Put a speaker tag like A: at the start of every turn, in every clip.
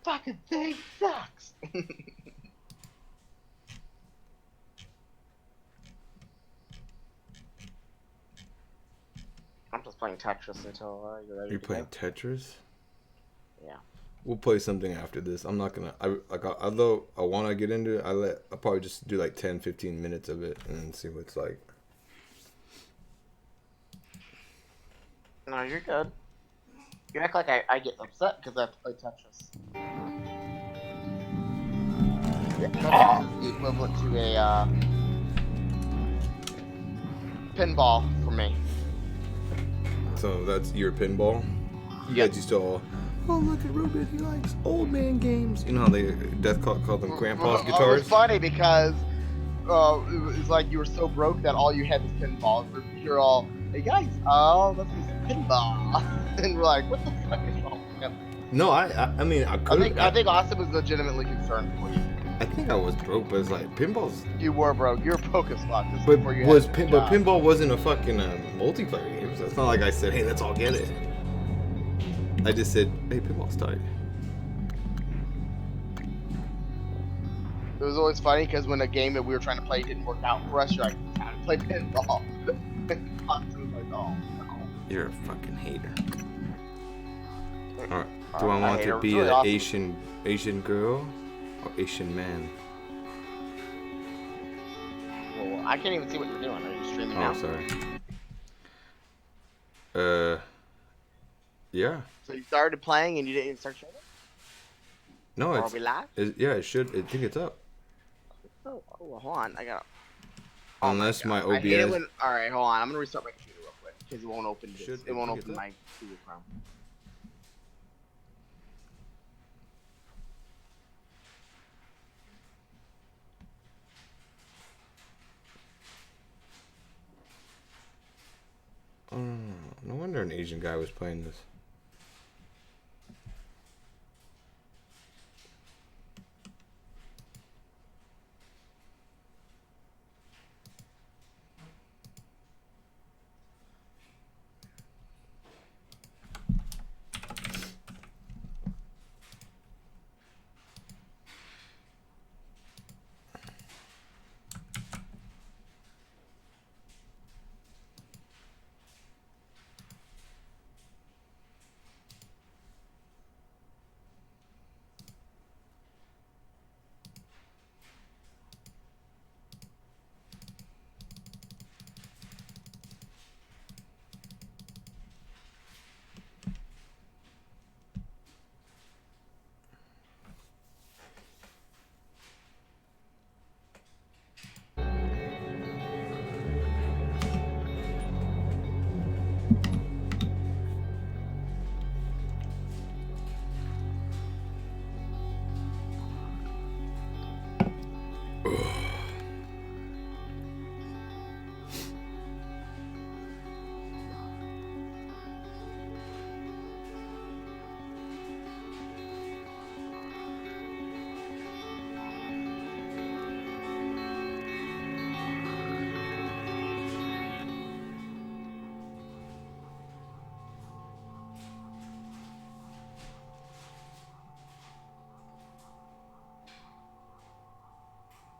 A: Fucking thing sucks. I'm just playing Tetris until you're ready
B: You're
A: to go.
B: playing Tetris?
A: Yeah.
B: We'll play something after this. I'm not gonna. Although I want to get into it, I'll probably just do like 10, 15 minutes of it and then see what it's like.
A: No, you're good. You act like I get upset because I have to play Tetris. Yeah, Tetris is the equivalent to a pinball for me.
B: So that's your pinball. You
A: Yep.
B: guys used to all. Oh, look at Ruben. He likes old man games. You know how they Death called them grandpa's
A: It was
B: guitars.
A: funny because it was like you were so broke that all you had was pinball. You're all, hey guys, let's do some pinball, and we're like, what the fuck is wrong with him?
B: No, I mean I could.
A: I think Austin was legitimately concerned for you.
B: I think I was broke, but it's like pinball's.
A: You were broke. You were broke as fuck. This is
B: But
A: before you had a
B: but
A: job.
B: pinball wasn't a fucking multiplayer game. So it's not like I said, hey, let's all get it. I just said, hey, pinball's tight.
A: It was always funny because when a game that we were trying to play didn't work out for us, you're like, time to play pinball. Austin was like, oh no.
B: You're a fucking hater. All right. Do I
A: I
B: want
A: hate
B: to
A: her.
B: be
A: It's really
B: an
A: awesome.
B: Asian girl or Asian man?
A: Well, I can't even see what you're doing. Are you streaming
B: Oh,
A: now?
B: sorry. Yeah.
A: So you started playing and you didn't even start streaming?
B: No,
A: Are
B: it's
A: we live?
B: yeah. It should. I think it's up.
A: Oh, hold on. I got.
B: Unless my
A: I hate it
B: OBS.
A: when. All right, hold on. I'm gonna restart my computer real quick because it won't open.
B: Should
A: It won't
B: it
A: open
B: up?
A: my Google Chrome.
B: No wonder an Asian guy was playing this.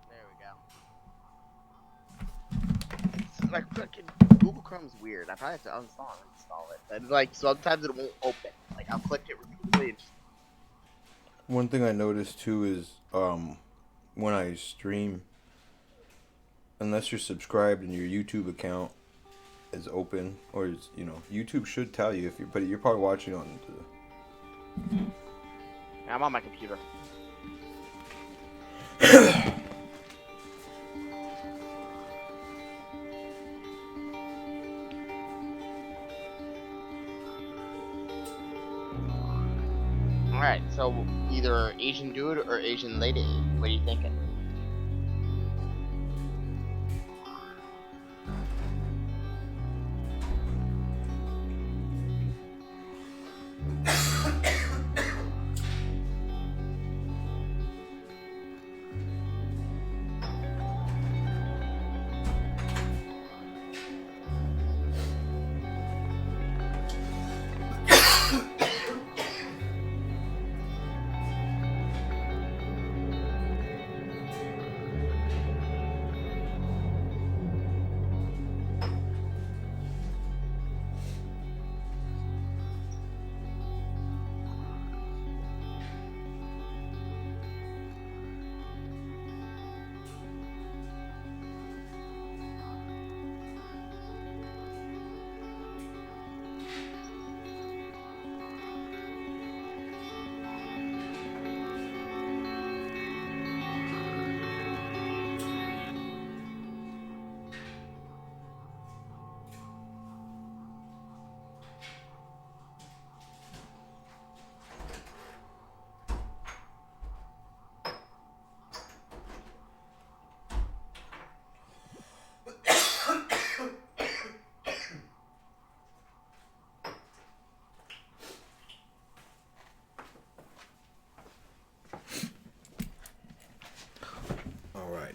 A: There we go. It's like fucking Google Chrome's weird. I probably have to uninstall and install it. And like sometimes it won't open. Like I'll click it repeatedly. And just...
B: One thing I noticed too is when I stream, unless you're subscribed and your YouTube account is open, or is, YouTube should tell you if you, but you're probably watching on
A: Yeah, I'm on my computer. Alright, so either Asian dude or Asian lady. What are you thinking?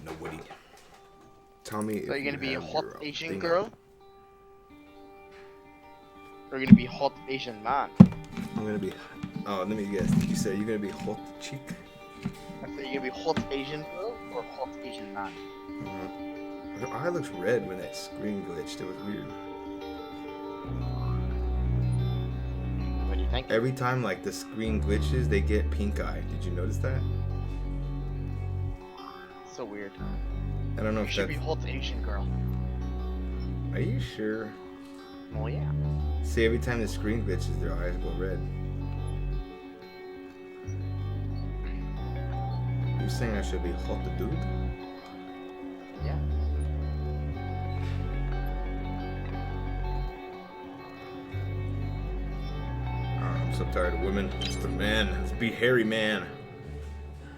B: nobody. Tell me if
A: So you're
B: you
A: gonna be a
B: have
A: hot
B: your
A: Asian
B: thing
A: girl?
B: up.
A: Or you're gonna be hot Asian man?
B: I'm gonna be. Oh, let me guess. Did you say you're gonna be hot chick?
A: I said you're gonna be hot Asian girl or hot Asian man?
B: Her eye looks red when that screen glitched. It was weird.
A: What do you think?
B: Every time like the screen glitches, they get pink eye. Did you notice that?
A: So weird.
B: I don't know
A: You
B: if
A: should
B: that's.
A: be hot Asian girl.
B: Are you sure?
A: Oh yeah.
B: See, every time the screen glitches, their eyes go red. You saying I should be hot the dude?
A: Yeah.
B: Oh, I'm so tired of women. It's the man. Let's be hairy man.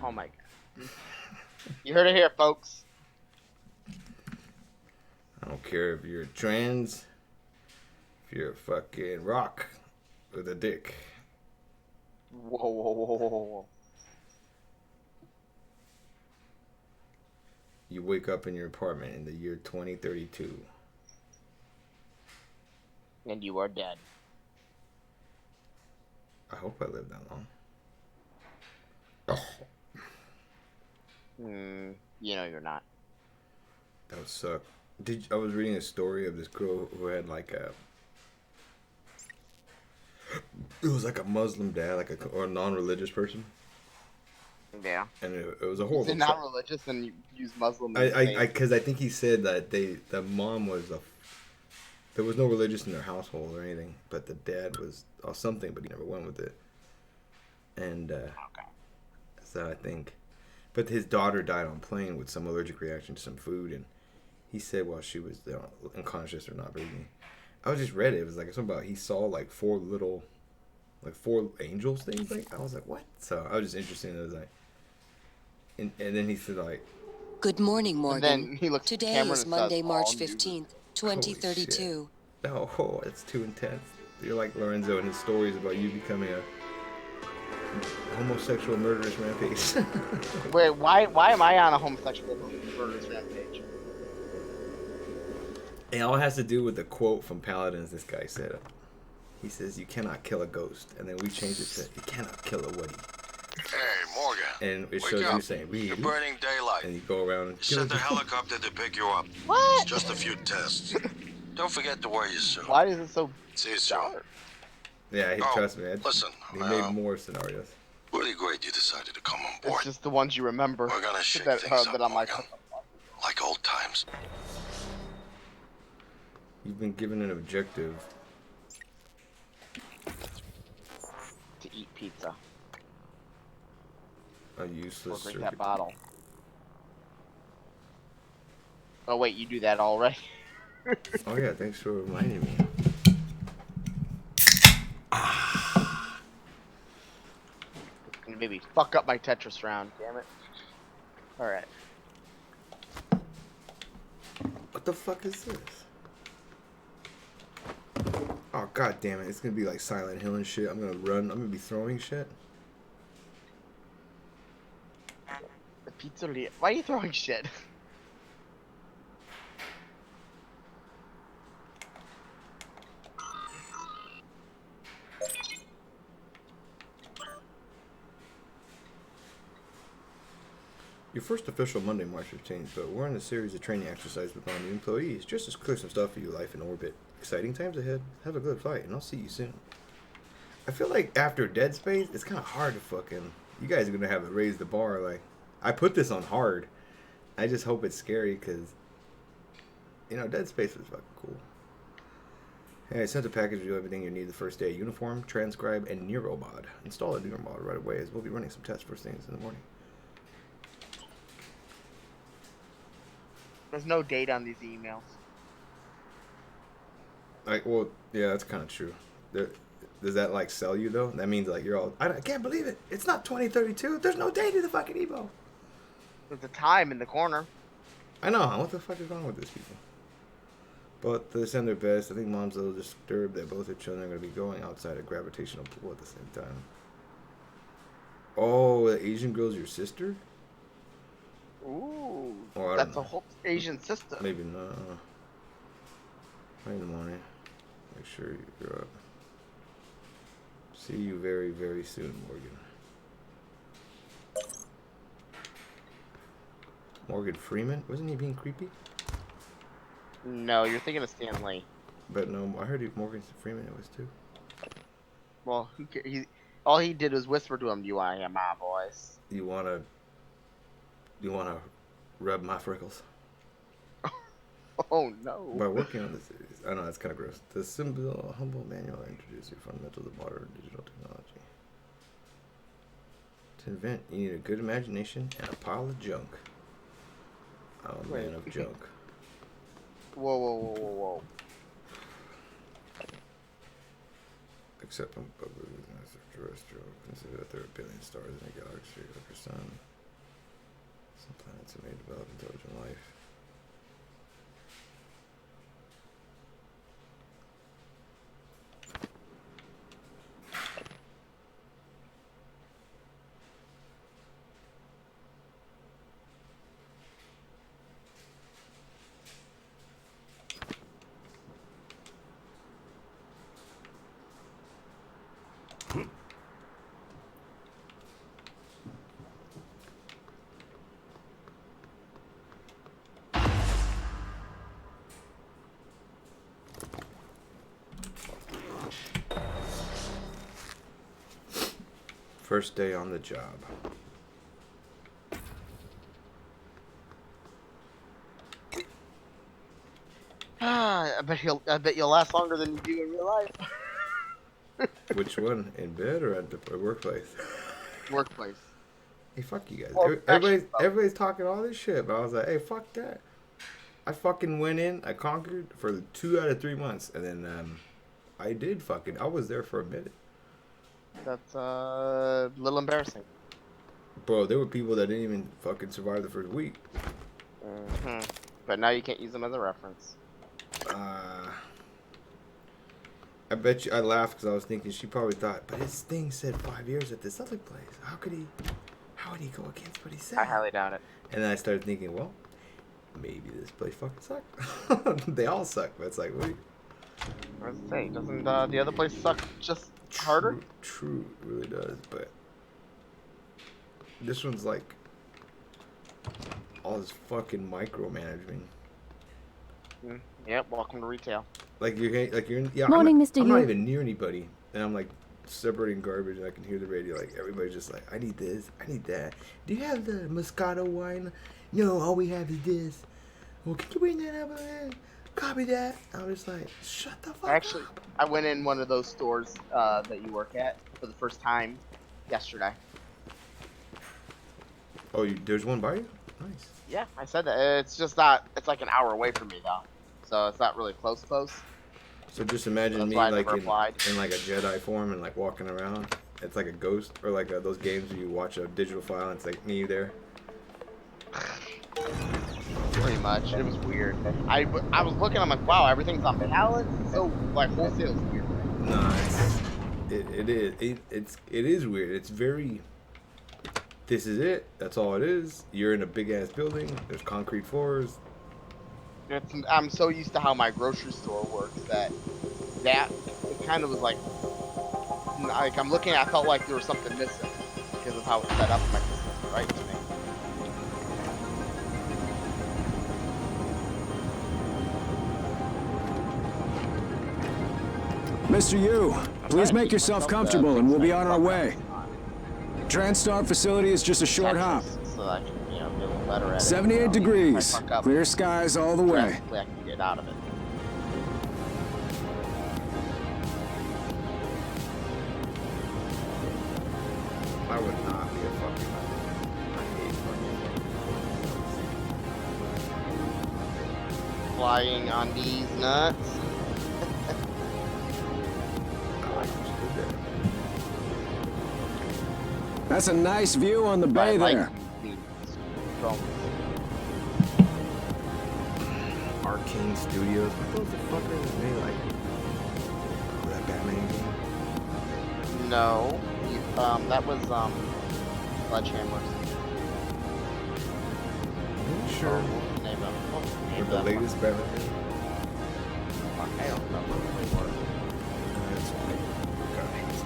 A: Oh my god. You heard it here, folks.
B: I don't care if you're trans, if you're a fucking rock with a dick.
A: Whoa, whoa, whoa, whoa, whoa.
B: You wake up in your apartment in the year 2032.
A: And you are dead.
B: I hope I live that long.
A: You know you're not.
B: That would suck. I was reading a story of this girl who had like a. It was like a Muslim dad, or a non-religious person,
A: Yeah.
B: and it was a horrible.
A: Is it not religious and you use Muslim?
B: Because I think he said that the mom was there was no religious in their household or anything, but the dad was or something, but he never went with it. And
A: Okay.
B: so I think, but his daughter died on plane with some allergic reaction to some food, and he said while she was unconscious or not breathing. I just read it. It was like something about he saw like four angels things. Like I was like, what? So I was just interested. It was like, and then he said like,
C: Good morning, Morgan.
A: And then he looks at the
C: Today
A: camera
C: is
A: and
C: Monday,
A: says,
C: March
A: "All news."
C: 15th, 2032.
B: oh, it's too intense. You're like Lorenzo and his stories about you becoming a homosexual murderous rampage.
A: Wait, why am I on a homosexual murderous rampage?
B: It all has to do with the quote from Paladins this guy said. He says, you cannot kill a ghost. And then we changed it to, you cannot kill a Woody.
D: Hey, Morgan.
B: And it
D: Wake
B: shows
D: up.
B: you saying, really?
D: You're burning daylight.
B: And you go around and
D: Send the helicopter to pick you up.
A: What?
D: It's just a few tests. Don't forget to wear your suit.
A: Why is it so
D: See you soon.
A: dark?
B: Yeah, trust me.
D: Listen,
B: He made more scenarios.
D: really great you decided to come on
A: It's
D: board.
A: just the ones you remember.
D: We're gonna shake
A: that,
D: things
A: that
D: up,
A: on my
D: Morgan. Like old times.
B: You've been given an objective.
A: to eat pizza
B: A
A: or
B: useless
A: drink
B: circuit.
A: that bottle. Oh wait, you do that already.
B: Oh yeah, thanks for reminding me.
A: And maybe fuck up my Tetris round, damn it. Alright.
B: What the fuck is this? Oh god damn it, it's gonna be like Silent Hill and shit. I'm gonna run, I'm gonna be throwing shit.
A: The pizzeria. Why are you throwing shit?
B: Your first official Monday, March 15th, but we're in a series of training exercises with all new employees. Just to clear some stuff for you, life in orbit. Exciting times ahead. Have a good flight, and I'll see you soon. I feel like after Dead Space, it's kind of hard to fucking... You guys are going to have to raise the bar. Like, I put this on hard. I just hope it's scary, because... You know, Dead Space was fucking cool. Hey, I sent a package with everything you need the first day. Uniform, transcribe, and Neuromod. Install a Neuromod right away, as we'll be running some tests first things in the morning.
A: There's no date on these emails.
B: Like, well, yeah, that's kind of true. Does that, like, sell you, though? That means, like, you're all, I can't believe it. It's not 2032. There's no date in the fucking email.
A: There's a time in the corner.
B: I know. What the fuck is wrong with these people? But they send their best. I think Mom's a little disturbed that both her children are going to be going outside a gravitational pull at the same time. Oh, the Asian girl's your sister?
A: Ooh.
B: Or
A: it's a whole Asian system.
B: Maybe not. Right in the morning. Make sure you're up. See you very, very soon, Morgan. Morgan Freeman? Wasn't he being creepy?
A: No, you're thinking of Stanley.
B: But no, I heard Morgan Freeman it was too.
A: Well, all he did was whisper to him, "Do you want to hear my voice?"
B: You wanna rub my freckles?
A: Oh no.
B: By working on this series, I know that's kind of gross. The simple, humble manual introduces you fundamentals of modern digital technology. To invent, you need a good imagination and a pile of junk. I'm a man of junk.
A: Whoa, whoa, whoa, whoa, whoa.
B: Except on terrestrial. Consider that there are a billion stars in a galaxy like our sun. Some planets that may develop intelligent life. First day on the job.
A: I bet you'll last longer than you do in real life.
B: Which one? In bed or at the workplace?
A: Workplace.
B: Hey, fuck you guys.
A: Or
B: Everybody's talking all this shit, but I was like, hey, fuck that. I fucking went in, I conquered for 2 out of 3 months, and then I was there for a minute.
A: That's a little embarrassing.
B: Bro, there were people that didn't even fucking survive the first week.
A: Mm-hmm. But now you can't use them as a reference.
B: I bet you I laughed because I was thinking she probably thought, but his thing said 5 years at this other place. How would he go against what he said?
A: I highly doubt it.
B: And then I started thinking, well, maybe this place fucking sucked. They all suck, but it's like, wait.
A: I was saying, doesn't the other place suck just harder?
B: True, it really does, but this one's like all this fucking micromanaging.
A: Yep, welcome to retail.
B: Like you're in, yeah.
E: Morning, Mr.
B: I'm not
E: Yu.
B: even near anybody, and I'm like separating garbage, and I can hear the radio. Like everybody's just like, I need this, I need that. Do you have the Moscato wine? No, all we have is this. Well, can you bring that up? Copy that. I was just like, shut the fuck
A: Actually,
B: up.
A: I went in one of those stores that you work at for the first time yesterday.
B: Oh, there's one by you? Nice.
A: Yeah, I said that. It's just not. It's like an hour away from me though, so it's not really close.
B: So just imagine
A: That's
B: me
A: why I
B: like
A: never applied.
B: in like a Jedi form and like walking around. It's like a ghost, or like those games where you watch a digital file and it's like me there.
A: Pretty much. It was weird. I was looking. I'm like, wow, everything's on balance. So like wholesale is weird.
B: No, it is weird. It's very. This is it. That's all it is. You're in a big ass building. There's concrete floors.
A: I'm so used to how my grocery store works that it kind of was like I'm looking. I felt like there was something missing because of how it's set up. Like, right to me.
F: Mr. Yu, please make yourself comfortable and we'll be on our way. TranStar facility is just a short hop.
A: So I can, be a little better at it.
F: 78 degrees,
A: If I fuck up,
F: clear skies all the way.
A: drastically, I can get out of it.
B: I would not be a fucking. I hate fucking.
A: Flying on these nuts.
B: I like what you did there.
F: That's a nice view on the
A: I
F: bay
A: like
F: there.
A: being strong.
B: Arcane Studios. What those the fuckers made like that Batman game?
A: No, that was Sledgehammer's.
B: Sure.
A: name of what's the name
B: With the
A: of that
B: latest Batman.
A: fuck, I don't remember what they were.
B: That's funny. God hates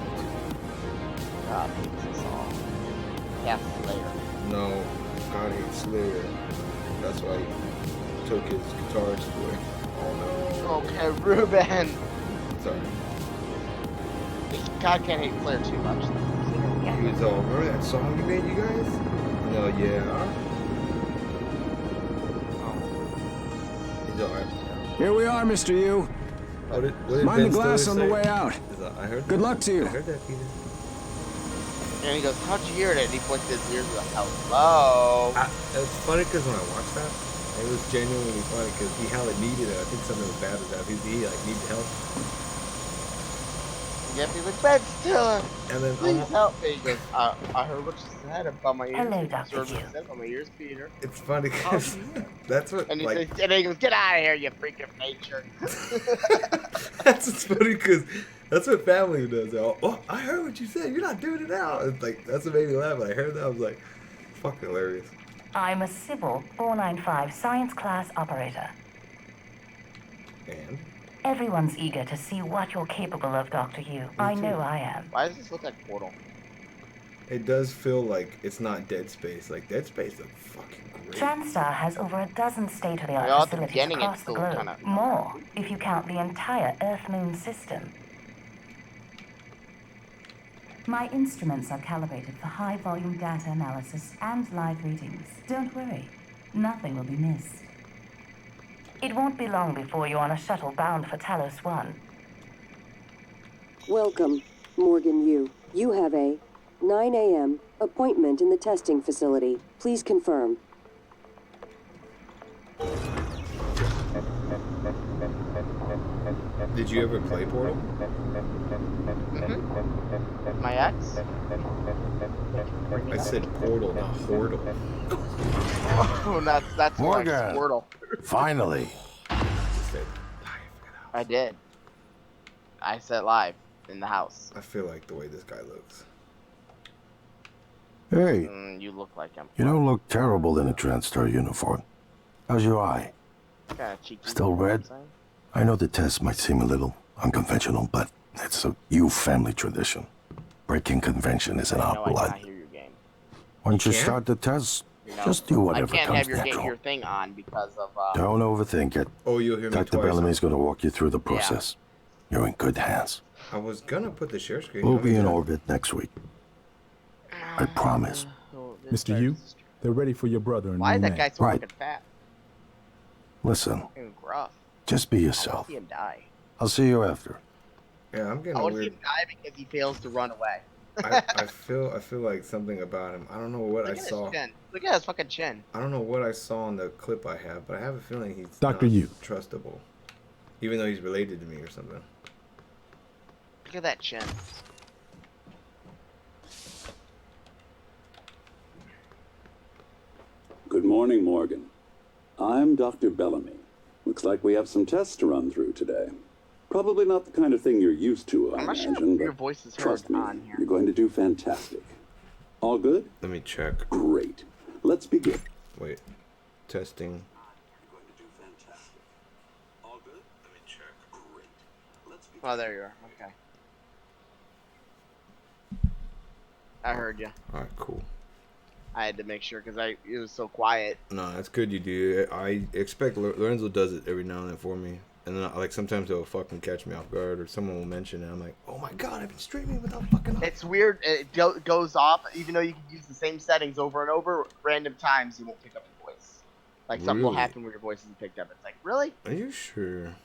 A: God,
B: it.
A: hates this song. Half Slayer.
B: No, God hates Slayer. That's why he took his guitarist away. Oh no.
A: Okay, Ruben.
B: Sorry.
A: God can't hate Slayer too much.
B: He was all, remember that song you made, you guys? No, yeah. He's alright.
F: Here we are, Mr. Yu.
B: What did
F: Mind the
B: Ben
F: glass
B: Stiller
F: on the
B: say?
F: way out.
B: I heard
F: Good
B: that.
F: luck to you.
B: I heard that, Peter.
A: And he goes, how'd you hear it? And he points his ears and goes, hello.
B: It's funny because when I watched that, it was genuinely funny because he hella needed it. I think something was bad with that. He like needed help.
A: Yep, he's like, Ben Stiller,
B: And then
A: please help me. He goes, I heard what you said about my ears.
E: Hello,
A: You
E: Dr.
A: heard what
E: Yu.
A: you said about my ears, Peter.
B: it's funny because that's what
A: And he
B: like
A: says, and he goes, get out of here, you freak of nature.
B: that's what's funny because that's what family does. Oh, I heard what you said. You're not doing it now. It's like that's what made me laugh. When I heard that, I was like, fucking hilarious.
E: I'm a Sybil 495 science class operator.
B: And
E: Everyone's eager to see what you're capable of, Dr. Yu. I
B: too.
E: know I am.
A: Why does this look like Portal?
B: it does feel like it's not Dead Space. Like Dead Space looks fucking great.
E: TranStar has over a dozen
A: Well,
E: state-of-the-art
A: at the
E: facilities
A: beginning, it
E: across the
A: still
E: globe.
A: kinda-
E: More, if you count the entire Earth-Moon system. My instruments are calibrated for high-volume data analysis and live readings. Don't worry, nothing will be missed. It won't be long before you're on a shuttle bound for Talos 1.
C: Welcome, Morgan Yu. You have a 9 a.m. appointment in the testing facility. Please confirm.
B: Did you ever play Portal?
A: Mm-hmm. My ex?
B: I said Portal, not Hortal.
A: Oh, that's like
G: Morgan.
A: Squirtle.
G: Finally.
A: I did. I said live in the house.
B: I feel like the way this guy looks.
G: Hey,
A: You look like him.
G: you don't look terrible in a TranStar uniform. How's your eye?
A: Kind of cheeky.
G: Still
A: you know what I'm
G: red?
A: saying?
G: I know the test might seem a little unconventional, but it's a Yu family tradition. Breaking convention is in
A: No,
G: our
A: I cannot
G: blood.
A: hear your game.
G: Once you
B: can't?
G: start the test,
A: You know,
G: just do
A: I
G: whatever
A: can't
G: comes
A: have
G: natural.
A: your thing on because of
G: Don't overthink it.
B: Oh, you'll hear me
G: Dr.
B: twice.
G: Bellamy's going to walk you through the process. You're in good hands.
B: I was gonna put the share screen.
G: We'll
B: on
G: be in
B: there.
G: orbit next week. I promise.
A: Oh, this
H: Mr. Yu,
A: guy's-
H: they're ready for your brother and
A: Why is
H: new
A: that guy
H: man.
A: so
G: Right.
A: fucking fat?
G: Listen,
A: Fucking gruff.
G: just be
A: I want
G: yourself.
A: to see him die.
G: I'll see you after.
B: Yeah, I'm getting
A: I
B: a
A: want to see
B: weird.
A: him die because he fails to run away.
B: I feel like something about him. I don't know what
A: Look
B: I
A: at
B: saw.
A: his chin. Look at his fucking chin.
B: I don't know what I saw in the clip I have, but I have a feeling he's
H: Dr.
B: not
H: Yu.
B: trustable, even though he's related to me or something.
A: Look at that chin.
I: Good morning, Morgan. I'm Dr. Bellamy. Looks like we have some tests to run through today. Probably not the kind of thing you're used to, I
A: I'm not sure
I: imagine,
A: if your
I: but
A: voice is heard
I: trust me,
A: on here.
I: you're going to do fantastic. All good?
B: Let me check.
I: Great. Let's begin.
B: Wait, testing.
I: You're going to do fantastic. All good?
B: Let me check.
I: Great. Let's begin.
A: Oh, there you are. Okay. I heard you.
B: All right, cool.
A: I had to make sure because it was so quiet.
B: No, that's good you do. I expect Lorenzo does it every now and then for me. And then, like, sometimes he'll fucking catch me off guard or someone will mention it. I'm like, oh my god, I've been streaming without fucking...
A: It's weird. It goes off, even though you can use the same settings over and over. Random times you won't pick up your voice. Like something will
B: Really?
A: happen where your voice isn't picked up. It's like, really?
B: Are you sure?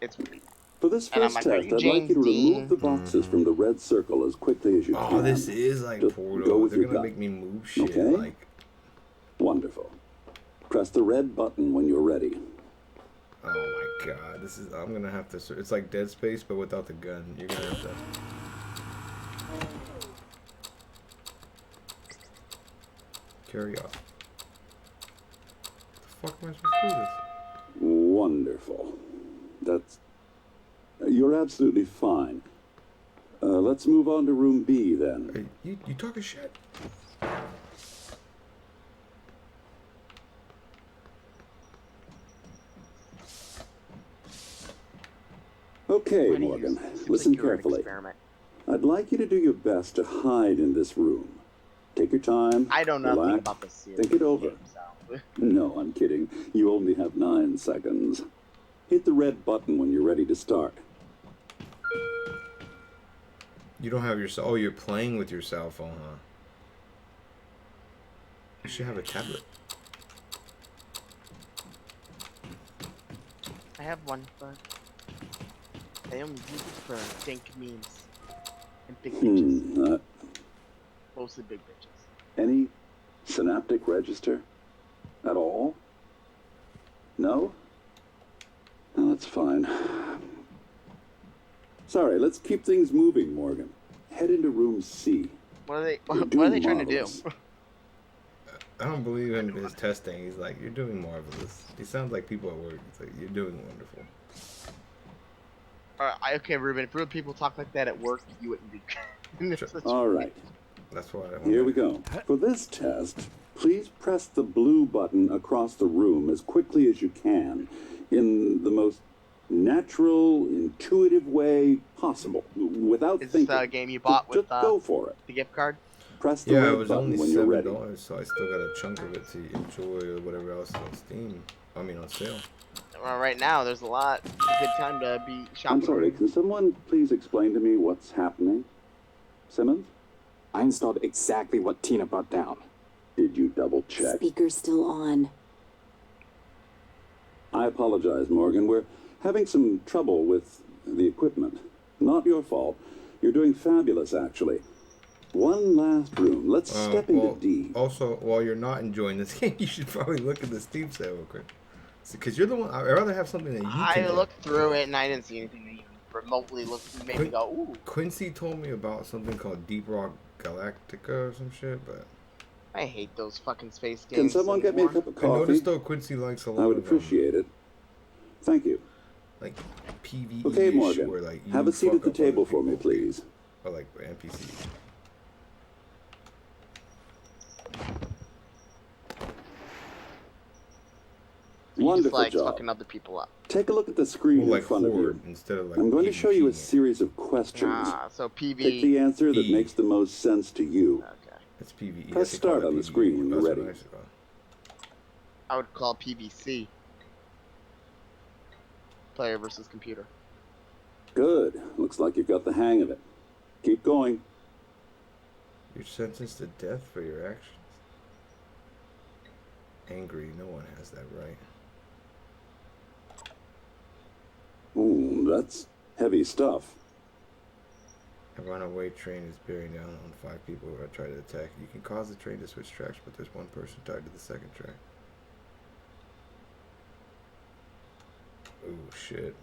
A: It's weird.
I: For this
A: And I'm
I: first
A: like, are
I: test,
A: you
I: I'd like you to
A: James Dean?
I: remove the boxes from the red circle as quickly as you can.
B: Oh, this is like
I: Just
B: Portal.
I: go with
B: They're
I: your
B: gonna
I: gut.
B: make me move shit.
I: Okay.
B: Like,
I: Wonderful. Press the red button when you're ready.
B: oh my god, this is... I'm gonna have to... It's like Dead Space, but without the gun. You're gonna have to... Carry on. The fuck am I supposed to do this?
I: Wonderful. That's... You're absolutely fine. Let's move on to room B then.
B: Hey, you talking shit?
I: Okay,
A: Why do you
I: Morgan,
A: seem
I: listen
A: like you're an
I: carefully.
A: experiment?
I: I'd like you to do your best to hide in this room. Take your time.
A: I know nothing
I: relax,
A: about this series.
I: think it over.
A: So.
I: No, I'm kidding. You only have 9 seconds. Hit the red button when you're ready to start.
B: You don't have your... Oh, you're playing with your cell phone, huh? You should have a tablet.
A: I have one, but I only use it for dank memes and big bitches. Mostly big bitches.
I: Any synaptic register? At all? No? No, that's fine. Sorry, let's keep things moving, Morgan. Head into room C.
A: What are
I: You're
A: they
I: doing
A: trying to do?
I: marvelous.
B: I don't believe in his testing. He's like, you're doing marvelous. He sounds like people at work. He's like, you're doing wonderful.
A: Okay, Ruben, if real people talk like that at work, you wouldn't be.
I: All right.
B: That's why I
I: Here we go. For this test, please press the blue button across the room as quickly as you can in the most natural, intuitive way possible, without
A: Is
I: thinking.
A: this a game you bought with
I: Just go for it.
A: the gift card?
I: Press the
B: Yeah,
I: red
B: it was
I: button
B: only
I: when you're ready.
B: $7, so I still got a chunk of it to enjoy or whatever else is on Steam. I mean, on sale.
A: Well, right now, there's a lot. It's a good time to be shopping.
I: I'm sorry, can someone please explain to me what's happening? Simmons?
H: I installed exactly what Tina brought down.
I: Did you double check?
J: Speaker's still on.
I: I apologize, Morgan. We're having some trouble with the equipment. Not your fault. You're doing fabulous, actually. One last room. Let's step into D.
B: Also, while you're not enjoying this game, you should probably look at the Steam sale real quick. Because you're the one. I'd rather have something that you can
A: I
B: do.
A: looked through it and I didn't see anything that even remotely made me go, ooh.
B: Quincy told me about something called Deep Rock Galactica or some shit, but
A: I hate those fucking space games.
I: Can someone get me a
A: anymore.
I: cup of
B: I
I: coffee?
B: noticed though Quincy likes a lot
I: I would
B: of
I: appreciate it. Thank you.
B: like PvE.
I: Okay, Morgan.
B: Where, like,
I: Have
B: you
I: a seat
B: fuck
I: at the
B: up other
I: table for me,
B: people.
I: please.
B: Or like NPCs.
A: So you
I: Wonderful
A: just like
I: job.
A: fucking other people up.
I: Take a look at the screen
B: Well, like
I: in front of
B: Horde
I: you.
B: instead of like.
I: I'm going to show you a
B: PvP.
I: series of questions.
A: Ah, so PV.
I: Pick the answer that makes the most sense to you.
A: Okay.
B: It's PvE.
I: Press
B: They call
I: start
B: it
I: on the
B: PvE.
I: screen when you're
B: That's
I: ready.
B: what I said.
A: I would call PVC. Player versus computer.
I: Good. Looks like you've got the hang of it. Keep going.
B: You're sentenced to death for your actions. Angry, no one has that right.
I: Ooh, that's heavy stuff.
B: A runaway train is bearing down on 5 people who are trying to attack. You can cause the train to switch tracks, but there's one person tied to the second track. Oh shit.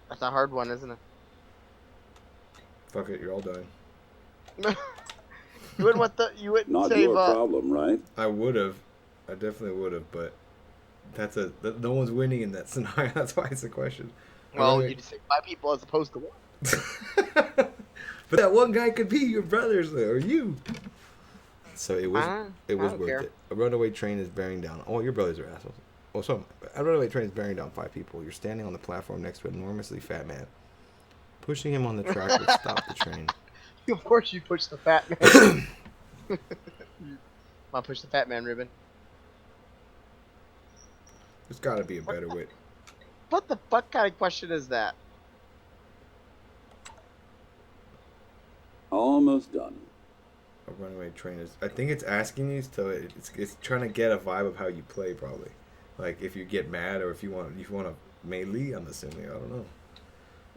A: That's a hard one, isn't it?
B: Fuck it, you're all dying.
A: You wouldn't want the. You wouldn't
I: Not
A: save
I: your
A: up.
I: problem, right?
B: I would have. I definitely would have, but no one's winning in that scenario. That's why it's a question.
A: Well, you just say 5 people as opposed to 1.
B: But that one guy could be your brothers or you. So it was
A: I
B: worth
A: don't care.
B: it. A runaway train is bearing down. Oh, your brothers are assholes. Well, so a runaway train is bearing down 5 people. You're standing on the platform next to an enormously fat man. Pushing him on the track would stop the train.
A: Of course, you push the fat man. I'll push the fat man, Ruben.
B: There's got to be a better way.
A: What the fuck kind of question is that?
I: Almost done.
B: A runaway train is. I think it's asking you, so it's trying to get a vibe of how you play, probably. Like if you get mad or if you want to melee. I'm assuming. I don't know.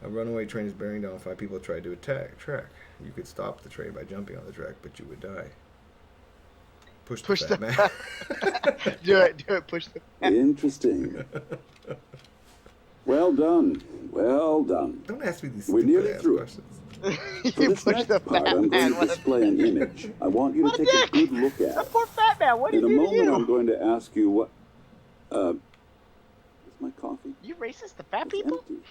B: A runaway train is bearing down 5 people tried to attack track. You could stop the train by jumping on the track, but you would die. Push the fat man.
A: Do it. Push the.
I: Interesting. Well done. Well done.
B: Don't ask me these
I: We're
B: stupid
I: nearly
B: ass
I: through.
B: questions.
I: For this next part, I'm going to display an image. I want you to take a good look at
A: The
I: it.
A: poor fat man. What did
I: In a
A: you
I: moment,
A: do?
I: I'm going to ask you what. Is my coffee?
A: You racist to fat
I: It's
A: people?
I: empty.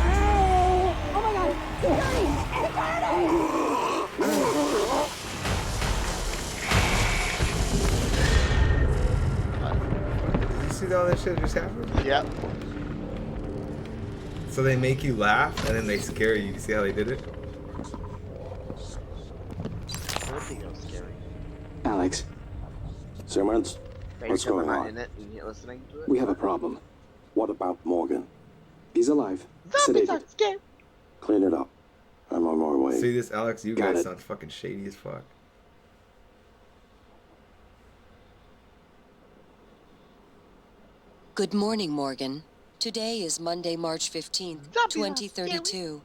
J: Oh my god! It's burning!
B: that shit just happened?
A: Yep.
B: So they make you laugh and then they scare you. You see how they did it?
A: Video scary.
H: Alex,
G: Simmons,
A: Thanks
G: what's
A: for
G: going
A: not
G: on?
A: in it and you're listening to it.
H: we have a problem.
G: What about Morgan?
H: He's alive.
A: Zombies are
H: Sedated.
A: scary.
G: Clean it up. I'm on my way.
B: See this, Alex? You
H: Got
B: guys
H: it.
B: sound fucking shady as fuck.
K: Good morning, Morgan. Today is Monday, March 15th,
A: Zombies are
K: 2032.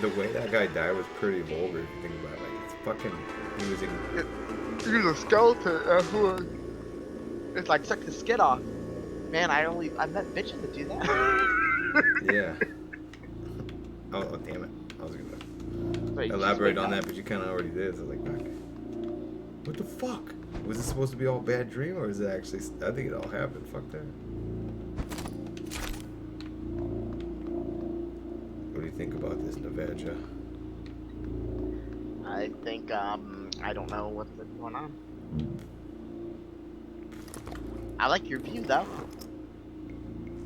B: The way that guy died was pretty vulgar if you think about it. Like, it's fucking... He was in...
A: He's a skeleton. It's like suck the skin off. Man, I met bitches that do that.
B: Yeah. Oh, damn it. I was gonna
A: Wait,
B: elaborate on that, but you kind of already did. So like, fuck. What the fuck? Was this supposed to be all bad dream, or is it actually? I think it all happened. Fuck that. What do you think about this, Navaja?
A: I think I don't know what's going on. I like your view though.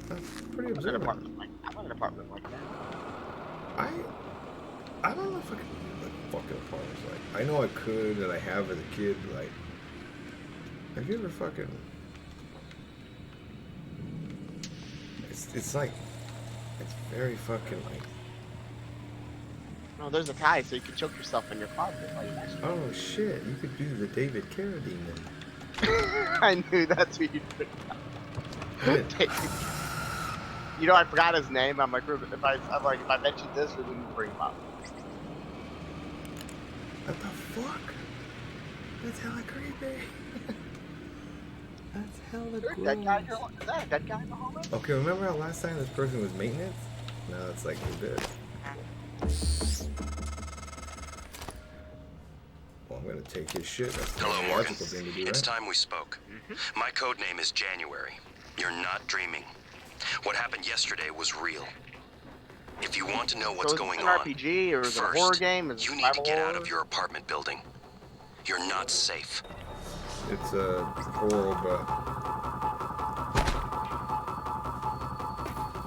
B: That's pretty
A: I want an
B: observant.
A: apartment like that.
B: I don't know if I could do like fucking apartments. Like I know I could and I have as a kid. But, like, have you ever fucking? It's like, it's very fucking like.
A: No, there's a tie, so you can choke yourself in your closet.
B: Oh shit! You could do the David Carradine then.
A: I knew that's what you'd put. You know, I forgot his name. I'm like, Ruben, if I mentioned this, Ruben would bring him up.
B: What the fuck? That's hella creepy. That's hella gross.
A: Dead guy, is that a dead guy in the hallway?
B: Okay, remember how last time this person was maintenance? Now it's like they're dead. Well, I'm gonna take his shit. That's the
D: Hello, Morgan.
B: logical thing to do,
D: It's
B: right?
D: time we spoke. My code name is January. You're not dreaming. What happened yesterday was real. If you want to know what's
A: So is
D: going
A: this
D: on,
A: an RPG or is it a
D: first,
A: horror game? Is it
D: you need to
A: survival
D: get out
A: horror?
D: of your apartment building. You're not safe.
B: It's a horror,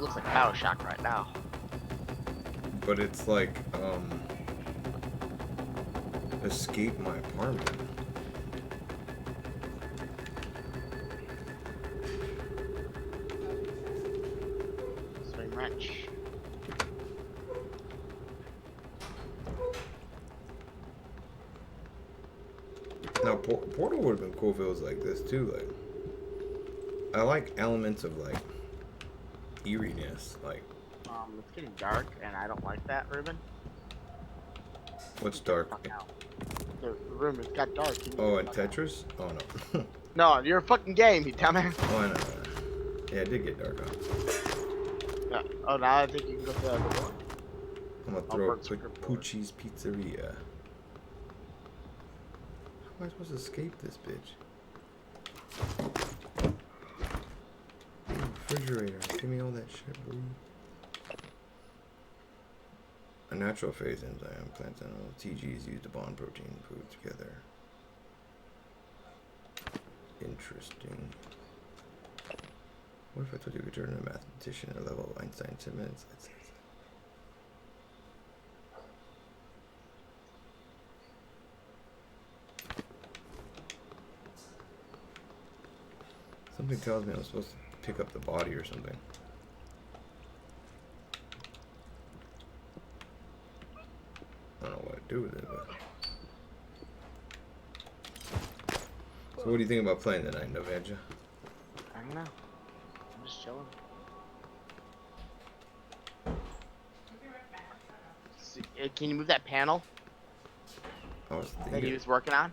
A: Looks like Bioshock right now.
B: but it's like escape my apartment.
A: Swing wrench.
B: Now Portal would have been cool if it was like this too. Like, I like elements of like eeriness. Like,
A: It's getting dark, and I don't like that, Ruben.
B: what's dark?
A: Fuck out. The room has got dark.
B: Oh, and Tetris? Oh no.
A: No, you're a fucking game, you dumbass.
B: Oh, I know. Yeah, it did get dark out.
A: Yeah. Oh, now I think you can go to the other door.
B: I'm gonna throw Pucci's Pizzeria. How am I supposed to escape this bitch? Refrigerator, give me all that shit, bro. A natural phase enzyme, plant animal TGs used to bond protein and food together. Interesting. What if I told you we could turn into a mathematician at a level of Einstein 10 minutes? Something tells me I'm supposed to pick up the body or something. I don't know what to do with it, but... So what do you think about playing tonight, Navaja?
A: I don't know. I'm just chilling. Can you move that panel
B: I was
A: that he
B: thinking...
A: was working on?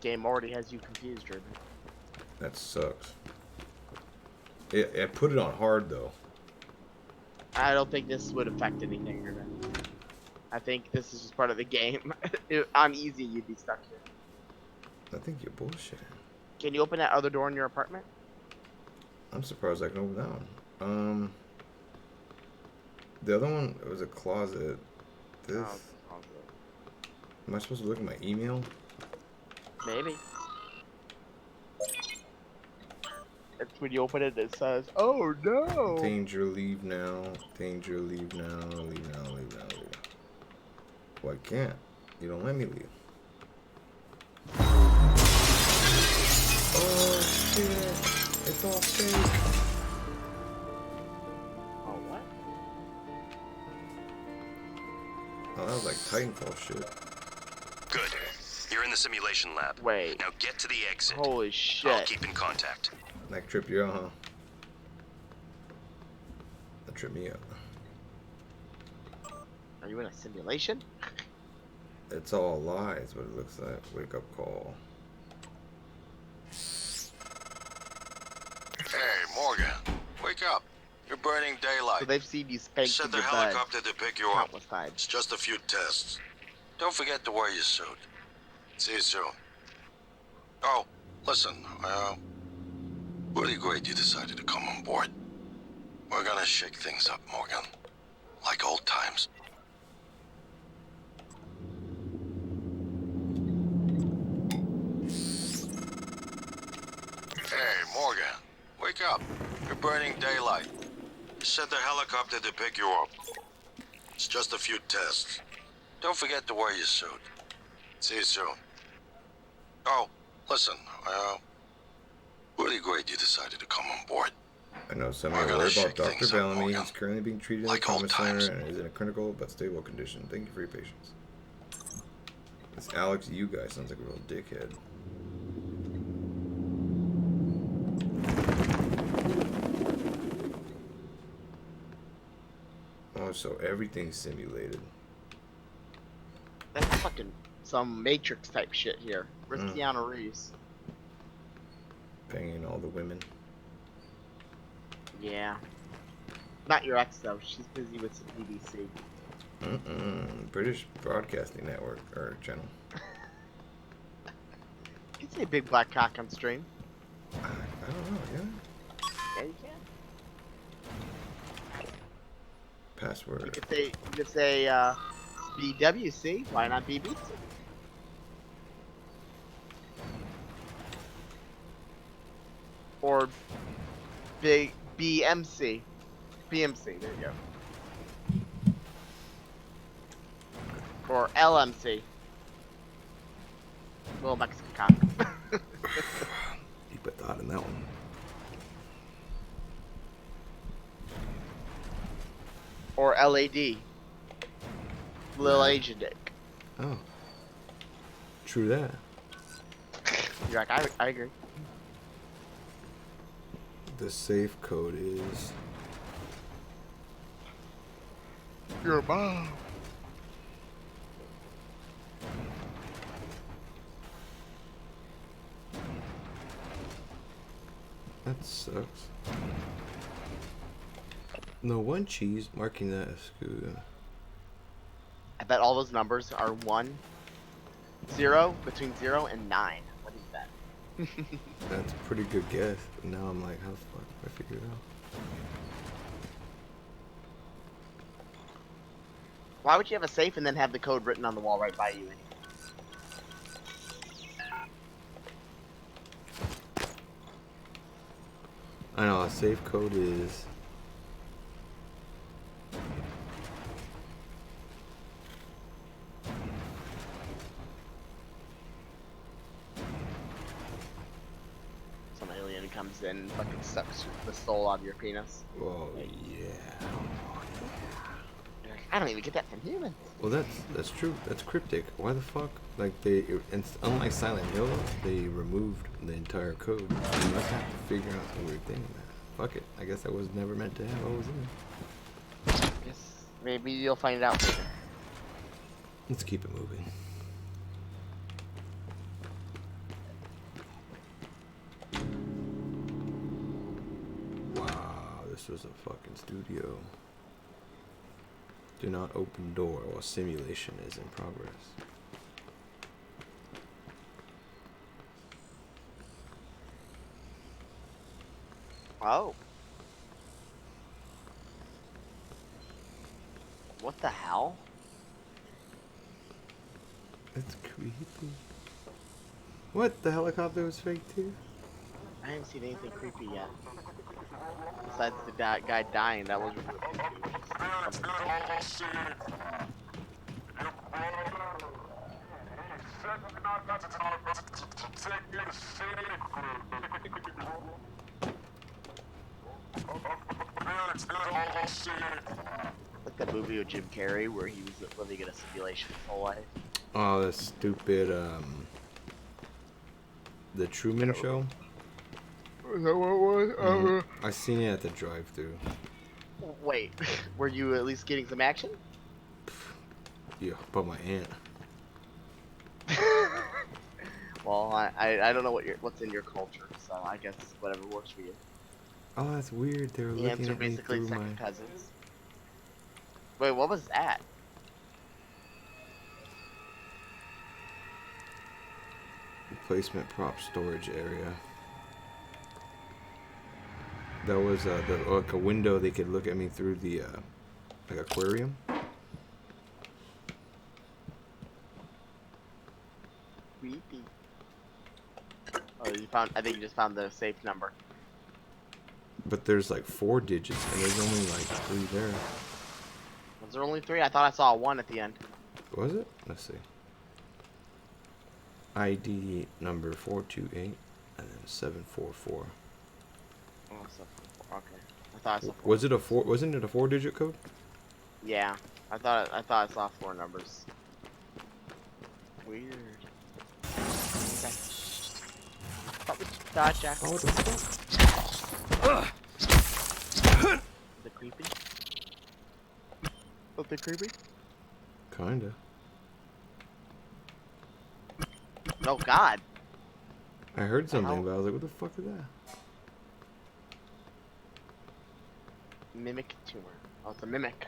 A: Game already has you confused, Ruben.
B: That sucks. I put it on hard, though.
A: I don't think this would affect anything, Ruben. I think this is just part of the game. On easy, you'd be stuck here.
B: I think you're bullshitting.
A: Can you open that other door in your apartment?
B: I'm surprised I can open that one. The other one, it was a closet. This.
A: Oh,
B: Am I supposed to look at my email?
A: maybe. It's when you open it, it says, "Oh no!"
B: Danger, leave now. Danger, leave now. Leave now, leave now, leave now. Well, I can't. You don't let me leave. Oh, shit. It's all fake.
A: Oh, what?
B: Oh, that was like Titanfall shit.
D: Good. You're in the simulation lab.
A: Wait.
D: Now get to the exit.
A: Holy
D: I'll
A: shit.
D: keep in contact.
B: Like, trip you out, huh? That tripped me out.
A: Are you in a simulation?
B: It's all lies, what it looks like. Wake up call.
L: Hey, Morgan. Wake up. You're burning daylight.
A: So they've seen you spanked
L: Send
A: in
L: the
A: your bed
L: helicopter to pick you up.
A: countless times.
L: It's just a few tests. Don't forget to wear your suit. See you soon. Oh, listen, really great you decided to come on board. We're gonna shake things up, Morgan. Like old times. Hey, Morgan. Wake up. You're burning daylight. Send the helicopter to pick you up. It's just a few tests. Don't forget to wear your suit. See you soon. Oh, listen, really great you decided to come on board.
B: I know some of
L: We're
B: you
L: gonna
B: worry about
L: shake
B: Dr.
L: things up,
B: Bellamy.
L: Morgan.
B: He's currently being treated in
L: Like
B: the trauma
L: old
B: center
L: times.
B: and is in a critical but stable condition. Thank you for your patience. This Alex, you guy sounds like a real dickhead. Oh, so everything's simulated.
A: That's fucking some Matrix type shit here. Where's Keanu Reeves?
B: Banging all the women.
A: Yeah. Not your ex though. She's busy with some BBC.
B: British Broadcasting Network or channel.
A: You can say big black cock on stream.
B: I don't know. Yeah.
A: Yeah, you can.
B: Password.
A: You could say BWC. Why not BBC? Or big BMC. BMC. There you go. Or LMC. Little Mexican cock.
B: Deep thought in that one.
A: Or LAD. Lil Asian Dick.
B: Oh. True that.
A: You're like, I agree.
B: The safe code is...
A: Your mom.
B: That sucks. No one cheese marking that as good.
A: I bet all those numbers are 1, 0, between 0 and 9. What is that?
B: That's a pretty good guess. But now I'm like, how the fuck do I figure it out?
A: Why would you have a safe and then have the code written on the wall right by you?
B: I know, a safe code is...
A: Some alien comes in and fucking sucks the soul out of your penis.
B: Oh, yeah.
A: You're like, I don't even get that from humans.
B: Well, that's true. That's cryptic. Why the fuck? Like, unlike Silent Hill, they removed the entire code. You must have to figure out some weird thing. Fuck it. I guess I was never meant to have what was in there.
A: Guess maybe you'll find it out later.
B: Let's keep it moving. Wow, this was a fucking studio. Do not open door while simulation is in progress.
A: Oh. What the hell?
B: That's creepy. What? The helicopter was fake too?
A: I haven't seen anything creepy yet. Besides the guy dying, that was really like that movie with Jim Carrey where he was living in a simulation his whole life.
B: Oh, that stupid, The Truman Show?
A: Is that what it was?
B: I seen it at the drive-thru.
A: Wait, were you at least getting some action?
B: Yeah, but my aunt.
A: Well, I don't know what's in your culture, so I guess whatever works for you.
B: Oh, that's weird. They were
A: The
B: looking
A: ants are
B: at me
A: basically
B: through
A: second
B: my...
A: cousins. Wait, what was that?
B: Replacement prop storage area. That was like a window they could look at me through the like aquarium.
A: Creepy. Oh, you found? I think you just found the safe number.
B: But there's like 4 digits, and there's only like 3 there.
A: Was there only 3? I thought I saw a 1 at the end.
B: Was it? Let's see. ID number 428 and then 744.
A: Oh, so, okay. I thought I saw 4.
B: Was it a 4? Wasn't it a 4-digit code?
A: Yeah, I thought I saw 4 numbers. Weird. Okay. Probably dodge Jack.
B: Oh, what the fuck?
A: The creepy? Something creepy?
B: Kinda.
A: Oh God!
B: I heard something, but I was like, what the fuck is that?
A: Mimic tumor. Oh, it's a mimic.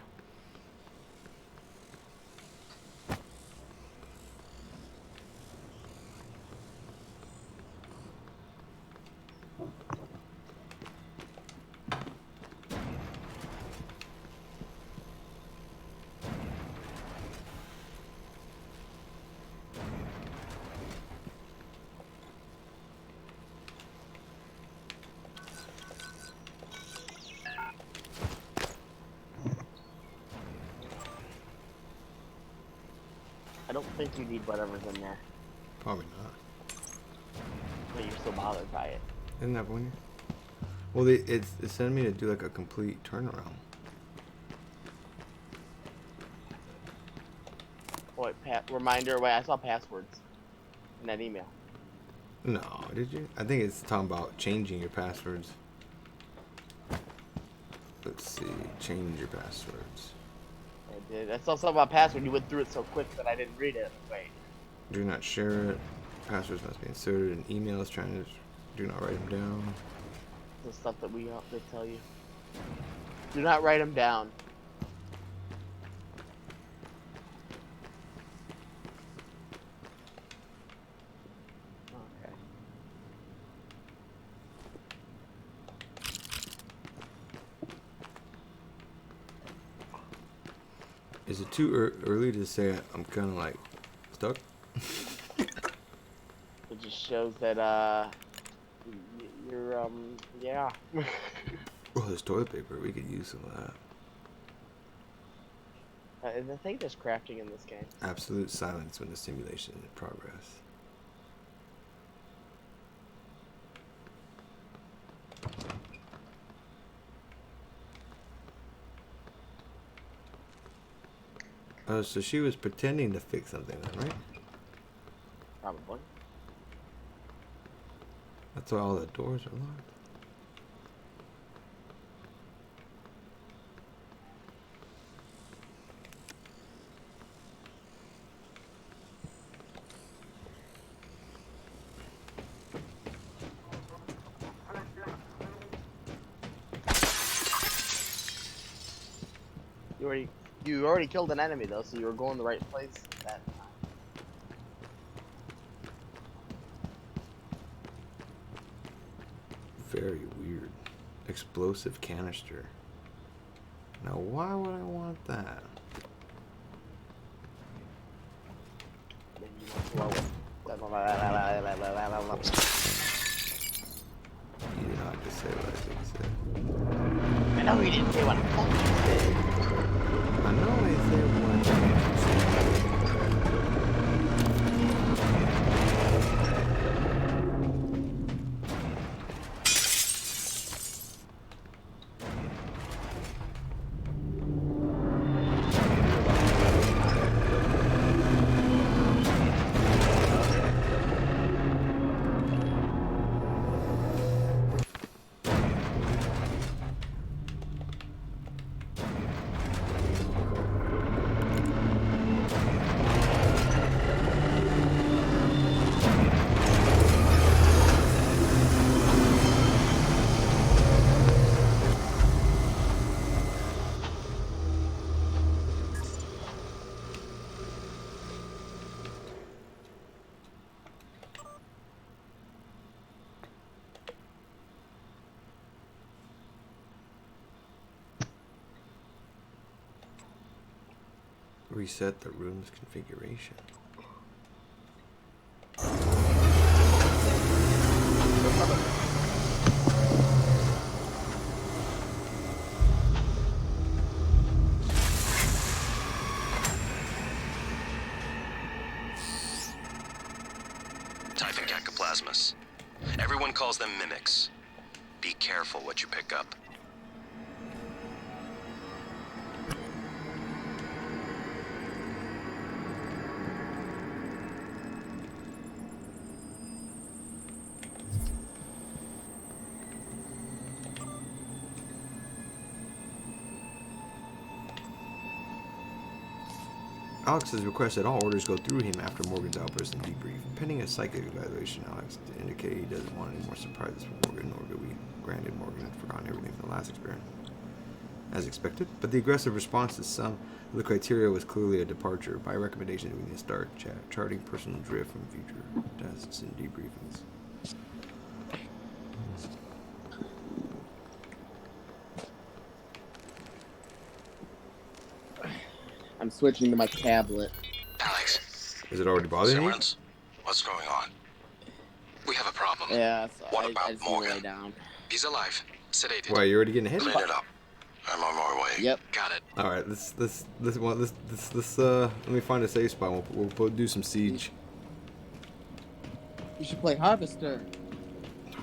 A: I don't think you need whatever's in there.
B: Probably not.
A: But you're still bothered by it.
B: Isn't that weird? Well, it's sending me to do like a complete turnaround.
A: Wait, reminder. Wait, I saw passwords in that email.
B: No, did you? I think it's talking about changing your passwords. Let's see, change your passwords.
A: I did. I saw something about password. You went through it so quick that I didn't read it. Wait.
B: Do not share it. Passwords must be inserted in emails. Trying to do not write them down.
A: The stuff that they tell you. Do not write them down. Okay.
B: Is it too early to say I'm kind of like stuck?
A: It just shows that you're yeah.
B: Oh, there's toilet paper. We could use some of that.
A: And I think there's crafting in this game.
B: Absolute silence when the simulation is in progress. Oh, so she was pretending to fix something then, right?
A: Probably.
B: That's why all the doors are locked.
A: You already killed an enemy though, so you were going the right place that time.
B: Very weird. Explosive canister. Now why would I want that?
A: slow it.
B: You did not just say what I think you said.
A: I know he didn't say what I fucking said.
B: I know I said what you said. Reset the room's configuration.
D: Typhon Cacoplasmus. Everyone calls them mimics. Be careful what you pick up.
B: Alex has requested all orders go through him after Morgan's outburst and debrief. Pending a psychic evaluation, Alex indicated he doesn't want any more surprises from Morgan, nor do we. Granted, Morgan had forgotten everything from the last experiment, as expected, but the aggressive response to some of the criteria was clearly a departure. By recommendation, we need to start charting personal drift from future tests and debriefings.
A: I'm switching to my tablet.
L: Alex.
B: Is it already bothering you?
L: Simmons, what's going on? We have a problem.
A: Yeah, so
L: What
A: I
L: about
A: just need to lay
L: Morgan?
A: down.
L: He's alive. Sedated.
B: Why, you're already getting hit?
L: Clean it up. I'm on my way.
A: Yep.
L: Got it.
B: All right, let's let me find a safe spot. We'll do some siege.
A: You should play Harvester.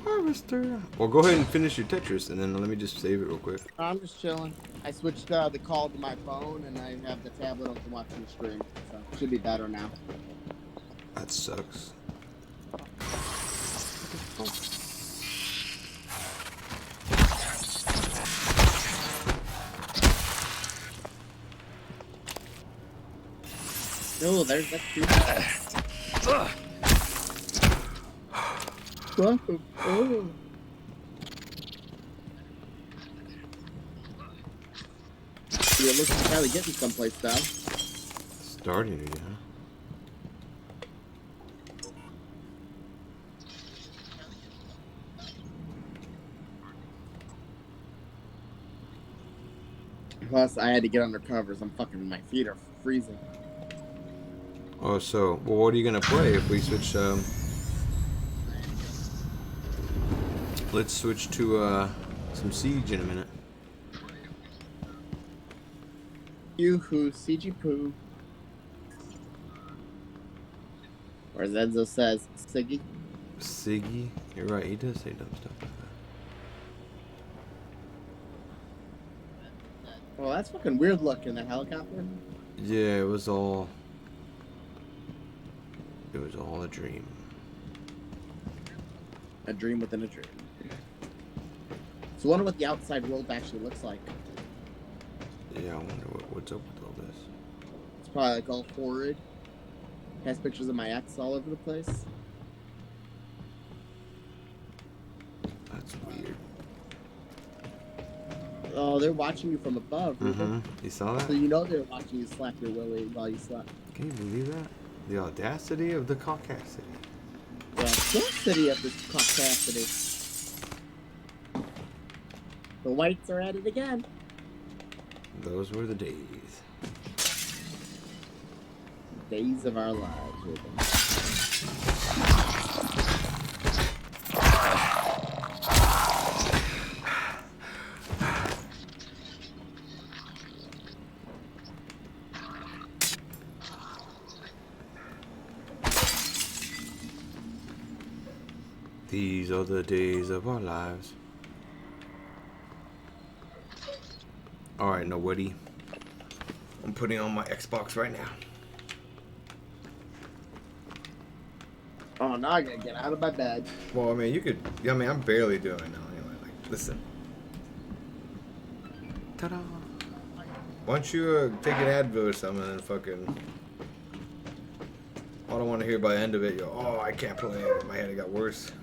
B: Harvester. Well, go ahead and finish your Tetris, and then let me just save it real quick.
A: I'm just chilling. I switched the call to my phone, and I have the tablet open watching the stream, so it should be better now.
B: That sucks.
A: No, there's that creep. Oh. Yeah, it looks like probably getting someplace though.
B: Starting to, yeah.
A: Plus, I had to get under covers. My feet are freezing.
B: Oh, so, well, what are you gonna play if we switch, let's switch to, some Siege in a minute.
A: Yoo-hoo, CG poo. Or as Enzo says, Siggy.
B: Siggy? You're right, he does say dumb stuff like that.
A: Well, that's fucking weird looking, that helicopter.
B: Yeah, it was all a dream.
A: A dream within a dream. So I wonder what the outside world actually looks like.
B: Yeah, I wonder what's up with all this.
A: It's probably like all horrid. Has pictures of my ex all over the place.
B: That's weird.
A: Oh, they're watching you from above.
B: Mm-hmm. You saw that?
A: So you know they're watching you slap your willy while you slept.
B: Can you believe that? The audacity of the caucasity.
A: The audacity of this caucasity. The whites are at it again.
B: Those were the days.
A: Days of our lives, Ruben.
B: These are the days of our lives. Alright, nobody. I'm putting on my Xbox right now.
A: Oh, now I gotta get out of my bed.
B: Well, I mean, you could. I mean, I'm barely doing it now anyway. Like, listen. Ta-da! Why don't you take an Advil or something and fucking. I don't want to hear by the end of it, oh, I can't play it. My head got worse.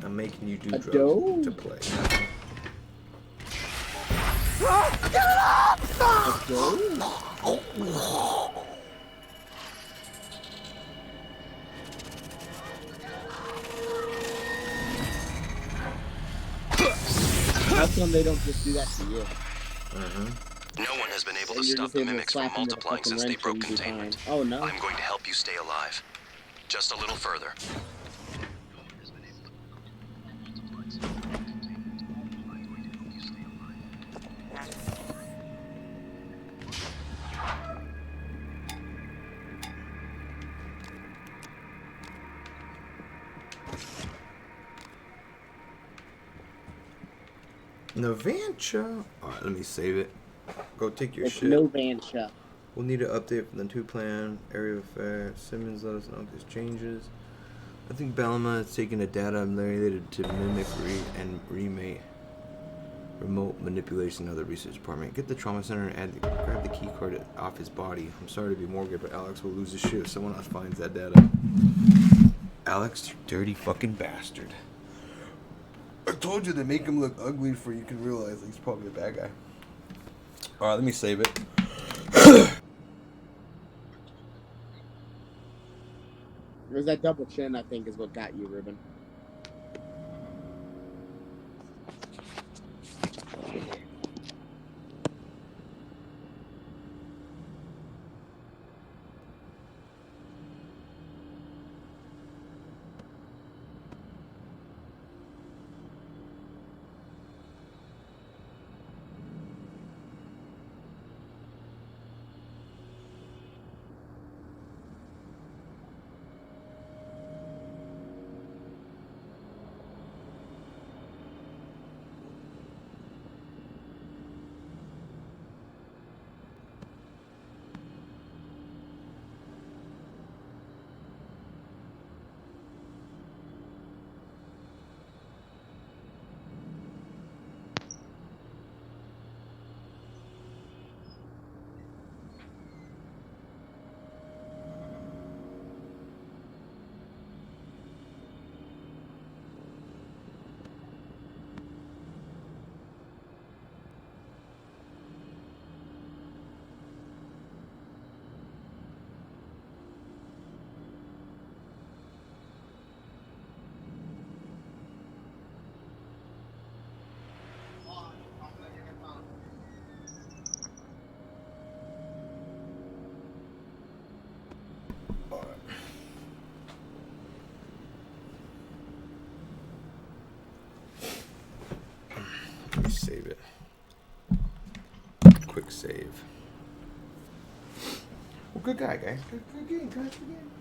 B: I'm making you do drugs to play.
A: How come they don't just do that to you?
D: No one has been able to stop the mimics from multiplying since they broke containment.
A: Oh no.
D: I'm going to help you stay alive. Just a little further.
B: Novancha. Alright, let me save it. Go take your shit.
A: Novancha.
B: We'll need an update from the 2 plan. Area of affair. Simmons, let us know if there's changes. I think Balama is taking the data related to mimicry and remake. Remote manipulation of the research department. Get the trauma center and grab the key card off his body. I'm sorry to be morbid, but Alex will lose his shit if someone else finds that data. Alex, you dirty fucking bastard. I told you they make him look ugly for you can realize he's probably a bad guy. Alright, let me save it.
A: It was that double chin, I think, is what got you, Ruben.
B: Let me save it. Quick save. Well, good guy, guys. Good game, guys. Good game.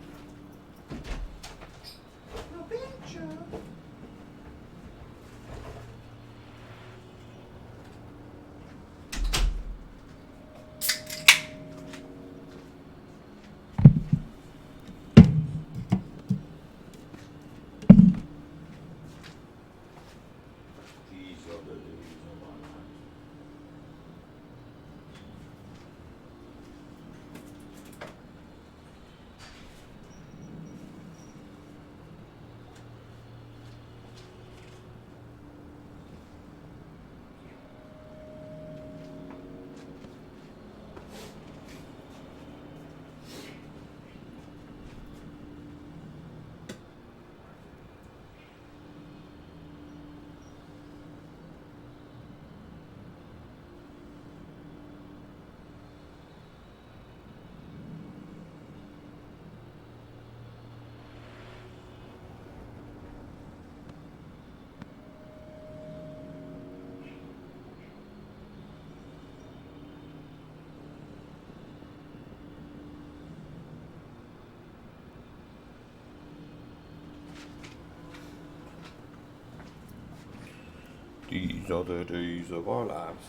B: These are the days of our lives.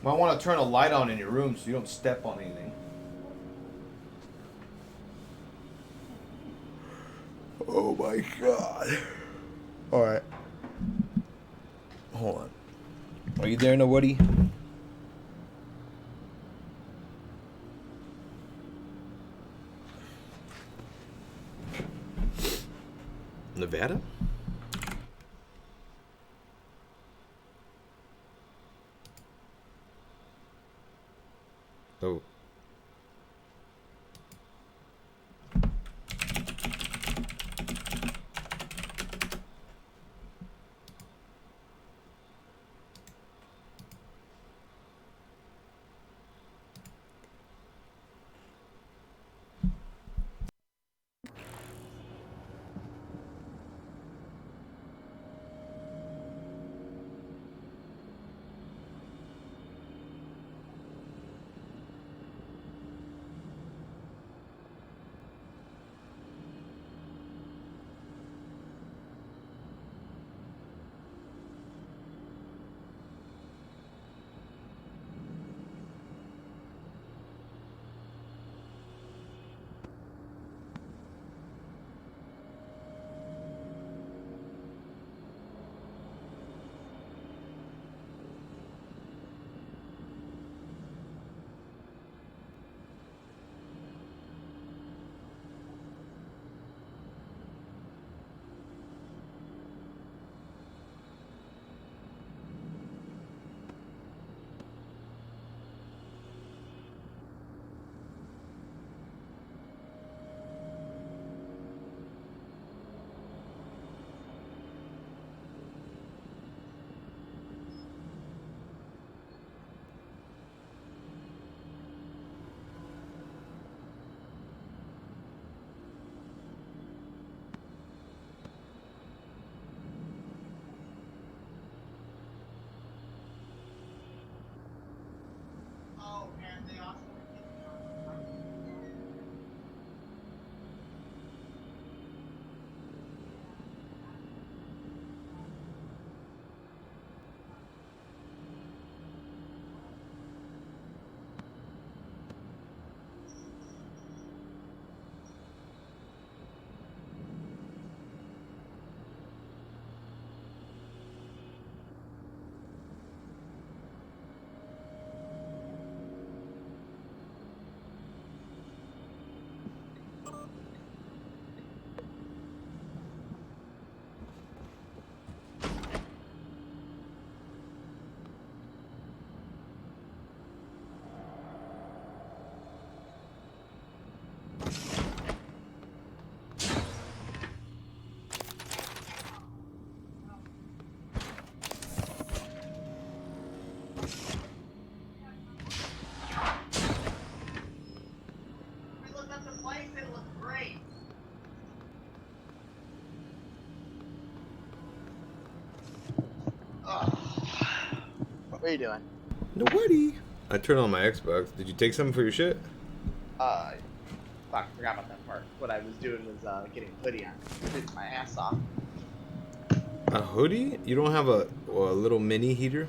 B: Might want to turn a light on in your room so you don't step on anything. Oh my god. Alright. Hold on. Are you there, nobody? Nevada? Oh.
A: What are you doing?
B: Nobody. I turned on my Xbox. Did you take something for your shit?
A: Fuck, I forgot about that part. What I was doing was getting a hoodie on. Freezing my ass off.
B: A hoodie? You don't have a little mini heater?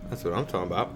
B: That's what I'm talking about.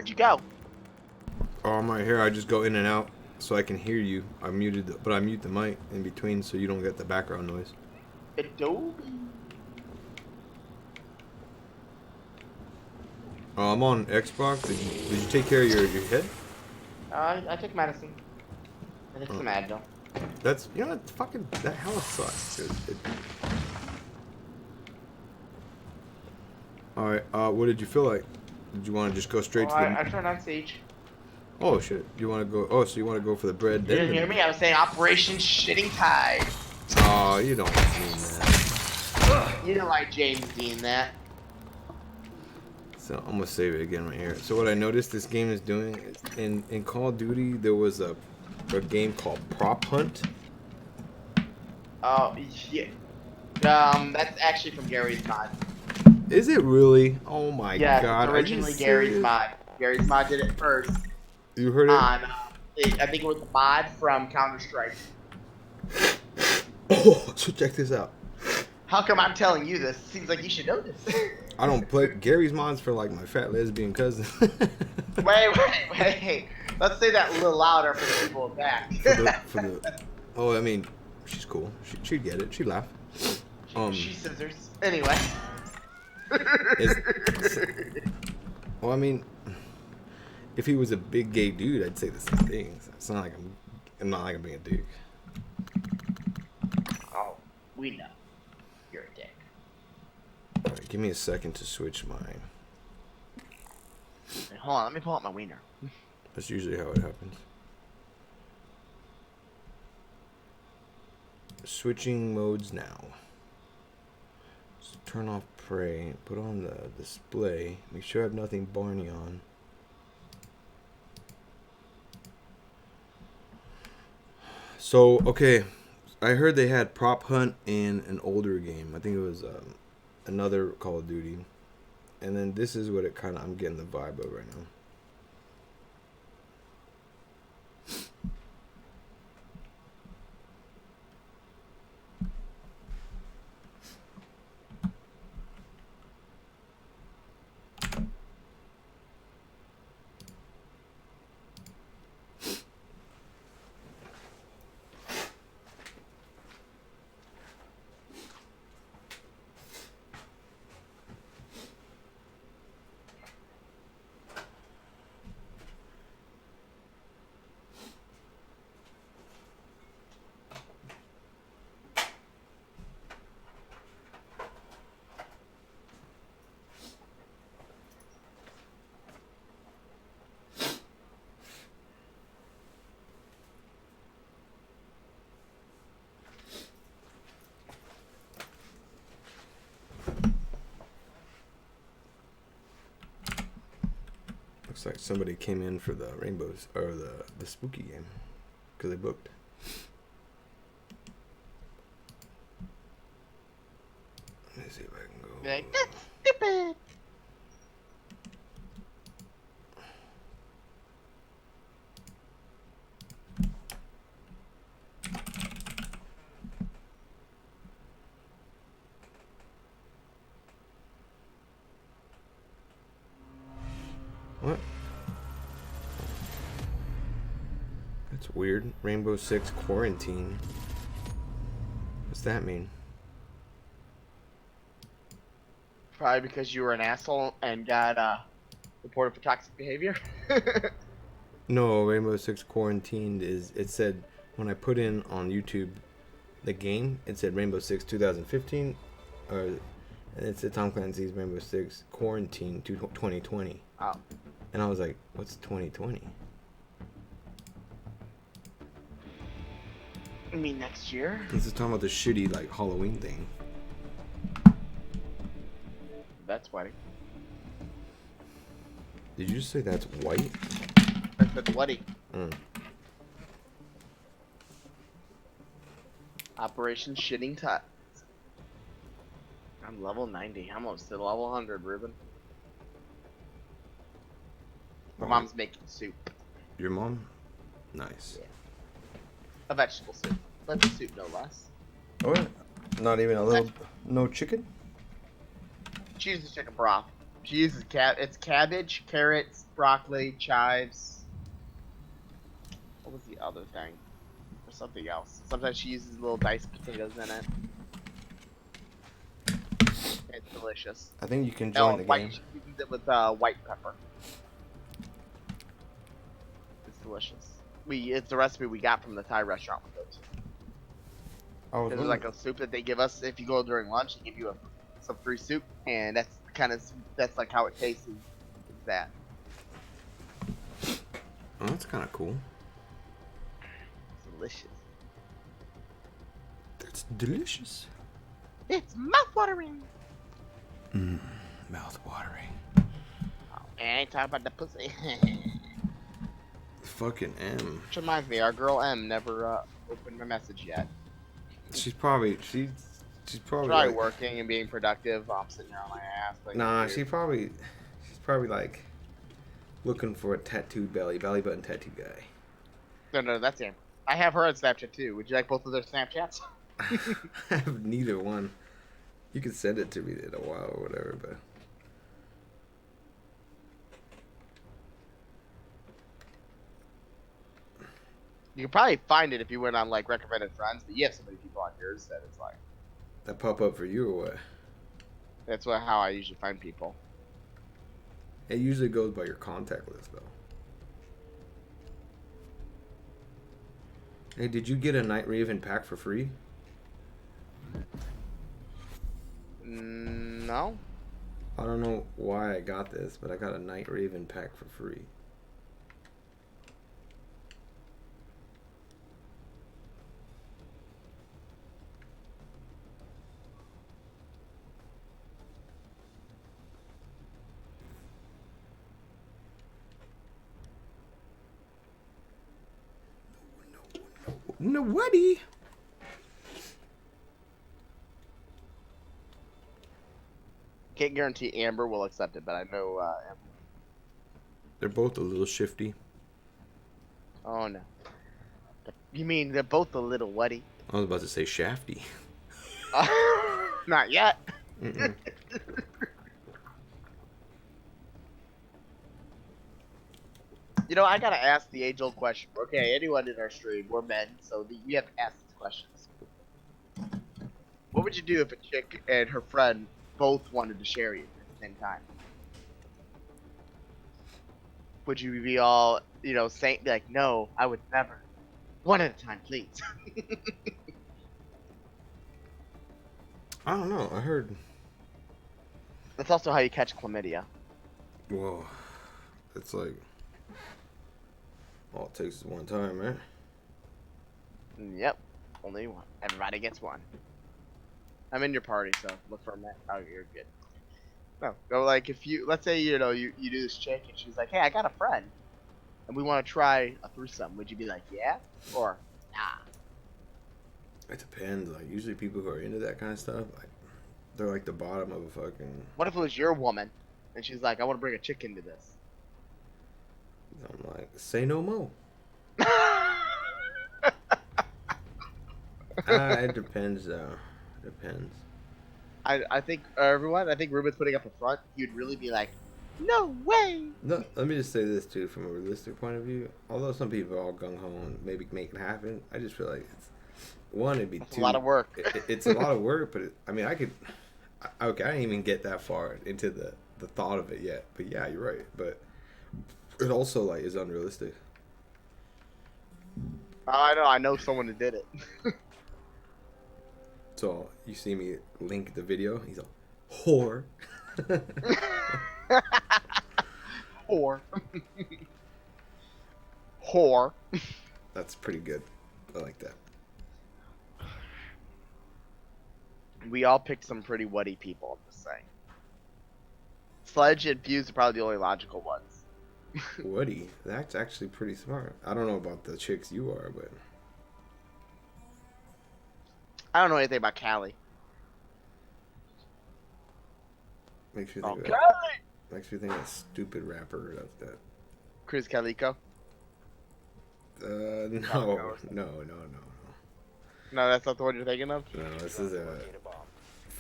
A: Where'd you go?
B: Oh, I'm right here. I just go in and out so I can hear you. I muted, but I mute the mic in between so you don't get the background noise.
A: Adobe.
B: I'm on Xbox. Did you take care of your head?
A: I took medicine. I took some Advil.
B: That's fucking that hella sucks. All right. What did you feel like? Did you want to just go straight to the?
A: I turned on Siege.
B: Oh shit! You want to go? Oh, so you want to go for the bread?
A: You didn't hear me? I was saying Operation Shitting Tide.
B: Oh, you don't mean that.
A: You didn't like James Dean that.
B: So I'm gonna save it again right here. So what I noticed this game is doing is in Call of Duty there was a game called Prop Hunt.
A: Oh yeah. That's actually from Gary's mod.
B: Is it really? Oh my god!
A: Yeah, originally Gary's mod. Gary's mod did it first.
B: You heard it?
A: On, I think it was a mod from Counter Strike.
B: Oh, so check this out.
A: How come I'm telling you this? Seems like you should know this.
B: I don't play Gary's mods for like my fat lesbian cousin.
A: Wait. Let's say that a little louder for the people back.
B: Oh, I mean, she's cool. She'd get it. She'd laugh.
A: She scissors. Anyway.
B: Well, I mean, if he was a big gay dude, I'd say the same thing. It's not like I'm not like I'm being a dick.
A: Oh, we know. You're a dick.
B: All right, give me a second to switch mine.
A: Hey, hold on, let me pull out my wiener.
B: That's usually how it happens. Switching modes now. So turn off prey, put on the display, make sure I have nothing Barney on. So, okay, I heard they had Prop Hunt in an older game. I think it was another Call of Duty. And then this is what I'm getting the vibe of right now. Looks like somebody came in for the rainbows or the spooky game because they booked. Let me see if I can go.
A: Like, that's stupid.
B: What? That's weird. Rainbow Six quarantine. What's that mean?
A: Probably because you were an asshole and got reported for toxic behavior.
B: No, Rainbow Six quarantined is. It said when I put in on YouTube the game, it said Rainbow Six 2015, and it said Tom Clancy's Rainbow Six quarantine 2020.
A: Oh.
B: And I was like, what's 2020?
A: I mean, next year?
B: This is talking about the shitty, like, Halloween thing.
A: That's white.
B: Did you just say that's white?
A: That's whitey. Operation Shitting Tide. I'm level 90. I'm almost to level 100, Ruben. My mom's making soup.
B: Your mom? Nice.
A: Yeah. A vegetable soup. But soup, no less.
B: Oh, yeah. Not even a little... No chicken?
A: She uses chicken broth. She uses it's cabbage, carrots, broccoli, chives. What was the other thing? Or something else. Sometimes she uses little diced potatoes in it. It's delicious.
B: I think you can join the game.
A: She uses it with white pepper. It's delicious. It's the recipe we got from the Thai restaurant we go to. There's like a soup that they give us if you go during lunch. They give you some free soup, and that's like how it tastes. Is that?
B: Oh, that's kind of cool.
A: Delicious.
B: That's delicious.
A: It's mouth-watering.
B: Mouth-watering.
A: Oh, I ain't talking about the pussy.
B: Fucking M.
A: Which reminds me, our girl M never opened my message yet.
B: She's probably
A: like, working and being productive. I'm sitting here on my ass. Like,
B: nah, she's probably like looking for a tattooed belly button tattoo guy.
A: No, that's him. I have her on Snapchat too. Would you like both of their Snapchats?
B: I have neither one. You can send it to me in a while or whatever, but.
A: You could probably find it if you went on like recommended friends, but you have so many people on yours that it's like.
B: That pop up for you or what?
A: That's how I usually find people.
B: It usually goes by your contact list though. Hey, did you get a Night Raven pack for free?
A: No.
B: I don't know why I got this, but I got a Night Raven pack for free. Nobody.
A: Can't guarantee Amber will accept it, but I know Amber.
B: They're both a little shifty.
A: Oh no. You mean they're both a little whatty?
B: I was about to say shafty.
A: Not yet. You know, I gotta ask the age-old question. Okay, anyone in our stream, we're men, so we have to ask these questions. What would you do if a chick and her friend both wanted to share you at the same time? Would you be all, saying like, no, I would never. One at a time, please.
B: I don't know. I heard.
A: That's also how you catch chlamydia.
B: Whoa. It's like. All it takes is one time, right?
A: Yep. Only one. Everybody gets one. I'm in your party, so look for a man. Oh, you're good. No, go like if you, let's say, you do this chick and she's like, hey, I got a friend. And we want to try a threesome. Would you be like, yeah? Or, nah?
B: It depends. Like, usually people who are into that kind of stuff, like, they're like the bottom of a fucking...
A: What if it was your woman? And she's like, I want to bring a chick into this.
B: I'm like, say no more. It depends, though. Depends.
A: I think, I think Ruben's putting up a front. You'd really be like, no way!
B: No, let me just say this, too, from a realistic point of view. Although some people are all gung-ho and maybe make it happen, I just feel like it'd be
A: a lot of work.
B: It's a lot of work, but I could... Okay, I didn't even get that far into the thought of it yet. But yeah, you're right. But it also, like, is unrealistic.
A: I know someone who did it.
B: So, you see me link the video? He's a whore.
A: Whore. Whore.
B: That's pretty good. I like that.
A: We all picked some pretty witty people, I'm just saying. Sledge and Fuse are probably the only logical ones.
B: Woody, that's actually pretty smart. I don't know about the chicks you are, but...
A: I don't know anything about Callie.
B: Makes you think makes you think of a stupid rapper that.
A: Chris Calico?
B: No.
A: No, that's not the one you're thinking of?
B: No, this is a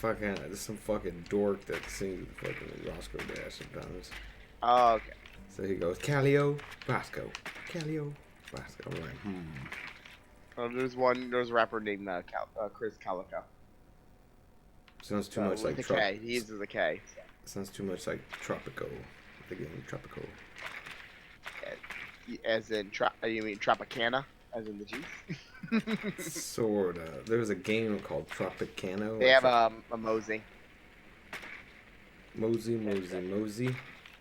B: fucking there's some fucking dork that sings with fucking Roscoe Dash sometimes.
A: Oh, okay.
B: So he goes, Calio, Roscoe, Calio, Roscoe. I'm like,
A: Oh, there's a rapper named Chris Calico.
B: Sounds too much like
A: the K. He uses a K.
B: Sounds too much like Tropico. The game Tropico.
A: As in, you mean Tropicana? As in the juice?
B: Sorta. There was a game called Tropicano.
A: They have a Mosey.
B: Mosey.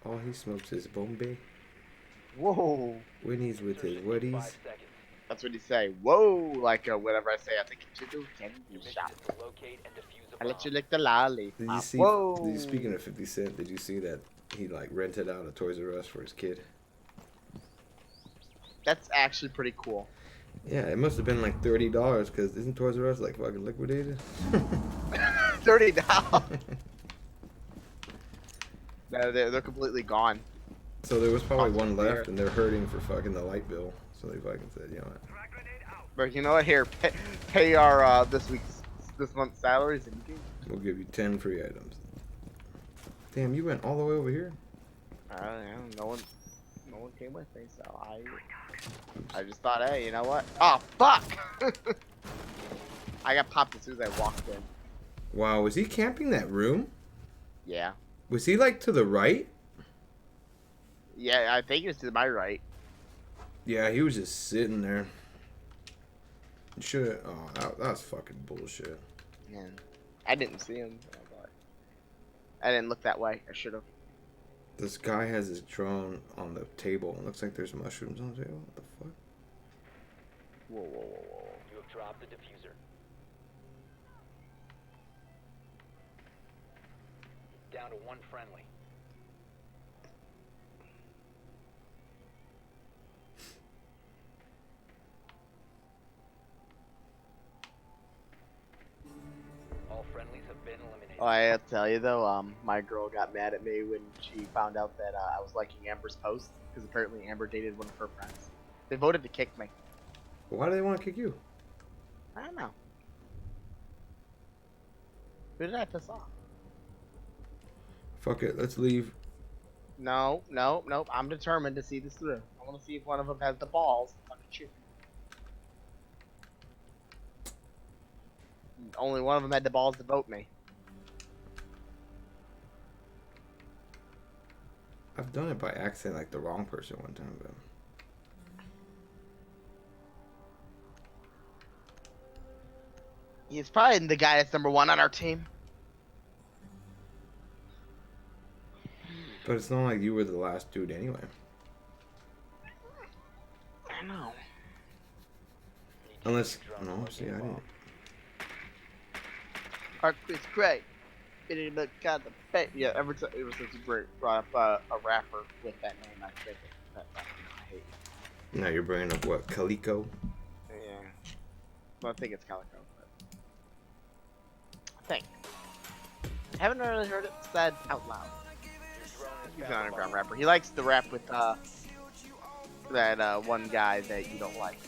B: All he smokes is Bombay.
A: Whoa.
B: When he's with his woodies.
A: That's what he say. Whoa. Like whatever I say, I think you should do. Can you shop? I let you lick the lolly.
B: Did you see?
A: Whoa.
B: Speaking of 50 Cent, did you see that he like rented out a Toys R Us for his kid?
A: That's actually pretty cool.
B: Yeah, it must have been like $30 because isn't Toys R Us like fucking liquidated?
A: $30. No, they're completely gone.
B: So there was probably one left, and they're hurting for fucking the light bill. So they fucking said, you know what?
A: But you know what? Here, pay our this month's salaries, and you
B: We'll give you 10 free items. Damn, you went all the way over here.
A: No one came with me, so I just thought, hey, you know what? Oh fuck! I got popped as soon as I walked in.
B: Wow, was he camping that room?
A: Yeah.
B: Was he like to the right?
A: Yeah, I think he was to my right.
B: Yeah, he was just sitting there. Should oh, that's fucking bullshit.
A: Yeah. I didn't see him. I didn't look that way. I should have.
B: This guy has his drone on the table. It looks like there's mushrooms on the table. What the fuck?
A: Whoa.
M: You have dropped the diffuser. Down to one friendly. All friendlies have been eliminated.
A: Oh, I have to tell you though, my girl got mad at me when she found out that I was liking Amber's post because apparently Amber dated one of her friends. They voted to kick me.
B: Why do they want to kick you?
A: I don't know. Who did I piss off?
B: Fuck it, let's leave.
A: No. I'm determined to see this through. I want to see if one of them has the balls to fucking shoot. Only one of them had the balls to vote me.
B: I've done it by accident, like the wrong person one time, but.
A: He's probably the guy that's number 1 on our team.
B: But it's not like you were the last dude anyway.
A: I know.
B: Unless, no, see, I didn't.
A: Art quiz great. It look got the face. Yeah, ever since you brought up a rapper with that name, I think I hate you.
B: Now you're bringing up what, Calico?
A: Yeah. Well, I think it's Calico. But I think. I haven't really heard it said out loud. He's an underground rapper. He likes to rap with that one guy that you don't like.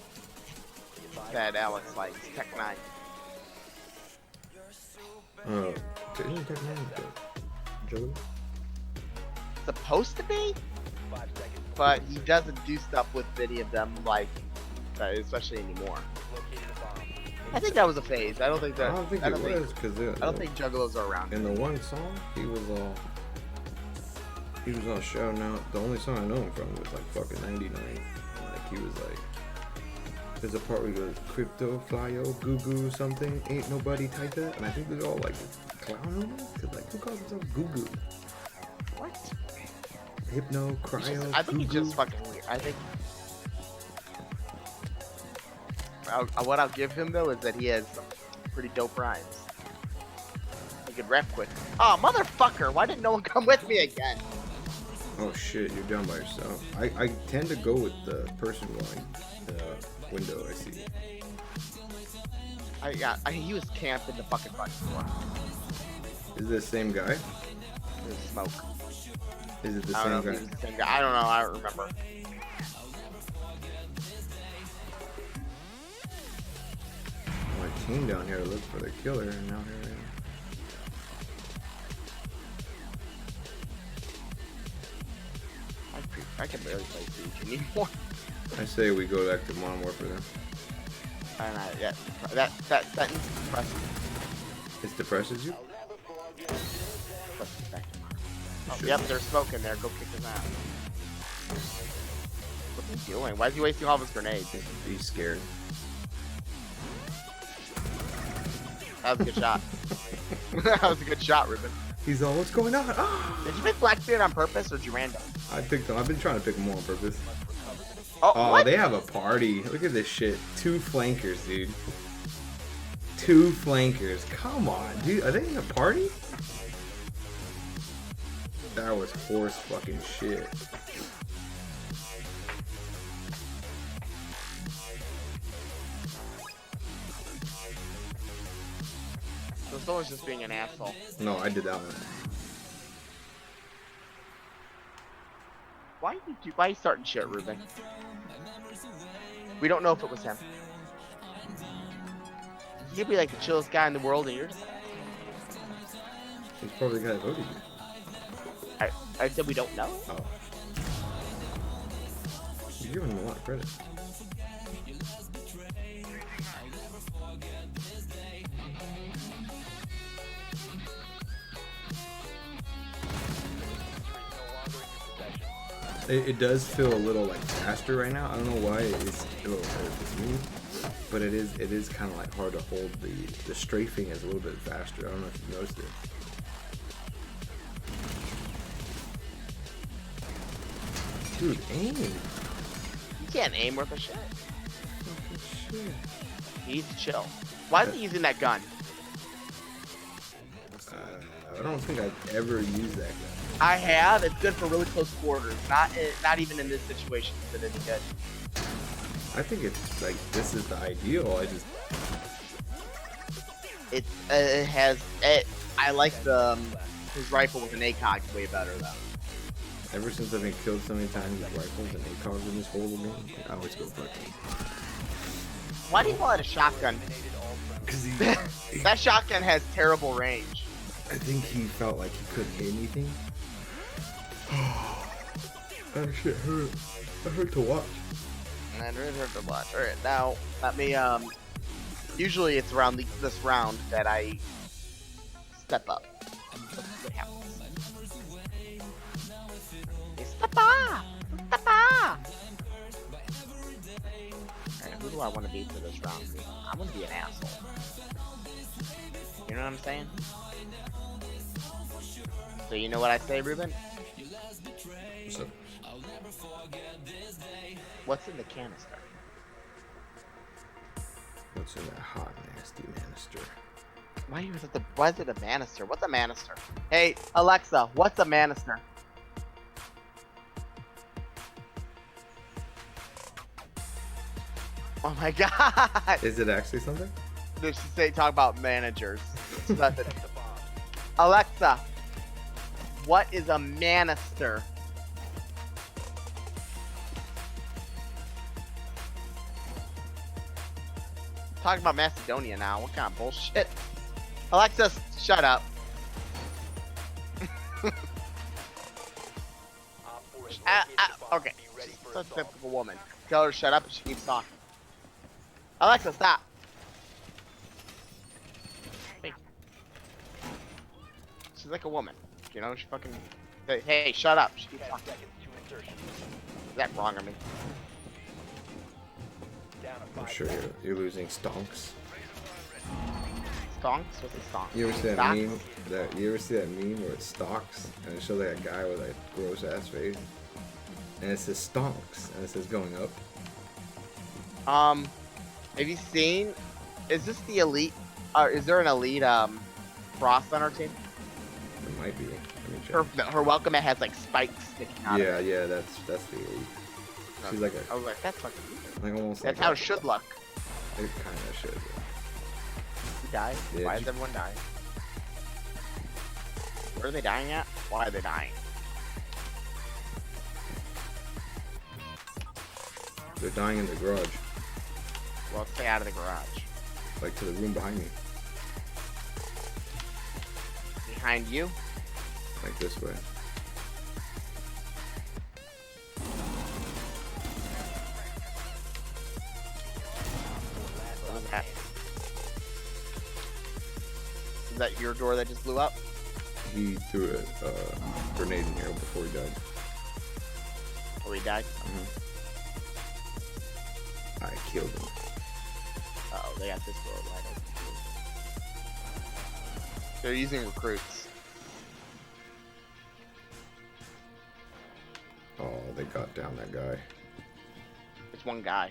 A: That Alex likes, Tech 9.
B: Oh, isn't Tech 9 Juggalo?
A: Supposed to be? But he doesn't do stuff with any of them, like, especially anymore. I think that was a phase. I don't think that.
B: I don't think it was, because
A: I don't think Juggalos are around.
B: In the one song, he was all shouting out. The only song I know him from was like fucking 99. Like he was like, there's a part where he goes crypto, flyo, goo goo, something. Ain't nobody type that. And I think they're all like clowning him, cause like who calls himself goo goo?
A: What?
B: Hypno, cryo.
A: I think he's just fucking weird. I think. What I'll give him though is that he has some pretty dope rhymes. He could rap quick. Oh motherfucker! Why didn't no one come with me again?
B: Oh shit, you're down by yourself. I tend to go with the person going the window. I see.
A: He was camped in the fucking front door.
B: Is it the same guy?
A: There's smoke.
B: Is it the same guy?
A: The same guy? I don't know. I don't remember.
B: I came down here to look for the killer, and now here I am.
A: I can barely play Siege anymore.
B: I say we go back to Modern Warfare then.
A: And yeah, that sentence depresses me.
B: It depresses you?
A: Let's get back to Modern. Oh, yep, there's smoke in there. Go kick his ass. What's he doing? Why is he wasting all of his grenades?
B: He's scared.
A: That was a good shot. That was a good shot, Ruben.
B: He's all, what's going on? Ah!
A: Did you pick Blackbeard on purpose or did you random?
B: I picked them. I've been trying to pick them all on purpose.
A: Oh,
B: Oh, they have a party. Look at this shit. 2 flankers, dude. 2 flankers. Come on, dude. Are they in a party? That was horse fucking shit.
A: So someone's just being an asshole.
B: No, I did that one.
A: Why are you starting shit, Ruben? We don't know if it was him. He could be like the chillest guy in the world, and you're just...
B: He's probably the guy that voted you.
A: I said we don't know.
B: Oh. You're giving him a lot of credit. It does feel a little like faster right now. I don't know why it's me, but it is kind of like hard to hold. The strafing is a little bit faster. I don't know if you noticed it. Dude, aim.
A: You can't aim worth a shit. He's chill. Why is he using that gun?
B: I don't think I've ever used that gun.
A: I have. It's good for really close quarters. Not even in this situation is it any good.
B: I think it's like this is the ideal.
A: It has. I like his rifle with an ACOG way better though.
B: Ever since I've been killed so many times with rifles and ACOGs in this horrible game, I always go for it.
A: Why do you call it a shotgun?
B: Because
A: that shotgun has terrible range.
B: I think he felt like he couldn't hit anything. That shit hurt. That hurt to watch.
A: And it hurt to watch. Alright, now let me usually it's around this round that I step up. Let's see what happens. Step up! Step up! Alright, who do I want to be for this round? I want to be an asshole. You know what I'm saying? So you know what I say, Ruben?
B: What's up?
A: What's in the canister?
B: What's in that hot, nasty manister?
A: Why is it a manister? What's a manister? Hey, Alexa, what's a manister? Oh my god!
B: Is it actually something?
A: They should say talk about managers. Alexa, what is a manister? Talking about Macedonia now. What kind of bullshit? Alexa, shut up. Okay. She's such a typical woman. Tell her to shut up and she keeps talking. Alexa, stop. Hey. She's like a woman. You know, she fucking... Hey, shut up. She keeps talking. Is that wrong of me?
B: I'm sure you're losing stonks.
A: Stonks? What's a stonk?
B: You ever see that meme? You ever see that meme where it stalks and it shows like a guy with a gross ass face, and it says stonks and it says going up.
A: Have you seen? Is this the elite? Is there an elite Frost on our team?
B: It might be. Let me check.
A: Her welcome mat has like spikes sticking out.
B: Yeah, yeah, that's the elite. She's like a.
A: I was like, that's fucking.
B: Like almost.
A: That's
B: like
A: how it should look.
B: It kind of should.
A: Who died?
B: Yeah,
A: Why is everyone dying? Where are they dying at? Why are they dying?
B: They're dying in the garage.
A: Well, stay out of the garage.
B: Like to the room behind me.
A: Behind you?
B: Like this way.
A: that your door that just blew up?
B: He threw a grenade in here before he died.
A: Before he died?
B: I killed him.
A: Oh, they got this door wide open. They're using recruits.
B: Oh, they got down that guy.
A: It's one guy.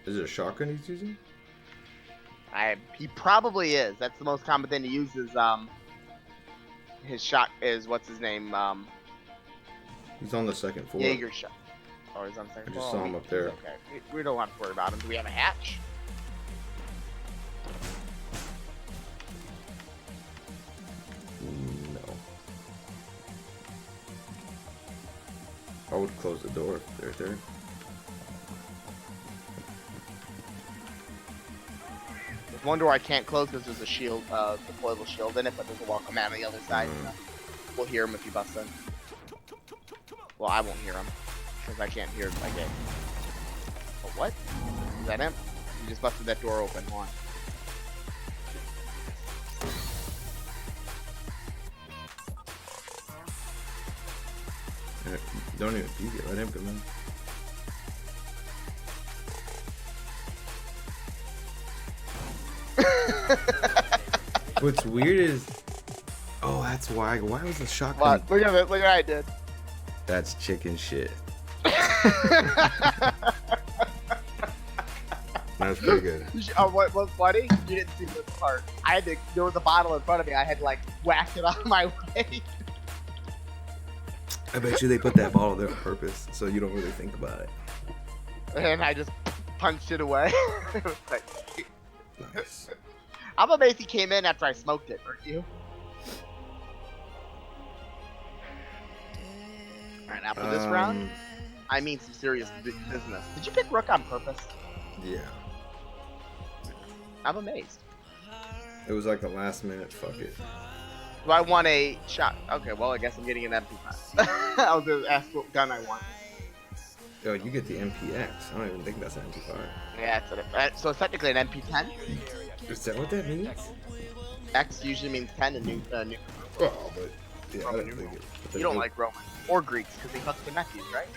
B: Is it a shotgun he's using?
A: He probably is. That's the most common thing to use is his shot is what's his name?
B: He's on the second floor.
A: Jaeger shot. Oh, he's on the second
B: I just
A: floor.
B: saw him up there.
A: Okay. We don't have to worry about him. Do we have a hatch?
B: No. I would close the door if they're there.
A: There's one door I can't close because there's a shield, deployable shield in it, but there's a welcome mat on the other side. We'll hear him if he busts in. Well, I won't hear him because I can't hear my game. Oh, what? Is that him? He just busted that door open. Hold on.
B: Don't even peek it. Let him come in. What's weird is, oh, that's why. Why was the shotgun?
A: What? Look at it. Look what I did.
B: That's chicken shit. That's pretty good.
A: What was funny? You didn't see this part. I had to. There was a bottle in front of me. I had to like whack it out of my way.
B: I bet you they put that bottle there on purpose, so you don't really think about it.
A: And I just punched it away. It was like,
B: Nice.
A: I'm amazed he came in after I smoked it, weren't you? Alright, after this round, I mean some serious business. Did you pick Rook on purpose?
B: Yeah.
A: I'm amazed.
B: It was like a last minute fuck it.
A: Do I want a shot? Okay, well, I guess I'm getting an MP5. I was gonna ask what gun I want.
B: Oh, you get the MPX. I don't even think that's an MP5.
A: Yeah, it's so it's technically an MP10.
B: Is that what that means?
A: X usually means 10 and new.
B: Oh, but yeah, I don't think it.
A: You don't like Romans or Greeks because they fuck with nephews, right?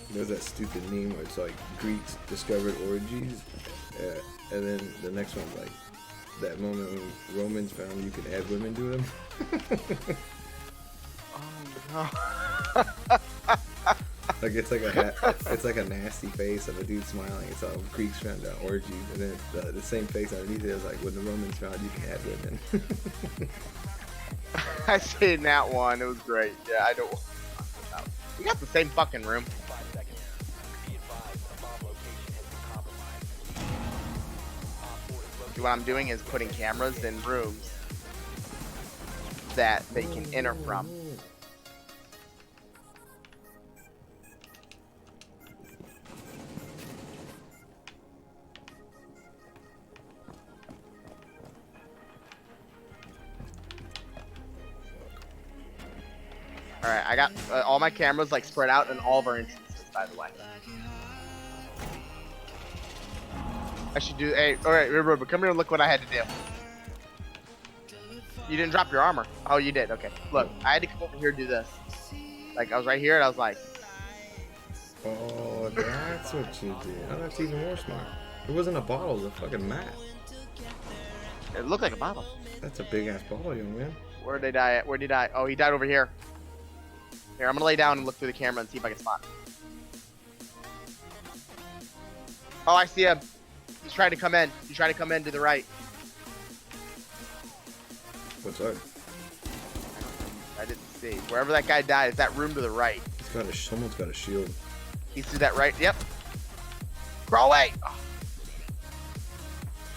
B: There's that stupid meme where it's like Greeks discovered orgies, and then the next one like that moment when Romans found you could add women to them.
A: Oh no.
B: Like it's like it's like a nasty face of a dude smiling. It's all Greeks found out orgies, and then the same face underneath it is like when the Romans found you can add women.
A: I seen that one. It was great. Yeah, I don't. We got the same fucking room.
M: 5 seconds. Be advised, a bomb location has been compromised.
A: See, what I'm doing is putting cameras in rooms that they can enter from. Alright, I got all my cameras like spread out in all of our entrances, by the way. I should do. Hey, alright, Ruben, come here and look what I had to do. You didn't drop your armor. Oh, you did. Okay. Look, I had to come over here and do this. Like, I was right here and I was like.
B: Oh, that's what you did. Oh, that's even more smart. It wasn't a bottle, it was a fucking mat.
A: It looked like a bottle.
B: That's a big ass bottle, young man.
A: Where'd they die at? Where'd he die? Oh, he died over here. Here, I'm gonna lay down and look through the camera and see if I can spot him. Oh, I see him. He's trying to come in. He's trying to come in to the right.
B: What's that?
A: I didn't see. Wherever that guy died, it's that room to the right.
B: Someone's got a shield.
A: He's through that right. Yep. Crawl away. Oh.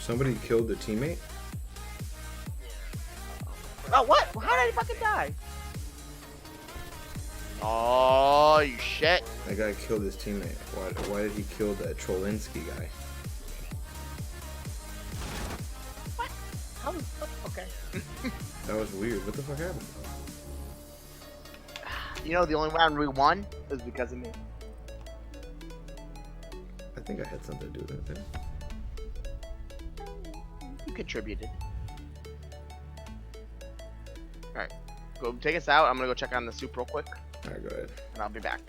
B: Somebody killed the teammate?
A: Oh, what? How did he fucking die? Oh, you shit.
B: That guy killed his teammate. Why did he kill that Trolinsky guy?
A: What? How was... Okay.
B: That was weird. What the fuck happened?
A: You know, the only round we won was because of me.
B: I think I had something to do with it.
A: contributed. Alright. Go take us out. I'm gonna go check on the soup real quick.
B: Alright, go ahead.
A: And I'll be back.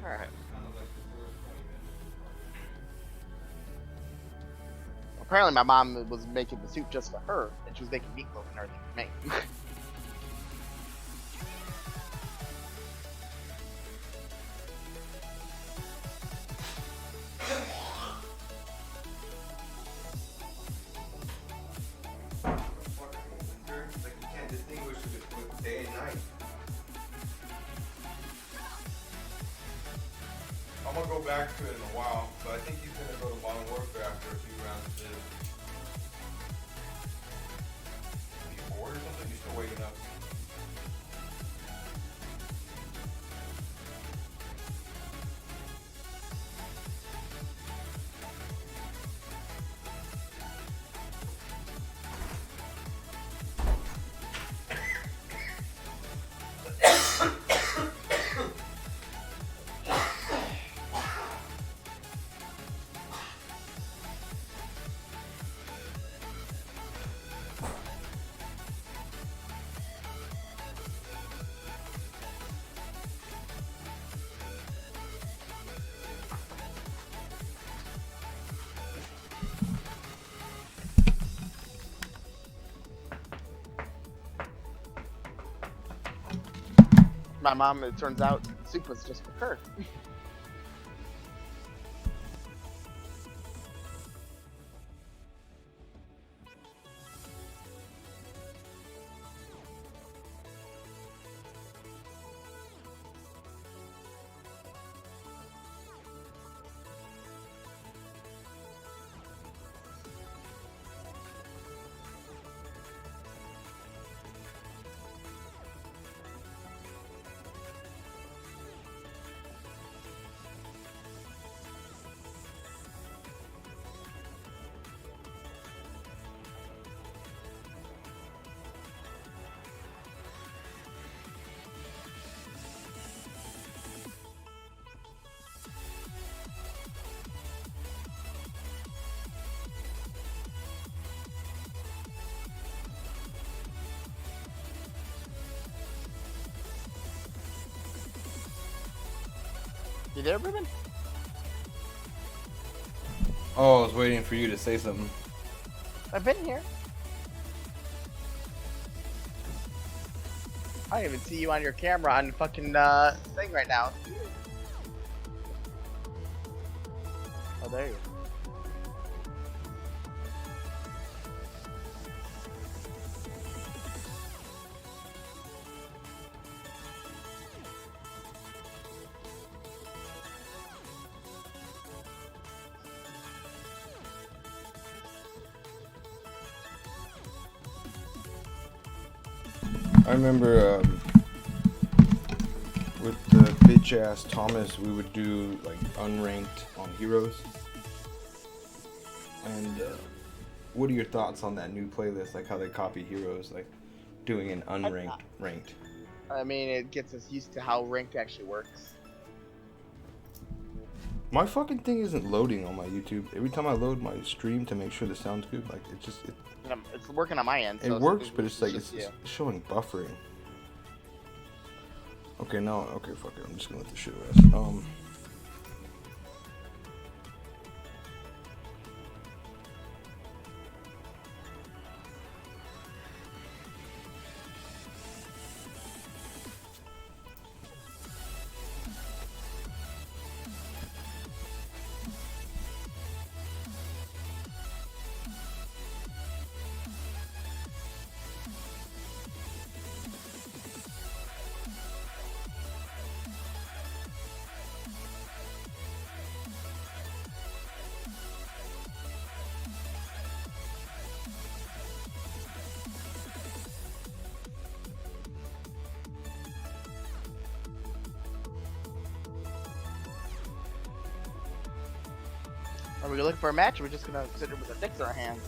A: Alright. Apparently my mom was making the soup just for her, and she was making meatloaf and everything for me.
B: Like you can't distinguish with day and night. I'm gonna go back to it in a while, but I think he's gonna go to Modern Warfare after a few rounds of this. Are you bored or something? You still waking up?
A: My mom, it turns out, soup was just for her. You there, Ruben?
B: Oh, I was waiting for you to say something.
A: I've been here. I don't even see you on your camera on fucking thing right now. Oh, there you go.
B: I remember with the bitch ass Thomas, we would do like unranked on Heroes. And what are your thoughts on that new playlist? Like how they copy Heroes, like doing an unranked ranked.
A: I mean, it gets us used to how ranked actually works.
B: My fucking thing isn't loading on my YouTube. Every time I load my stream to make sure the sound's good, like it just
A: It's working on my end.
B: it
A: So
B: works, but it's like
A: just
B: it's showing buffering. Okay, now okay, fuck it. I'm just gonna let this shit rest.
A: Are we looking for a match? Or are we just gonna sit here with our dicks in our hands?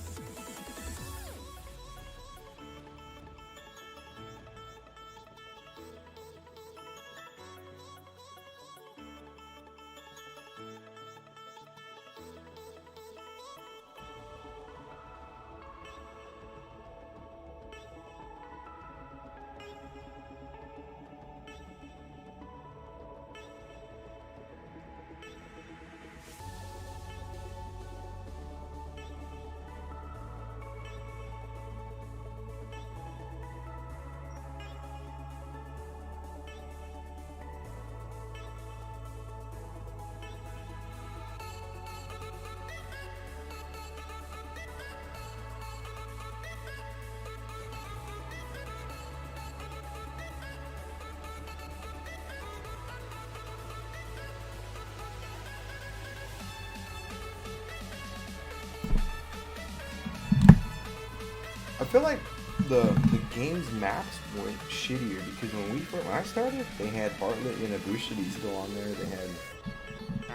B: I feel like the game's maps went shittier because when I started, they had Bartlett University still on there. They had.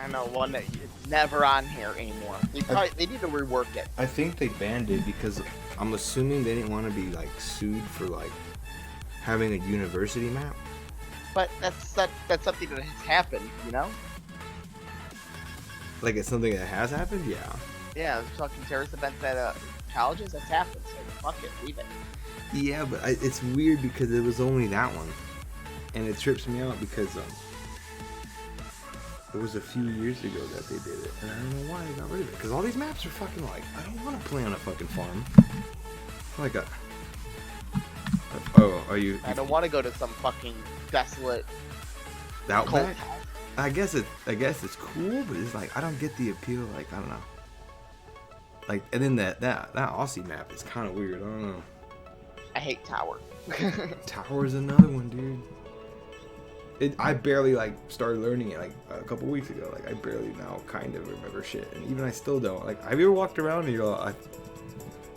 A: I know one that it's never on here anymore. They need to rework it.
B: I think they banned it because I'm assuming they didn't want to be like sued for like having a university map.
A: But that's something that has happened, you know?
B: Like it's something that has happened, yeah.
A: Yeah, there's fucking terrorist events at colleges. That's happened. So fuck it, leave it.
B: Yeah, but it's weird because it was only that one, and it trips me out because it was a few years ago that they did it, and I don't know why they got rid of it. Because all these maps are fucking like, I don't want to play on a fucking farm. Like a. Oh, are you?
A: I don't want to go to some fucking desolate.
B: Outback? I guess it's cool, but it's like I don't get the appeal. Like I don't know. Like and then that Aussie map is kind of weird. I don't know.
A: I hate Tower.
B: Tower is another one, dude. I barely like started learning it like a couple weeks ago. Like I barely now kind of remember shit, and even I still don't. Like have you ever walked around and you're like,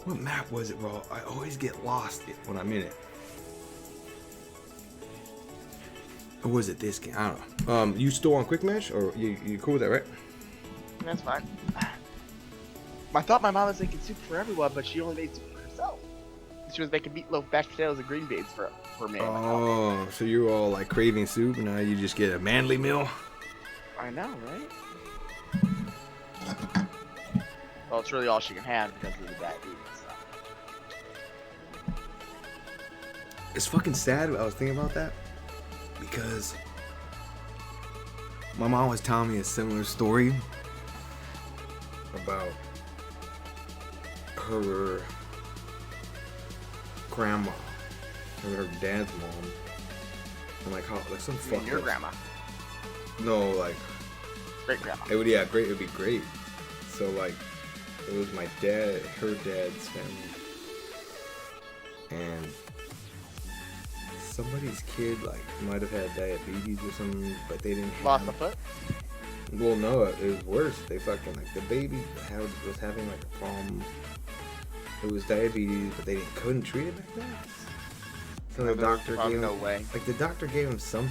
B: what map was it, bro? I always get lost when I'm in it. Or was it this game? I don't know. You still on quick match, or you cool with that, right?
A: That's fine. I thought my mom was making soup for everyone, but she only made soup for herself. She was making meatloaf, mashed potatoes, and green beans for me.
B: Oh, so you're all like craving soup, and now you just get a manly meal?
A: I know, right? Well, it's really all she can have because of the diabetes. So.
B: It's fucking sad. I was thinking about that because my mom was telling me a similar story about her grandma and her dad's mom, and like how like some fucking
A: your grandma.
B: No, like
A: great grandma.
B: It would be great. So like it was my dad, her dad's family, and somebody's kid like might have had diabetes or something, but they didn't
A: lost a foot.
B: Well, no, it was worse. They fucking like the baby was having like a problem. It was diabetes, but they couldn't treat it back then. So the doctor gave him like the doctor gave him some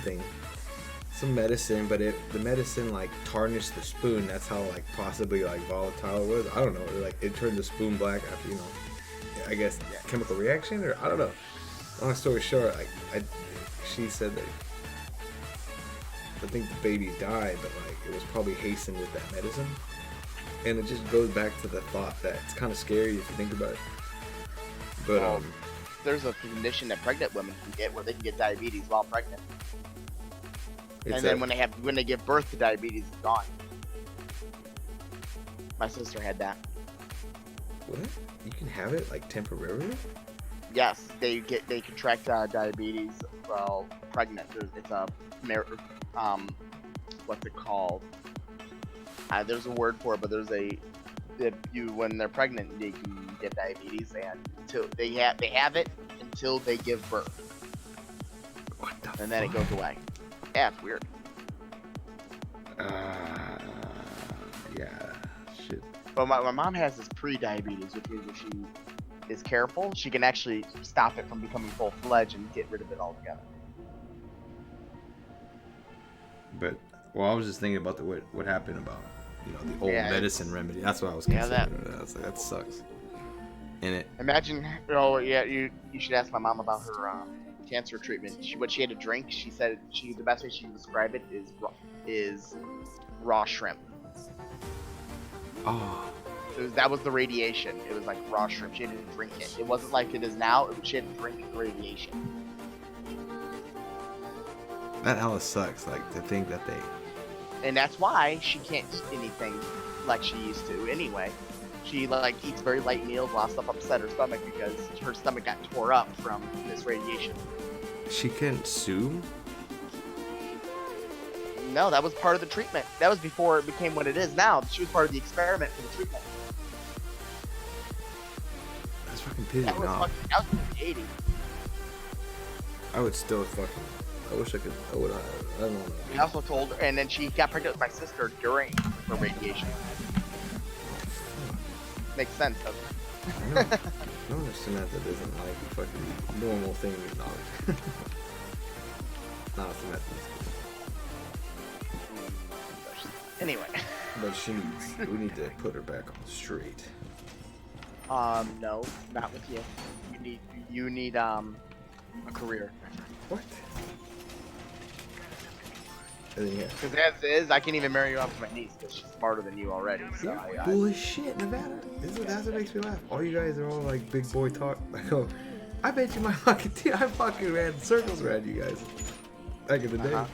B: medicine, but the medicine like tarnished the spoon. That's how like possibly like volatile it was. I don't know. It turned the spoon black after I guess chemical reaction or I don't know. Long story short, she said that I think the baby died, but like it was probably hastened with that medicine. And it just goes back to the thought that it's kind of scary if you think about it. But
A: there's a condition that pregnant women can get where they can get diabetes while pregnant, and then when they give birth, the diabetes is gone. My sister had that.
B: What? You can have it like temporarily?
A: Yes, they contract diabetes while pregnant. It's a what's it called? There's a word for it, but there's when they're pregnant, they can get diabetes, and until they have it until they give birth.
B: What the?
A: And then it goes away. Yeah, it's weird.
B: Yeah, shit.
A: But my mom has this pre-diabetes, which means if she is careful, she can actually stop it from becoming full-fledged and get rid of it altogether.
B: But I was just thinking about what happened about the old medicine remedy. That's what I was considering. I was like, that sucks. And it.
A: Imagine, you should ask my mom about her cancer treatment. What she had to drink. She said the best way she can describe it is raw shrimp.
B: Oh.
A: That was the radiation. It was like raw shrimp. She had to drink it. It wasn't like it is now. She had to drink the radiation.
B: That hella sucks. Like to think that they.
A: And that's why she can't eat anything like she used to anyway. She eats very light meals, lots of stuff upset her stomach because her stomach got tore up from this radiation.
B: She couldn't sue?
A: No, that was part of the treatment. That was before it became what it is now. She was part of the experiment for the treatment.
B: That's fucking pissing
A: that was
B: off.
A: That was in the 80s.
B: I would still fucking. I wish I could. I don't know.
A: We also told her, and then she got pregnant with my sister during her radiation. Makes sense, doesn't it?
B: I know Samantha doesn't like the fucking normal thing to acknowledge. Not Samantha's.
A: Anyway.
B: But we need to put her back on straight.
A: No, not with you. You need a career.
B: What?
A: Because as is, I can't even marry you off to my niece because she's smarter than you already. So
B: Bullshit, Nevada. That's what makes me laugh. All you guys are all like big boy talk. I go, I bet you my fucking I fucking ran circles around you guys back in the day.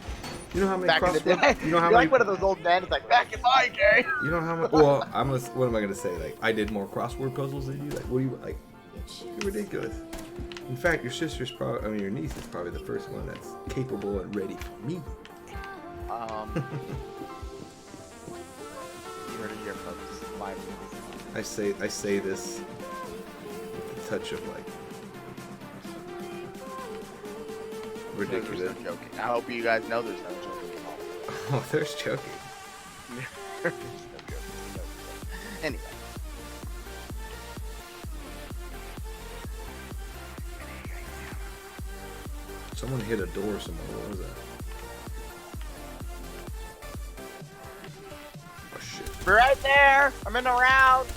B: You know how many
A: back in the day?
B: You know how
A: You're
B: many?
A: Like one of those old men. It's like back in my day.
B: You know how much? Well, what am I gonna say? Like I did more crossword puzzles than you. Like what do you like? You're ridiculous. In fact, your sister's probably. Your niece is probably the first one that's capable and ready for me.
A: You heard it here, folks.
B: I say this with a touch of like ridiculous.
A: There's no joking. I hope you guys know there's no joking at all.
B: Oh, there's joking.
A: There's no joking. Anyway.
B: Someone hit a door somewhere. What was that?
A: We're right there. I'm in the round.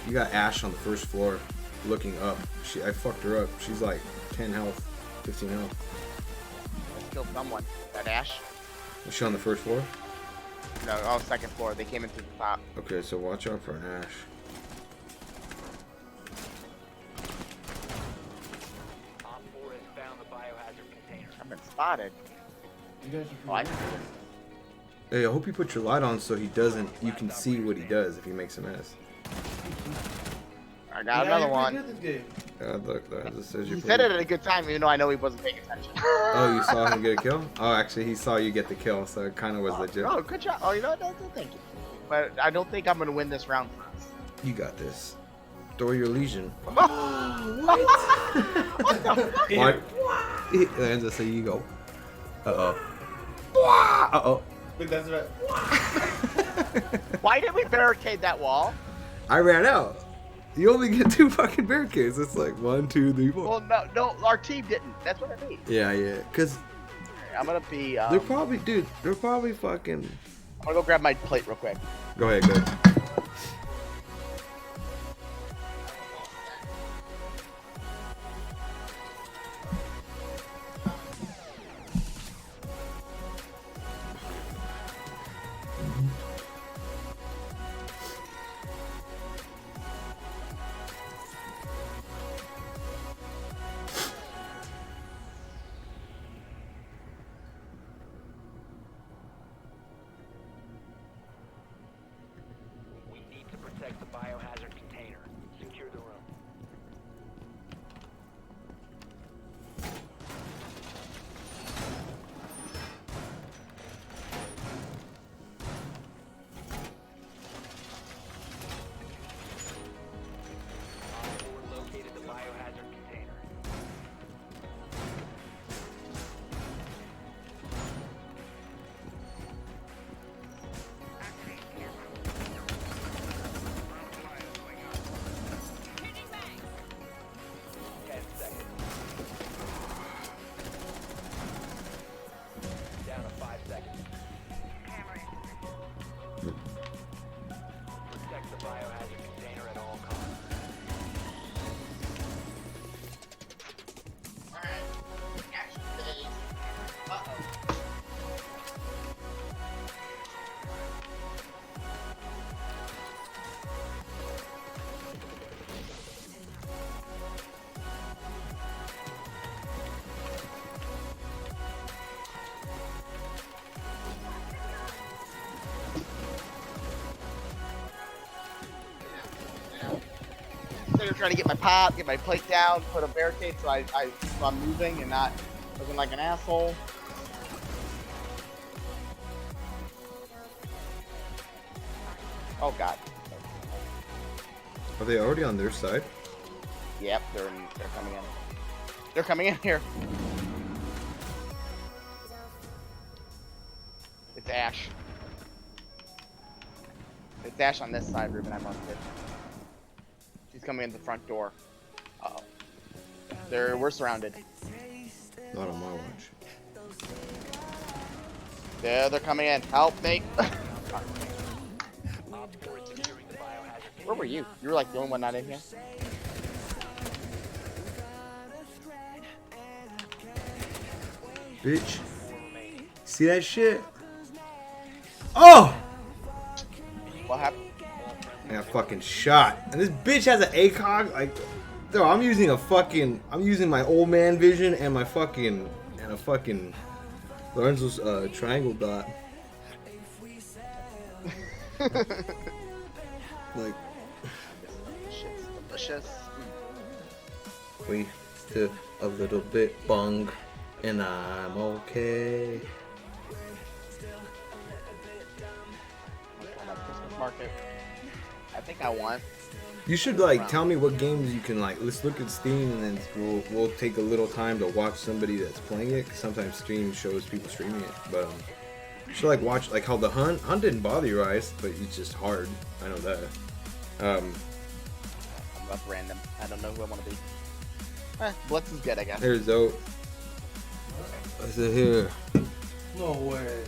B: You got Ash on the first floor, looking up. I fucked her up. She's like 10 health, 15 health.
A: I killed someone. That Ash?
B: Was she on the first floor?
A: No, second floor. They came in through the top.
B: Okay, so watch out for an Ash.
A: I've been spotted.
H: You guys are
B: Hey, I hope you put your light on so he doesn't. You can see what he does if he makes a mess.
A: I got another one.
B: Look, this says
A: you said it at a good time, even though I know he wasn't paying attention.
B: Oh, you saw him get a kill? Oh, actually, he saw you get the kill, so it kind of was legit.
A: Oh, good job. Oh, you know what? Thank you. But I don't think I'm going to win this round for us.
B: You got this. Throw your legion.
A: Oh, what? What the fuck?
B: What? It lands us, so you go. Uh-oh. Uh-oh.
H: But that's right.
A: Why did we barricade that wall?
B: I ran out. You only get 2 fucking barricades. It's like 1, 2, 3, 4.
A: Well, no, our team didn't. That's what I mean.
B: Yeah. Cause
A: I'm gonna be.
B: They're probably fucking.
A: I'm gonna go grab my plate real quick.
B: Go ahead.
M: biohazard container. Secure the room. Op 4 located the biohazard container. Down to 5 seconds. Protect the biohazard container at all costs.
A: They're trying to get my pot, get my plate down, put a barricade so I'm moving and not looking like an asshole. Oh god.
B: Are they already on their side?
A: Yep, they're coming in. They're coming in here. It's Ash. It's Ash on this side, Ruben. I marked it. She's coming in the front door. Uh-oh. We're surrounded.
B: Not on my watch.
A: Yeah, they're coming in. Help me. Where were you? You were like the only one not in here.
B: Bitch. See that shit? Oh!
A: What happened?
B: I got fucking shot. And this bitch has an ACOG. Like, bro, I'm using my old man vision and a fucking Lorenzo's triangle dot. Like,
A: shit's delicious.
B: we took a little bit bung, and I'm okay.
A: Christmas market. I think I won.
B: You should like tell me what games you can like. Let's look at Steam and then we'll take a little time to watch somebody that's playing it. 'Cause sometimes Steam shows people streaming it, but you should like watch like how the hunt didn't bother your eyes, but it's just hard. I know that.
A: I'm up random. I don't know who I want to be. Blitz is good, I guess.
B: There's Zoe. I said here.
H: No way.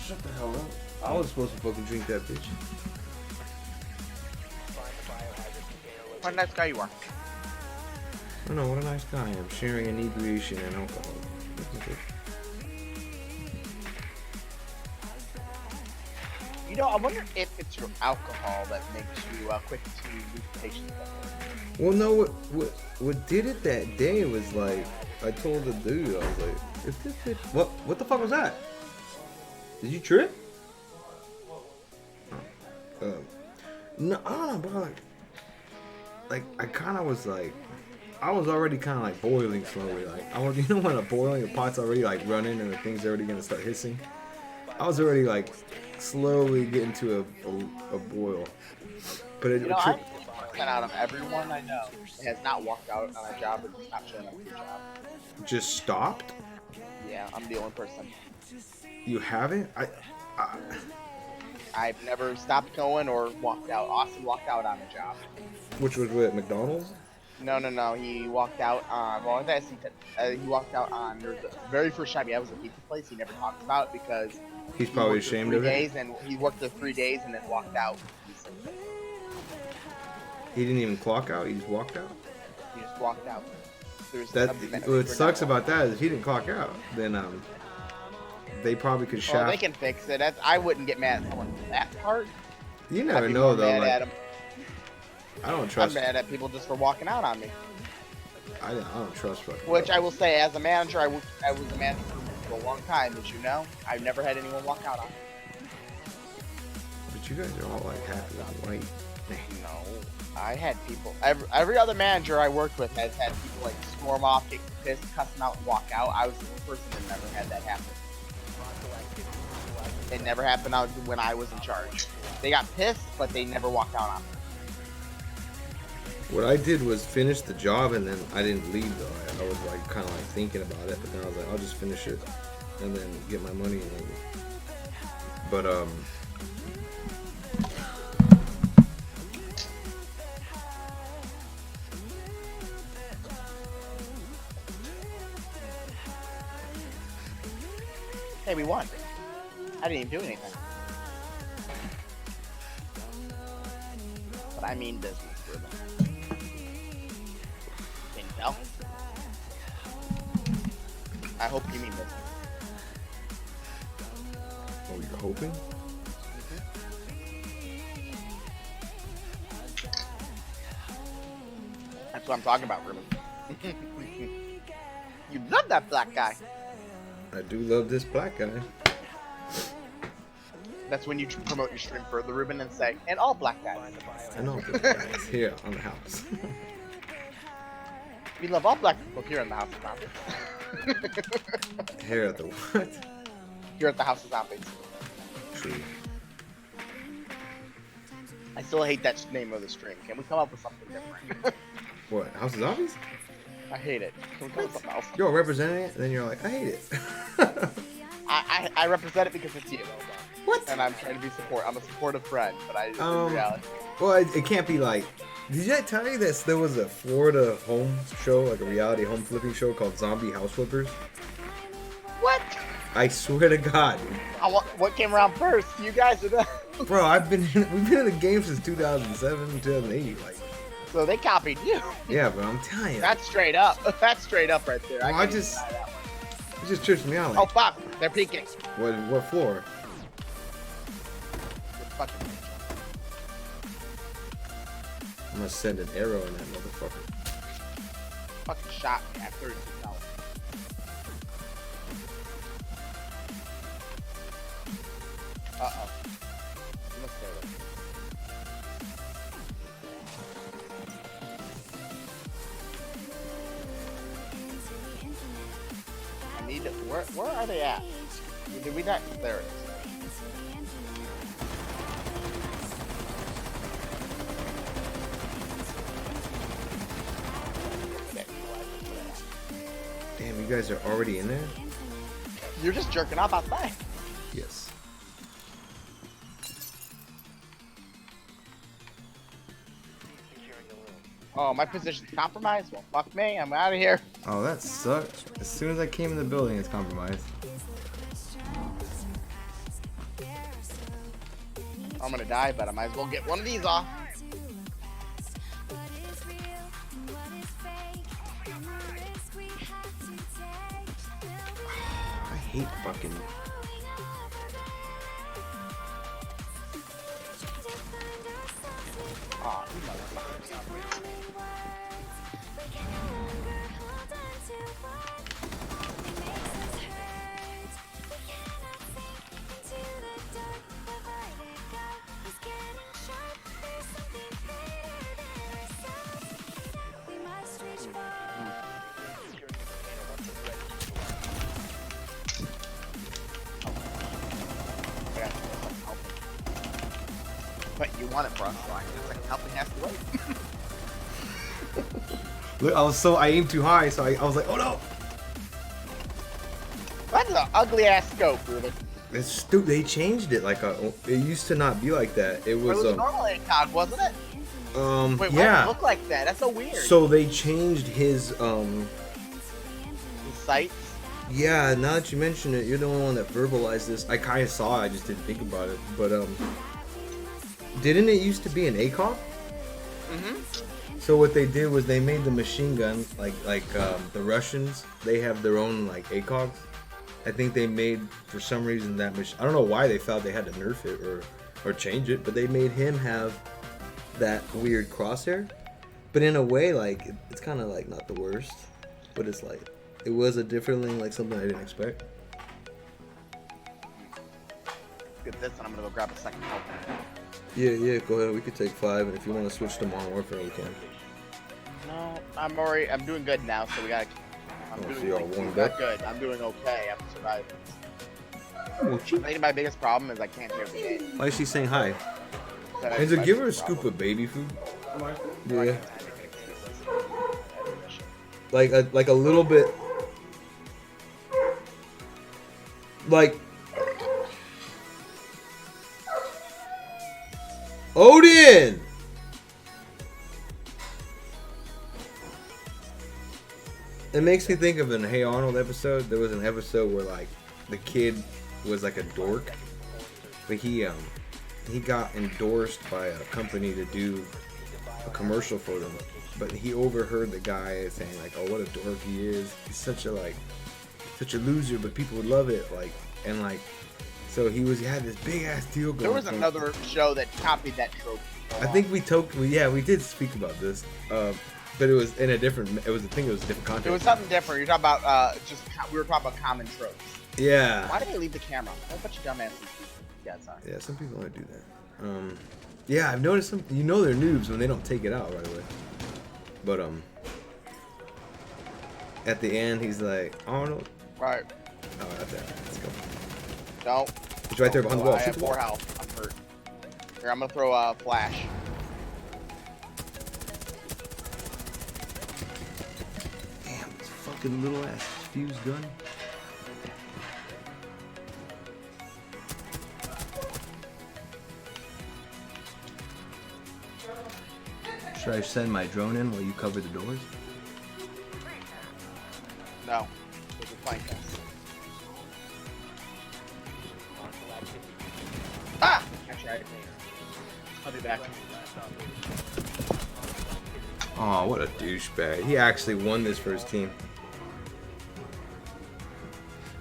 H: Shut the hell up.
B: I was supposed to fucking drink that bitch.
A: What a nice guy you are.
B: I know, what a nice guy I am. Sharing inebriation and alcohol.
A: You know, I wonder if it's your alcohol that makes you quick to lose patience.
B: Well, no, what did it that day was like, I told the dude, I was like, if this bitch, what the fuck was that? Did you trip? No, I don't know, bro. Like I kind of was like, I was already kind of like boiling slowly. Like I was, you know, when the pot's already like running and the thing's already gonna start hissing. I was already like slowly getting to a boil. But it,
A: you know, I'm 10 out of everyone I know has not walked out on a job or just not showing up for a job.
B: Just stopped.
A: Yeah, I'm the only person.
B: You haven't?
A: I've never stopped going or walked out. Austin walked out on a job.
B: Which was with McDonald's?
A: No. He walked out on. Well, he walked out on the very first job he had was a pizza place. He never talks about because
B: he's probably ashamed of it.
A: And he worked there 3 days and then walked out.
B: He didn't even clock out. He just walked out.
A: He just walked out.
B: What sucks about that is if he didn't clock out, then they probably could shop.
A: Well, they can fix it. I wouldn't get mad at someone for that part.
B: You never know though.
A: Like,
B: I don't trust.
A: I'm mad at people just for walking out on me.
B: I don't trust fucking.
A: Which I will say, as a manager, I was a manager for a long time, as you know. I've never had anyone walk out on me.
B: But you guys are all like happy and white
A: No, I had people. Every other manager I worked with has had people like storm off, get pissed, cuss them out, and walk out. I was the person that never had that happen. It never happened out when I was in charge. They got pissed, but they never walked out on me.
B: What I did was finish the job, and then I didn't leave though. I was like kind of like thinking about it, but then I was like, I'll just finish it and then get my money and leave. But
A: Hey, we won. I didn't even do anything. But I mean business, Ruben. Can you tell? I hope you mean business.
B: oh, you're hoping?
A: That's what I'm talking about, Ruben. You love that black guy.
B: I do love this black guy.
A: That's when you promote your stream further, Ruben, and say, and all black guys.
B: And all black guys here on the house.
A: We love all black people here in the House of Topics.
B: Here at the what?
A: Here at the House of Topics.
B: True.
A: I still hate that name of the stream. Can we come up with something different?
B: What? House of Zombies?
A: I hate it. Can we come up with something else?
B: You're representing it, and then you're like, I hate it.
A: I represent it because it's you.
B: What?
A: And I'm trying to be support. I'm a supportive friend, but in reality.
B: Well, it can't be like. Did I tell you this? There was a Florida home show, like a reality home flipping show called Zombie House Flippers.
A: What?
B: I swear to God, dude.
A: What came around first? You guys or the...
B: Bro, we've been in the game since 2007, 2008. Like.
A: So they copied you.
B: Yeah, but I'm telling you.
A: That's straight up. That's straight up right there.
B: Well, it just trips me out. Like,
A: oh, fuck. They're peeking.
B: What floor? I'm gonna send an arrow in that motherfucker.
A: Fucking shot me at 32 dollars. Uh-oh. You must stay there. I need to... Where are they at? Did we not... There it is.
B: Damn, you guys are already in there?
A: You're just jerking off outside.
B: Yes.
A: Oh, my position's compromised? Well, fuck me. I'm out of here.
B: Oh, that sucks. As soon as I came in the building, it's compromised.
A: I'm gonna die, but I might as well get one of these off.
B: I hate fucking...
A: Oh, you motherfuckers. But you want it for us, so I guess I can help you half the way.
B: Look, I aimed too high, so I was like, oh no!
A: That's an ugly ass scope, Ruben.
B: It's stupid. They changed it. It used to not be like that. It was
A: a normal ACOG, wasn't it? Wait, why does it look like that? That's so weird.
B: So they changed his
A: His sights?
B: Yeah, now that you mention it, you're the only one that verbalized this. I kind of saw it, I just didn't think about it. But didn't it used to be an ACOG?
A: Mm-hmm.
B: So what they did was they made the machine gun like the Russians. They have their own like ACOGs. I think they made, for some reason, that machine. I don't know why they felt they had to nerf it or change it, but they made him have that weird crosshair. But in a way, like it's kind of like not the worst, but it's like it was a different thing, like something I didn't expect.
A: Get this, and I'm gonna go grab a second help.
B: Yeah, go ahead. We could take 5, and if you want to switch to Modern Warfare, we can.
A: No, I'm doing good now, so we gotta. I'm doing
B: so you're all
A: like,
B: warmed
A: not
B: up?
A: good. I'm doing okay. I'm surviving.
B: Well,
A: I think my biggest problem is I can't hear the game.
B: why is she saying hi?
A: That
B: Is
A: is
B: it
A: my
B: give her a
A: biggest
B: scoop
A: problem.
B: of baby food? Yeah.
A: Right.
B: Like a little bit. Like. Odin! It makes me think of an Hey Arnold episode. There was an episode where like the kid was like a dork, but he got endorsed by a company to do a commercial for them. But he overheard the guy saying like, "Oh, what a dork he is! He's such a loser, but people would love it." Like and like, so he had this big ass deal going.
A: There was
B: for him.
A: another show that copied that trope.
B: I think we did speak about this, but it was in a different. I think it was a different context.
A: It was something different. You're talking about we were talking about common tropes.
B: Yeah.
A: Why did they leave the camera? What a bunch of dumbasses. Yeah, sorry.
B: Yeah, some people want to do that. Yeah, I've noticed some. You know they're noobs when they don't take it out right away. But at the end he's like, Arnold.
A: Right.
B: Oh, right there. Let's go.
A: No.
B: He's right there behind the wall.
A: I
B: Shoot
A: have
B: the wall.
A: 4 health. I'm hurt. Here, I'm gonna throw a flash.
B: Damn, this fucking little ass fuse gun. Should I send my drone in while you cover the doors?
A: No. There's a flank us. Ah! I tried. I'll be back.
B: Oh, what a douchebag. He actually won this for his team.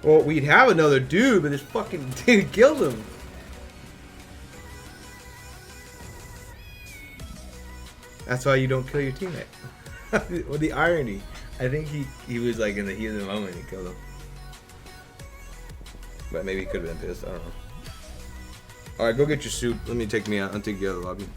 B: Well, we'd have another dude, but this fucking dude killed him. That's why you don't kill your teammate. Well, the irony. I think he was like in the heat of the moment and he killed him. But maybe he could have been pissed. I don't know. Alright, go get your suit. Let me take me out. I'll take you out of the lobby.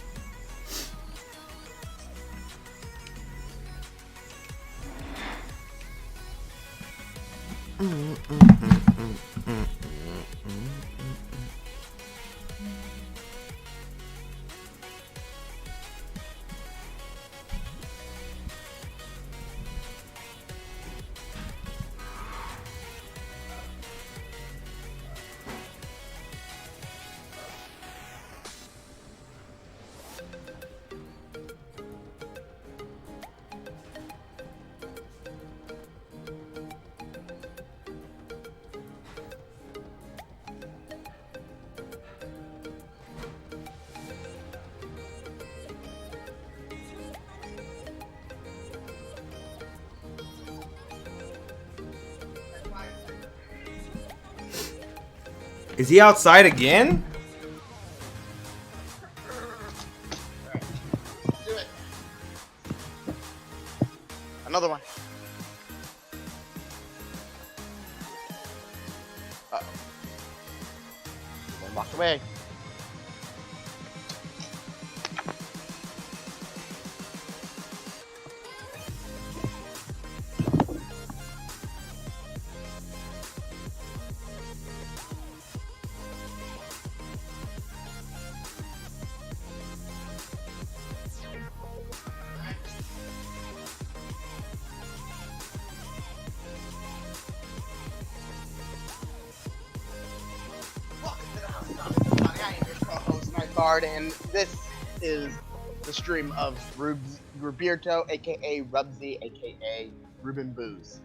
B: Is he outside again?
A: Do it. Another one. Uh-oh. One walked away. And this is the stream of Roberto, aka Rubsy, aka Ruben Booze.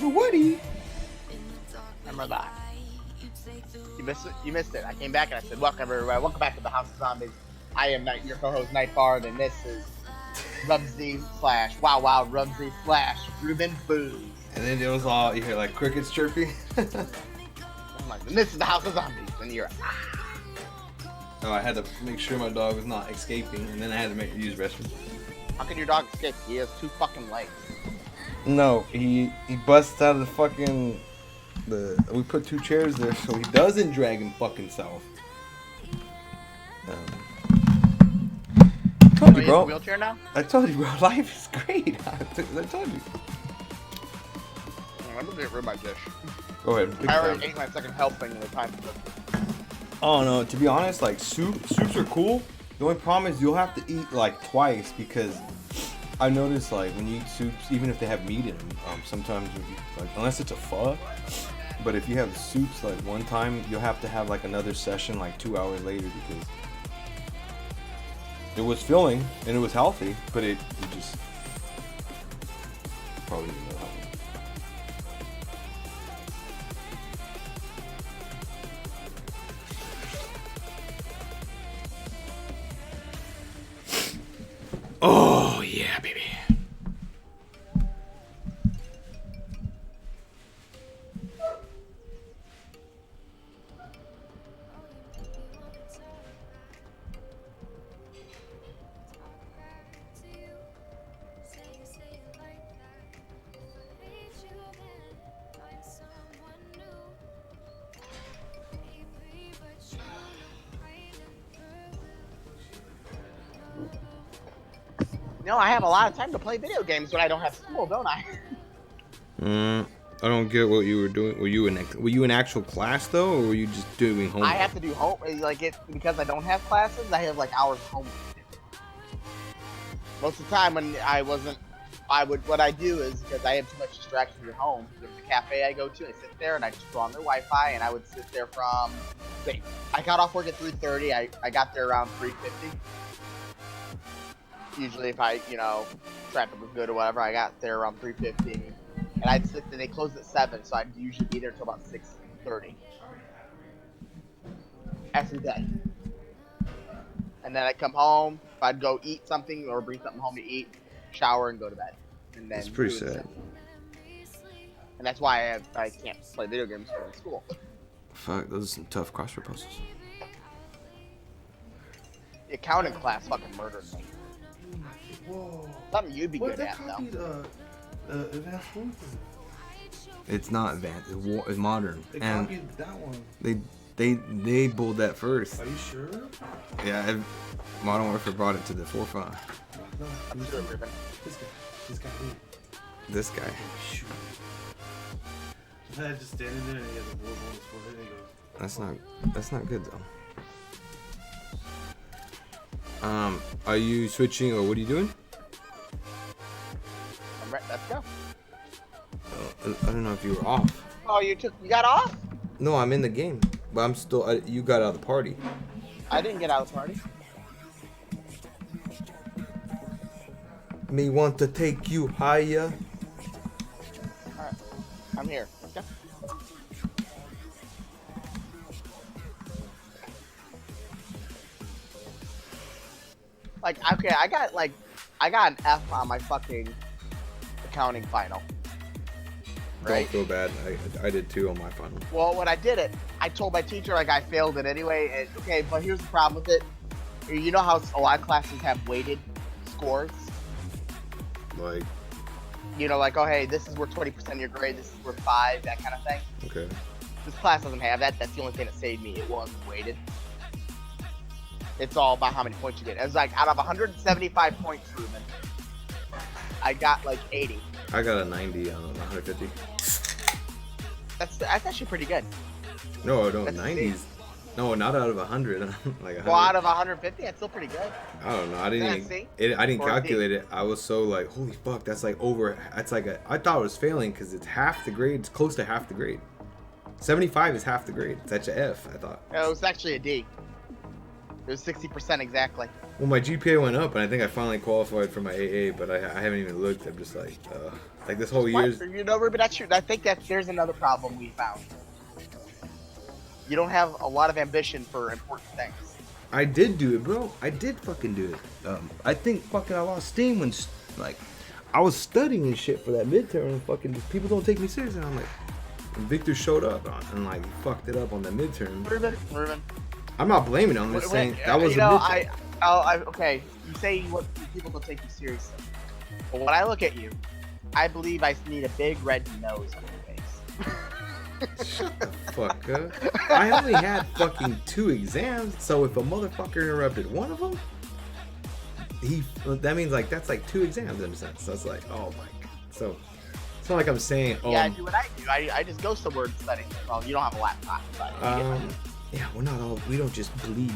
B: Woody.
A: Remember that. You missed it. You missed it. I came back and I said, "Welcome everybody. Welcome back to the House of Zombies. I am your co-host Nightbard, and this is Rumsey / Wow Rumsey / Ruben Boo."
B: And then it was all you hear like crickets chirping.
A: I'm like, and this is the House of Zombies, and you're.
B: Oh, I had to make sure my dog was not escaping, and then I had to use restroom.
A: How can your dog escape? He has 2 fucking legs.
B: No, he busts out of the fucking we put 2 chairs there so he doesn't drag him fucking south. I told you, bro.
A: In a wheelchair now?
B: I told you, bro. Life is great. I told you.
A: I'm gonna get rid of my dish.
B: Go ahead.
A: I already ate my second helping in the time.
B: Oh no, to be honest, like soups are cool. The only problem is you'll have to eat like twice because I noticed like when you eat soups, even if they have meat in them, sometimes like unless it's a pho, but if you have soups like one time, you'll have to have like another session like 2 hours later because it was filling and it was healthy, but it just probably didn't know how. Oh, yeah, baby.
A: No, I have a lot of time to play video games when I don't have school, don't I?
B: I don't get what you were doing. Were you in actual class though, or were you just doing homework?
A: I have to do home because I don't have classes. I have like hours of homework. Most of the time when what I do is because I have too much distractions at home. There's a cafe I go to. I sit there and I just go on their Wi-Fi, and I would sit there from. I got off work at 3:30. I got there around 3:50. Usually, if traffic was good or whatever, I got there around 3:50, and I'd sit there. They closed at 7, so I'd usually be there till about 6:30 every day. And then I'd come home. If I'd go eat something or bring something home to eat, shower, and go to bed. And then
B: That's pretty sad.
A: And that's why I can't play video games during school.
B: Fuck, those are some tough crossword puzzles.
A: The accounting class fucking murdered me.
H: Whoa.
A: Something you'd be good at, though.
H: Advanced Warfare.
B: It's not advanced. It's modern.
H: They
B: and
H: copied that one.
B: They pulled that first.
H: Are you sure?
B: Yeah, Modern Warfare brought it to the forefront.
H: No,
A: I'm sure, Ruben.
H: This guy.
B: This guy.
H: Shoot. I just standing there and he has a bullet on his forehead and he goes.
B: That's not good though. Are you switching or what are you doing?
A: I'm ready. Let's go.
B: I don't know if you were off.
A: Oh, you got off?
B: No, I'm in the game, but I'm still. You got out of the party.
A: I didn't get out of the party.
B: Me want to take you higher.
A: Alright, I'm here. Let's go. Like, okay, I got an F on my fucking accounting final. Right?
B: Don't feel bad. I did too on my final.
A: Well, when I did it, I told my teacher like I failed it anyway. And, okay, but here's the problem with it. You know how a lot of classes have weighted scores?
B: Like.
A: Like, oh hey, this is worth 20% of your grade. This is worth 5, that kind of thing.
B: Okay.
A: This class doesn't have that. That's the only thing that saved me. It wasn't weighted. It's all about how many points you get. It was like out of 175 points, Ruben, I got like 80.
B: I got a 90 on 150.
A: That's actually pretty good.
B: No, 90s. No, not out of 100. Like 100.
A: Well, out of 150, that's still pretty good.
B: I don't know. I didn't calculate it. I was so like, holy fuck, that's like over. That's like I thought it was failing because it's half the grade. It's close to half the grade. 75 is half the grade. It's actually an F, I thought.
A: It was actually a D. It was 60% exactly.
B: Well, my GPA went up, and I think I finally qualified for my AA, but I haven't even looked. I'm just like this whole year's.
A: You know, Ruben, that's true. I think that there's another problem we found. You don't have a lot of ambition for important things.
B: I did do it, bro. I did fucking do it. I think fucking I lost steam when like I was studying and shit for that midterm, and fucking people don't take me seriously. And I'm like, and Victor showed up and like fucked it up on the midterm.
A: Ruben.
B: I'm not blaming him. I'm just saying that was
A: you
B: a
A: know,
B: midterm.
A: okay. You say what people don't take you seriously, but when I look at you, I believe I need a big red nose on your face.
B: Shut the fuck up. I only had fucking 2 exams, so if a motherfucker interrupted one of them, that means like that's like 2 exams in a sense. So it's like, oh my god. So it's not like I'm saying, oh.
A: Yeah, I do what I do. I just go somewhere and study. Well, you don't have a laptop, but
B: yeah, we're not all. We don't just bleed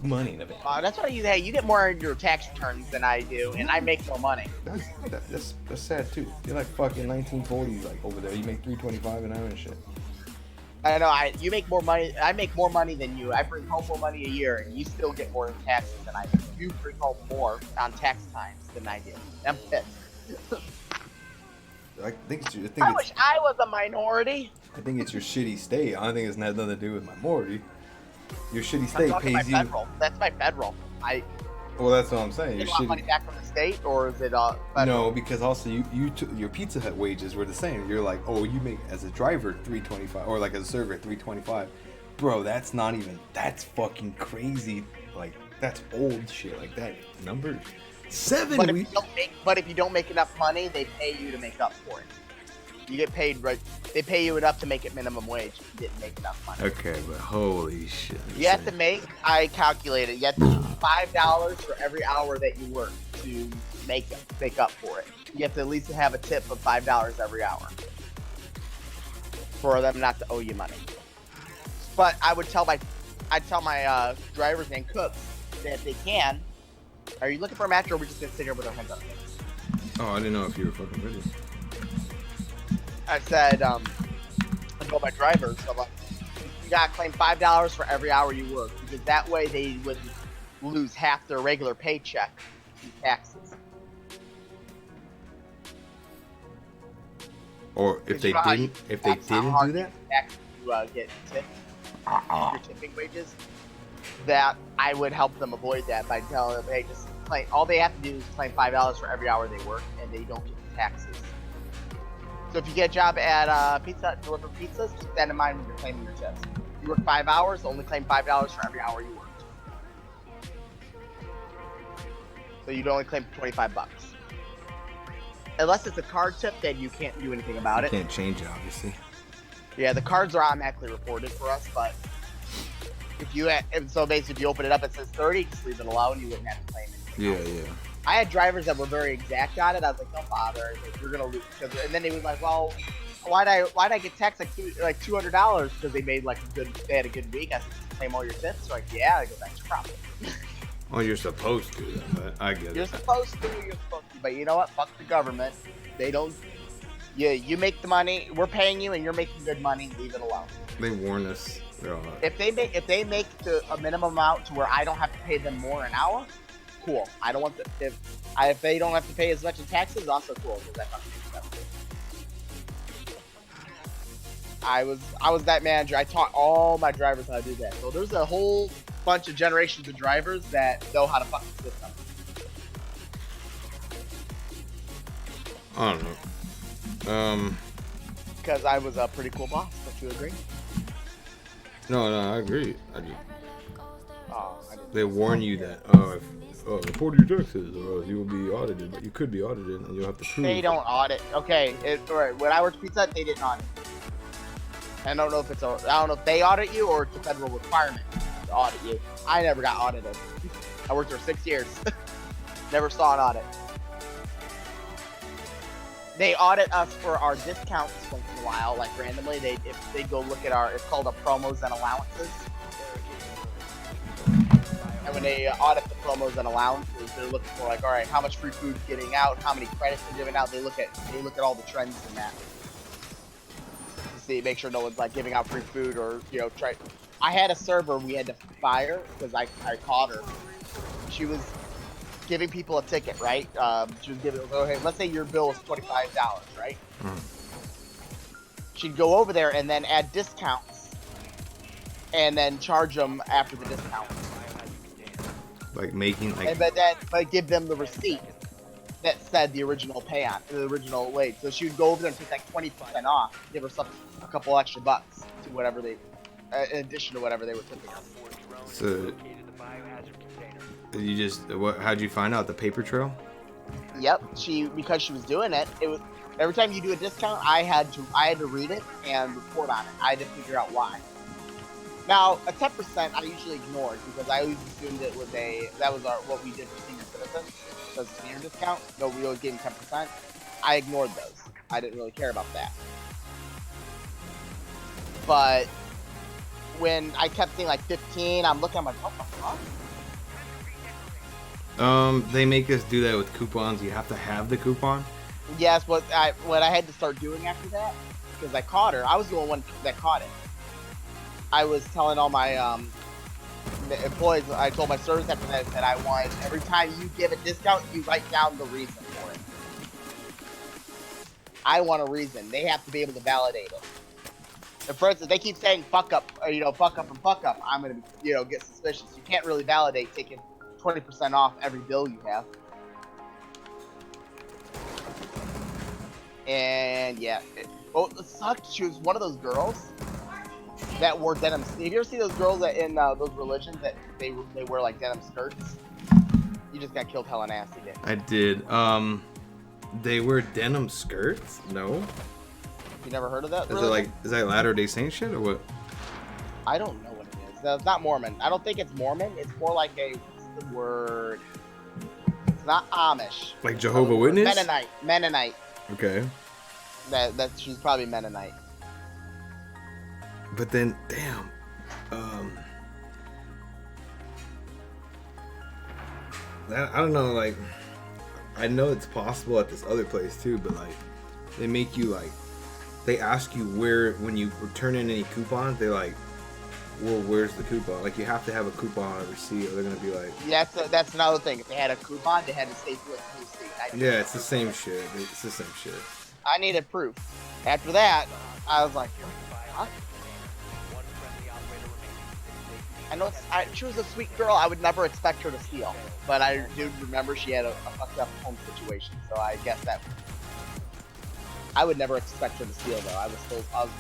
B: money in a bit.
A: That's what you get more in your tax returns than I do, and I make more money.
B: That's sad too. You're like fucking 1940s, like over there. You make $325 an hour and shit.
A: I know. You make more money. I make more money than you. I bring home more money a year, and you still get more in taxes than I do. You bring home more on tax times than I do. I'm pissed.
B: I think
A: I wish I was a minority.
B: I think it's your shitty state. I don't think it's nothing to do with minority. Your shitty state pays you.
A: Federal. That's my federal.
B: Well, that's what I'm saying.
A: You want money back from the state, or is it federal?
B: No, because also your Pizza Hut wages were the same. You're like, oh, you make as a driver $325, or like as a server $325. Bro, that's not even. That's fucking crazy. Like that's old shit. Like that numbers. 7.
A: But if you don't make enough money, they pay you to make up for it. You get paid right. They pay you enough to make it minimum wage. If you didn't make enough money.
B: Okay, but holy shit.
A: You have to make. I calculated. You have to make $5 for every hour that you work to make up for it. You have to at least have a tip of $5 every hour for them not to owe you money. But I'd tell my drivers and cooks that if they can. Are you looking for a match, or are we just gonna sit here with our hands up?
B: Oh, I didn't know if you were fucking ready.
A: I said, I told my drivers, I'm like, you gotta claim $5 for every hour you work, because that way they would lose half their regular paycheck in taxes.
B: Or if they didn't do that,
A: you get tipped, your tipping wages. That I would help them avoid that by telling them, hey, just claim. All they have to do is claim $5 for every hour they work, and they don't get the taxes. So if you get a job at Pizza Hut, deliver pizzas, keep that in mind when you're claiming your tips. You work 5 hours, only claim $5 for every hour you worked. So you'd only claim $25. Unless it's a card tip, then you can't do anything about it.
B: You can't change it, obviously.
A: Yeah, the cards are automatically reported for us, but if you open it up, it says 30, just leave it alone. You wouldn't have to claim anything.
B: Yeah.
A: I had drivers that were very exact on it. I was like, don't bother. Like, you're gonna lose. And then they was like, well, why'd I get taxed like $200 because they had a good week? I said, claim all your tips. They're like, yeah. I go, that's your problem.
B: Oh, you're supposed to. But I get it.
A: You're supposed to. But you know what? Fuck the government. They don't. You make the money. We're paying you, and you're making good money. Leave it alone.
B: They warn us.
A: If they make a minimum amount to where I don't have to pay them more an hour, cool. I don't want if they don't have to pay as much in taxes, also cool because I fucking make them. I was that manager. I taught all my drivers how to do that. So there's a whole bunch of generations of drivers that know how to fucking system.
B: I don't know.
A: Because I was a pretty cool boss. Don't you agree?
B: No, I agree. They warn you that report your taxes, or you will be audited. But you could be audited, and you'll have to prove.
A: They don't audit. Okay, alright. When I worked at Pizza Hut, they didn't audit. I don't know if they audit you or it's a federal requirement to audit you. I never got audited. I worked there 6 years. Never saw an audit. They audit us for our discounts once in a while, like randomly. If they go look at it's called a promos and allowances. And when they audit the promos and allowances, they're looking for like, all right, how much free food's getting out, how many credits they're giving out. They look at all the trends in that to see, make sure no one's like giving out free food or I had a server we had to fire because I caught her. She was giving people a ticket, right? She was giving, okay, let's say your bill was $25, right? She'd go over there and then add discounts and then charge them after the discount.
B: Like making like.
A: But give them the receipt that said the original the original wage. So she would go over there and take like 20% off, give herself a couple extra bucks to whatever they, in addition to whatever they were tipping her.
B: So you just how'd you find out the paper trail?
A: Yep, because she was doing it. It was every time you do a discount, I had to read it and report on it. I had to figure out why. Now, a 10% I usually ignored because I always assumed it was what we did for senior citizens. So it's a senior discount. No, we always gave them 10%. I ignored those. I didn't really care about that. But when I kept seeing like 15, I'm looking, I'm like, what the fuck?
B: They make us do that with coupons. You have to have the coupon.
A: Yes, what I had to start doing after that, because I caught her. I was the only one that caught it. I was telling all my employees, I told my service after that, I said I want, every time you give a discount, you write down the reason for it. I want a reason. They have to be able to validate it. And for instance, they keep saying fuck up, fuck up and fuck up. I'm going to, get suspicious. You can't really validate taking 20% off every bill you have. And yeah, it sucked. She was one of those girls that wore denim. Have you ever seen those girls that in those religions that they wear like denim skirts? You just got killed hella nasty, dude.
B: I did. They wear denim skirts? No.
A: You never heard of that?
B: Is that Latter-day Saint shit or what?
A: I don't know what it is. It's not Mormon. I don't think it's Mormon. It's more like what's the word? It's not Amish.
B: Like Jehovah Witness?
A: Mennonite.
B: Okay.
A: That she's probably Mennonite.
B: But then, damn, I don't know, like, I know it's possible at this other place too, but like, they make you like, they ask you when you turn in any coupons, they're like, well, where's the coupon? Like, you have to have a coupon on a receipt, or they're gonna be like,
A: yeah, that's another thing. If they had a coupon, they had to stay through the receipt.
B: Yeah, it's the same shit. It's the same shit.
A: I needed proof. After that, I was like, what? I know she was a sweet girl. I would never expect her to steal, but I do remember she had a fucked up home situation. So I guess that I would never expect her to steal, though. I was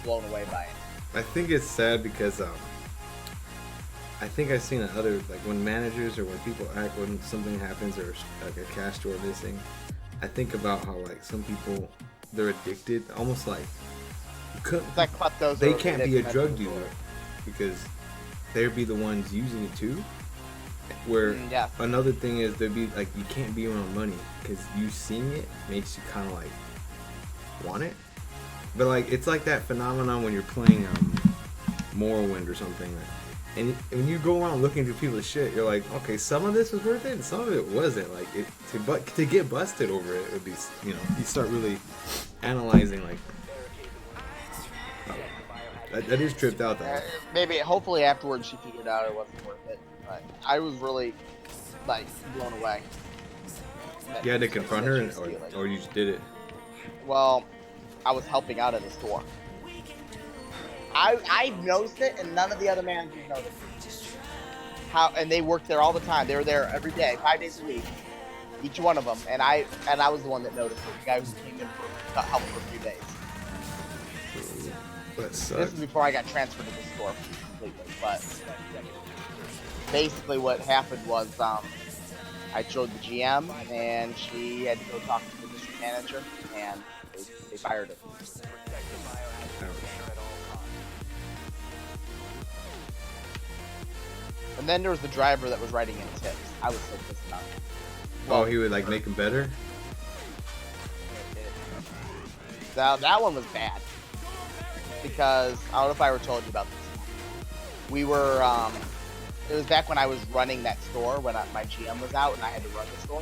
A: blown away by it.
B: I think it's sad because I think I've seen other, like, when managers or when people act when something happens or like a cash store missing. I think about how like some people, they're addicted, almost like they can't be a drug dealer because they'd be the ones using it too. Where another thing is they'd be like, you can't be around money because you seeing it makes you kind of like want it. But like, it's like that phenomenon when you're playing Morrowind or something. And when you go around looking through people's shit, you're like, okay, some of this was worth it, and some of it wasn't. Like, to get busted over it would be, you start really analyzing. Like, that is tripped out though.
A: Maybe, hopefully afterwards she figured out it wasn't worth it. But I was really, like, blown away.
B: You had to confront her, or you just did it?
A: Well, I was helping out at the store. I noticed it, and none of the other managers noticed it. And they worked there all the time. They were there every day, 5 days a week, each one of them. And I was the one that noticed it. The guy who came in got help for a few days.
B: That sucks.
A: This is before I got transferred to the store completely. But basically, what happened was I showed the GM, and she had to go talk to the district manager, and they fired her. And then there was the driver that was writing in tips. I was so pissed about it.
B: Well, he would like make them better?
A: That one was bad. Because, I don't know if I ever told you about this. We were, it was back when I was running that store, when my GM was out and I had to run the store.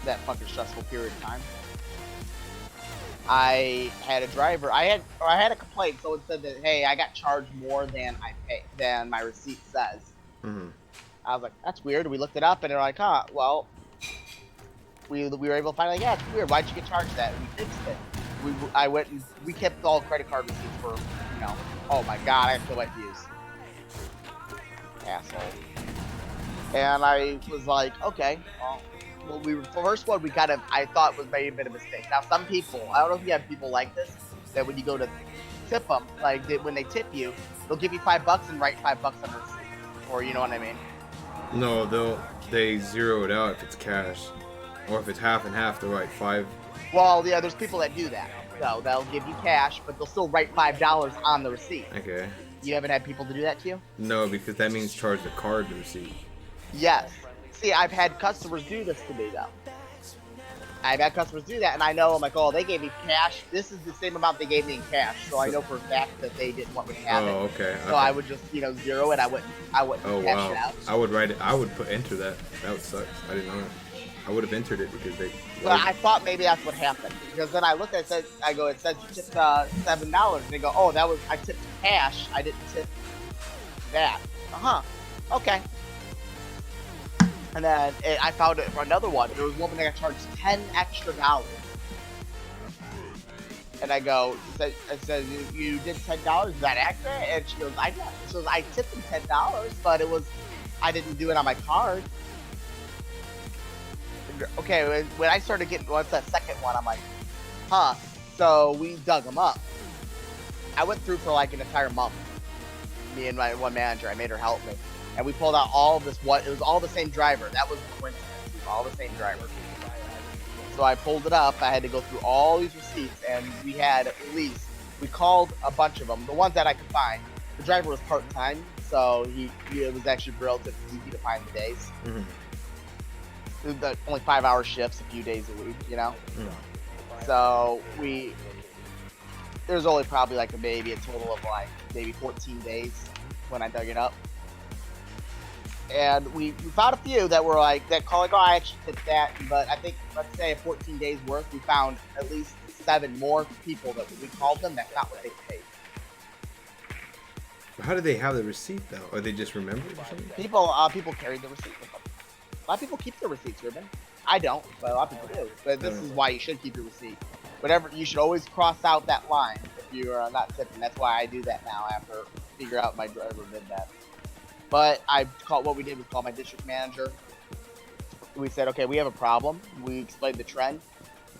A: That fucking stressful period of time. I had a driver. I had a complaint. Someone said that, hey, I got charged more than my receipt says.
B: Mm-hmm.
A: I was like, that's weird. We looked it up, and they're like, huh, well, we were able to find out, yeah, it's weird. Why'd you get charged that? And we fixed it. I went and we kept all credit card receipts for, oh my god, I feel like use. Asshole. And I was like, okay, well, first one I thought was maybe a bit of a mistake. Now, some people, I don't know if you have people like this, that when you go to tip them, like when they tip you, they'll give you $5 and write $5 on the receipt, or you know what I mean?
B: No, they zero it out if it's cash, or if it's half and half, they'll write 5.
A: Well, yeah, there's people that do that. So they'll give you cash, but they'll still write $5 on the receipt.
B: Okay.
A: You haven't had people to do that to you?
B: No, because that means charge the card the receipt.
A: Yes. See, I've had customers do this to me, though. I've had customers do that, and I know, I'm like, oh, they gave me cash. This is the same amount they gave me in cash, so I know for a fact that they didn't want me to have it.
B: Oh, okay.
A: So I would just, zero it. I wouldn't cash it out.
B: I would write it. I would enter that. That would suck. I didn't know it. I would have entered it because they.
A: Well, I thought maybe that's what happened, because then I looked at it, it says you tipped $7, and they go, oh, I tipped cash. I didn't tip that. Okay. And then I found it for another one. There was a woman that got charged $10 extra. And I go, I said, you did $10? Is that accurate? And she goes, I guess. She goes, I tipped him $10, but I didn't do it on my card. Okay, when I started getting, what's that second one? I'm like, huh. So we dug them up. I went through for like an entire month. Me and my one manager, I made her help me. And we pulled out all of this, it was all the same driver. That was the coincidence. It was all the same driver. So I pulled it up. I had to go through all these receipts, and we called a bunch of them, the ones that I could find. The driver was part-time, so it was actually relatively easy to find the days.
B: Mm-hmm.
A: Only 5-hour shifts, a few days a week,
B: Mm-hmm.
A: So there's only probably maybe a total of maybe 14 days when I dug it up. And we found a few that were oh, I actually tipped that. But I think, let's say 14 days worth, we found at least 7 more people that we called them that's not what they paid.
B: How do they have the receipt though? Or they just remember it or something?
A: People carried the receipt with them. A lot of people keep their receipts, Ruben. I don't, but a lot of people do. But this is why you should keep your receipt. You should always cross out that line if you are not tipping. That's why I do that now after figure out my driver did that. But what we did was call my district manager. We said, okay, we have a problem. We explained the trend.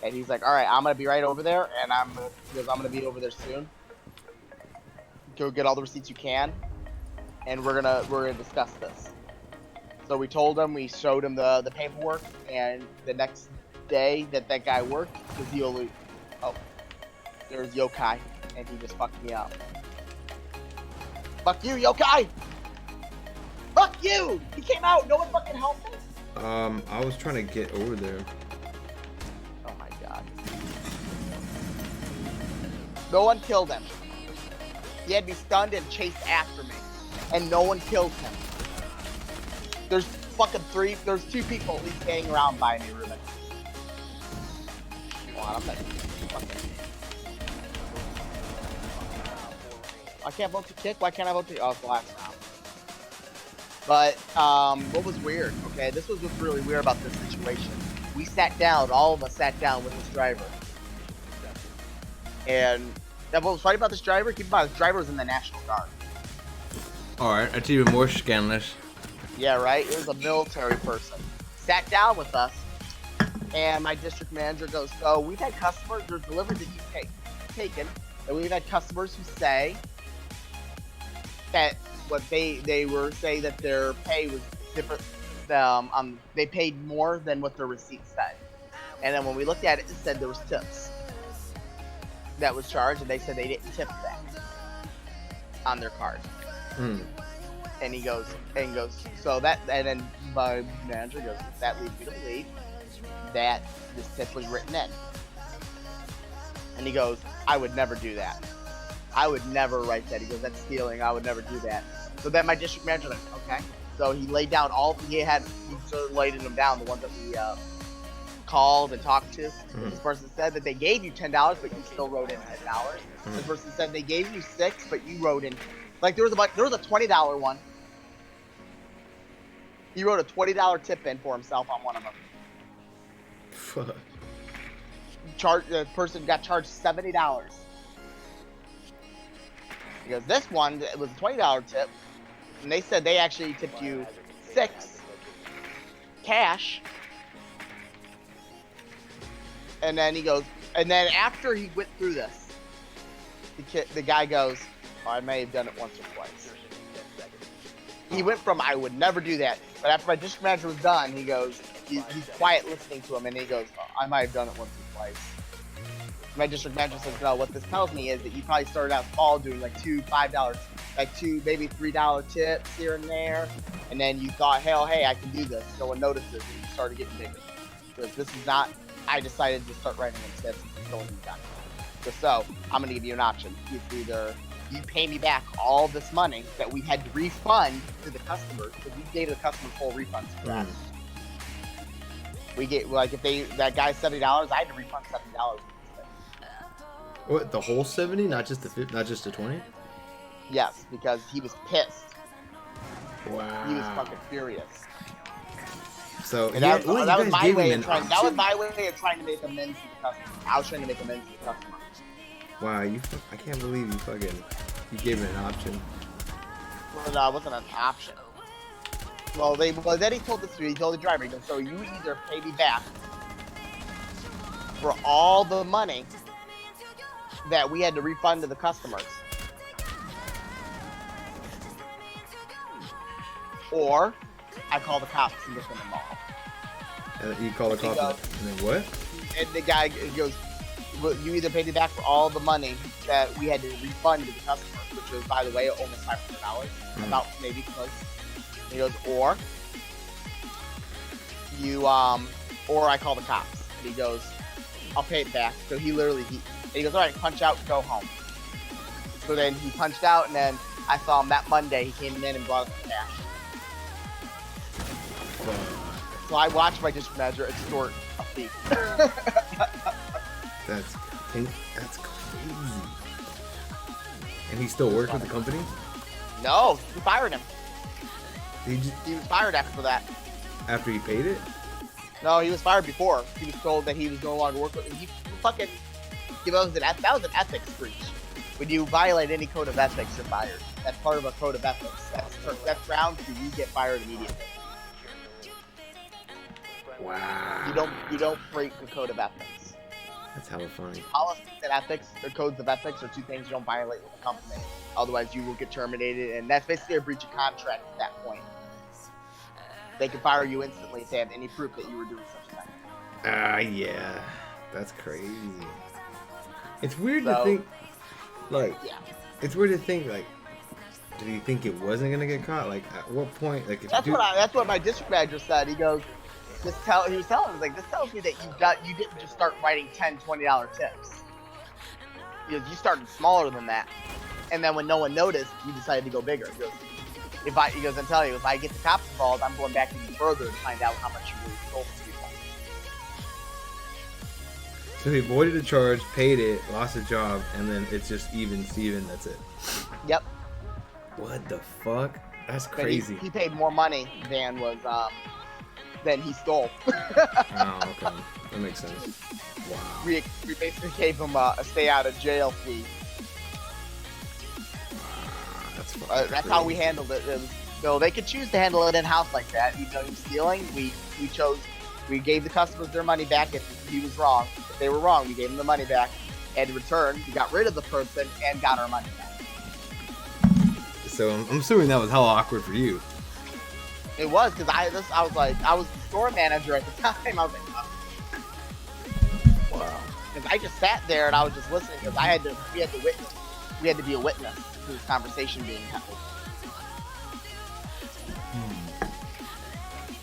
A: And he's like, all right, I'm going to be right over there. And I'm going to be over there soon. Go get all the receipts you can. And we're gonna discuss this. So we told him, we showed him the paperwork. And the next day that guy worked, there's Yokai. And he just fucked me up. Fuck you, Yokai! Fuck you! He came out. No one fucking helped me.
B: I was trying to get over there.
A: Oh my god. No one killed him. He had me stunned and chased after me, and no one killed him. There's 2 people at least hanging around by me, Ruben. Come on, I'm not fucking. I can't vote to kick. Why can't I vote to? Oh, it's the last round. But what was weird, okay, this was what's really weird about this situation. We sat down, all of us sat down with this driver. And what was funny about this driver, keep in mind, this driver was in the National Guard.
B: Alright, that's even more scandalous.
A: Yeah, right? It was a military person. Sat down with us, and my district manager goes, so we've had customers, there's deliveries that you've taken, and we've had customers who say that they were saying that their pay was different. They paid more than what their receipt said. And then when we looked at it, it said there was tips that was charged, and they said they didn't tip that on their card. And he goes, so that, and then my manager goes, that leads me to believe that this tip was written in. And he goes, I would never do that. I would never write that. He goes, that's stealing. I would never do that. So then my district manager like, okay. So he laid down he started laying them down, the ones that called and talked to. This person said that they gave you $10, but you still wrote in $10. This person said they gave you $6, but you wrote in, like there was a $20 one. He wrote a $20 tip in for himself on one of them.
N: Fuck.
A: The person got charged $70. He goes, this one, it was a $20 tip, and they said they actually tipped you $6 cash. And then he goes, and then after he went through this, the guy goes, oh, I may have done it once or twice. He went from, I would never do that, but after my district manager was done, he goes, he's quiet listening to him, and he goes, oh, I might have done it once or twice. My district manager says, no, what this tells me is that you probably started out small doing like $5, like maybe $3 tips here and there, and then you thought, hell, hey, I can do this. No one notices, and you started getting bigger. Because this is not, I decided to start writing in tips and going down. So I'm going to give you an option. It's either you pay me back all this money that we had to refund to the customers, because we gave the customer full refunds for that. We get, like, if that guy $70, I had to refund $70.
N: What, the whole 70, not just the 20?
A: Yes, because he was pissed.
N: Wow.
A: He was fucking furious.
N: So
A: and that was my way of trying. That was my way of trying to make amends to the customer. I was trying to make amends to the customer.
N: Wow, I can't believe you gave him an option.
A: Well, no, it wasn't an option. Well, then he told he told the driver, he goes, so you either pay me back for all the money that we had to refund to the customers, or I call the cops and get them involved.
N: You call the cops and then what?
A: And the guy goes, well, you either pay me back for all the money that we had to refund to the customers, which was, by the way, almost $500, about maybe close. And he goes, or I call the cops. And he goes, I'll pay it back. So he goes, all right, punch out, go home. So then he punched out, and then I saw him that Monday. He came in and brought us the cash. So I watched my district manager extort a fee.
N: That's crazy. And he still works with the company?
A: No, we fired him.
N: He
A: was fired after that.
N: After he paid it?
A: No, he was fired before. He was told that he was no longer working with him. That was an ethics breach. When you violate any code of ethics, you're fired. That's part of a code of ethics. That's round 2. You get fired immediately.
N: Wow.
A: You don't break the code of ethics.
N: That's hella funny.
A: Policies and ethics, or codes of ethics, are two things you don't violate with the company. Otherwise, you will get terminated, and that's basically a breach of contract at that point. They can fire you instantly if they have any proof that you were doing such a thing.
N: Yeah. That's crazy. It's weird to think, like, it's weird to think, like, did he think it wasn't gonna get caught? Like, at what point? Like,
A: that's what my district manager said. He goes, he was telling us, like, this tells me that you didn't just start writing $10, $20 tips. You started smaller than that, and then when no one noticed, you decided to go bigger. He goes, I'm telling you, if I get the cops involved, I'm going back even further to find out how much you really stole from people.
N: So he avoided a charge, paid it, lost a job, and then it's just even Steven, that's it.
A: Yep.
N: What the fuck? That's crazy.
A: He paid more money than he stole.
N: Oh, okay. That makes sense. Wow.
A: We basically gave him a stay out of jail fee. That's how we handled it. So they could choose to handle it in-house like that. Even though he was stealing, we gave the customers their money back if he was wrong. If they were wrong, we gave them the money back. And in return, we got rid of the person and got our money back.
N: So I'm assuming that was hella awkward for you.
A: It was, because I was the store manager at the time. I was like, oh. Wow. Because I just sat there and I was just listening, because we had to be a witness to this conversation being held.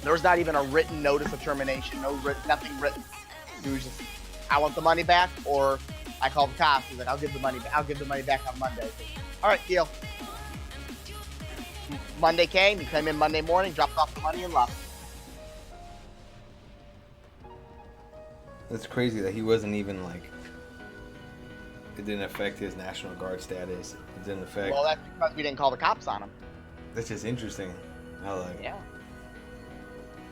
A: There was not even a written notice of termination, nothing written. It was just, I want the money back, or I called the cops. He's like, I'll give the money back on Monday. All right, deal. Monday came, he came in Monday morning, dropped off the money and left.
B: It's crazy that he wasn't even like. It didn't affect his National Guard status. It didn't affect.
A: Well, that's because we didn't call the cops on him.
B: That's just interesting. How like.
A: Yeah.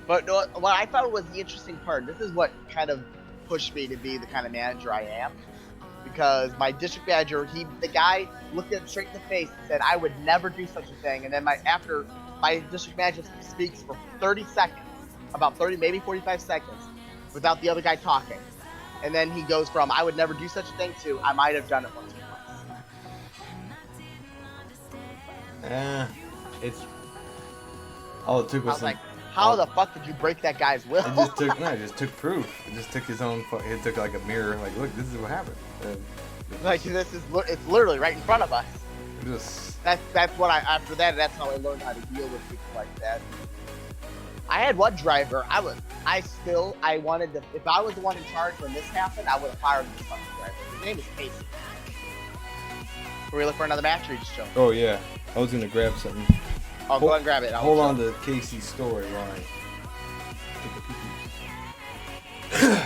A: But what I thought was the interesting part, this is what kind of pushed me to be the kind of manager I am. Because my district manager, the guy looked at him straight in the face and said, I would never do such a thing. And then after my district manager speaks for 30 seconds, about 30, maybe 45 seconds, without the other guy talking. And then he goes from, I would never do such a thing to, I might have done it once or twice.
B: It's all it took was some.
A: Like, how the fuck did you break that guy's will?
B: It just took proof. It just took his own. It took like a mirror. Like, look, this is what happened.
A: Like it's literally right in front of us.
B: Just
A: that's what after that. That's how I learned how to deal with people like that. I had one driver. I wanted to. If I was the one in charge when this happened, I would have fired this fucking driver. His name is Casey. Were we looking for another match or you just chilling?
B: Oh yeah, I was gonna grab something.
A: Go ahead and grab it.
B: Hold on to Casey's story while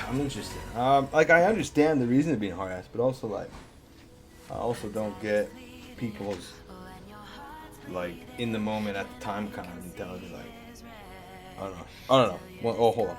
B: I'm interested. Like I understand the reason of being harassed, but also like I also don't get people's like in the moment at the time kind of mentality. Like I don't know. Well, oh, hold on.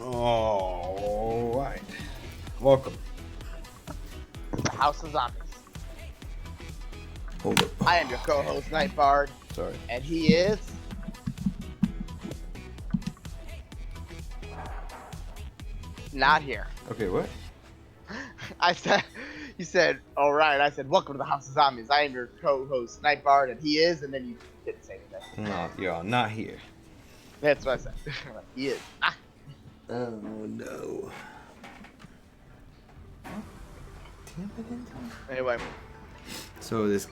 N: All right. Welcome.
A: The House of Zombies.
B: Hold up.
A: I am your co-host, Nightbard.
B: Sorry.
A: And he is... not here.
B: Okay, what?
A: I said... You said, all right. I said, welcome to the House of Zombies. I am your co-host, Nightbard, and he is, and then you didn't say anything.
N: No, y'all not here.
A: That's what I said. He is. Ah.
N: Oh no.
A: Anyway.
N: So this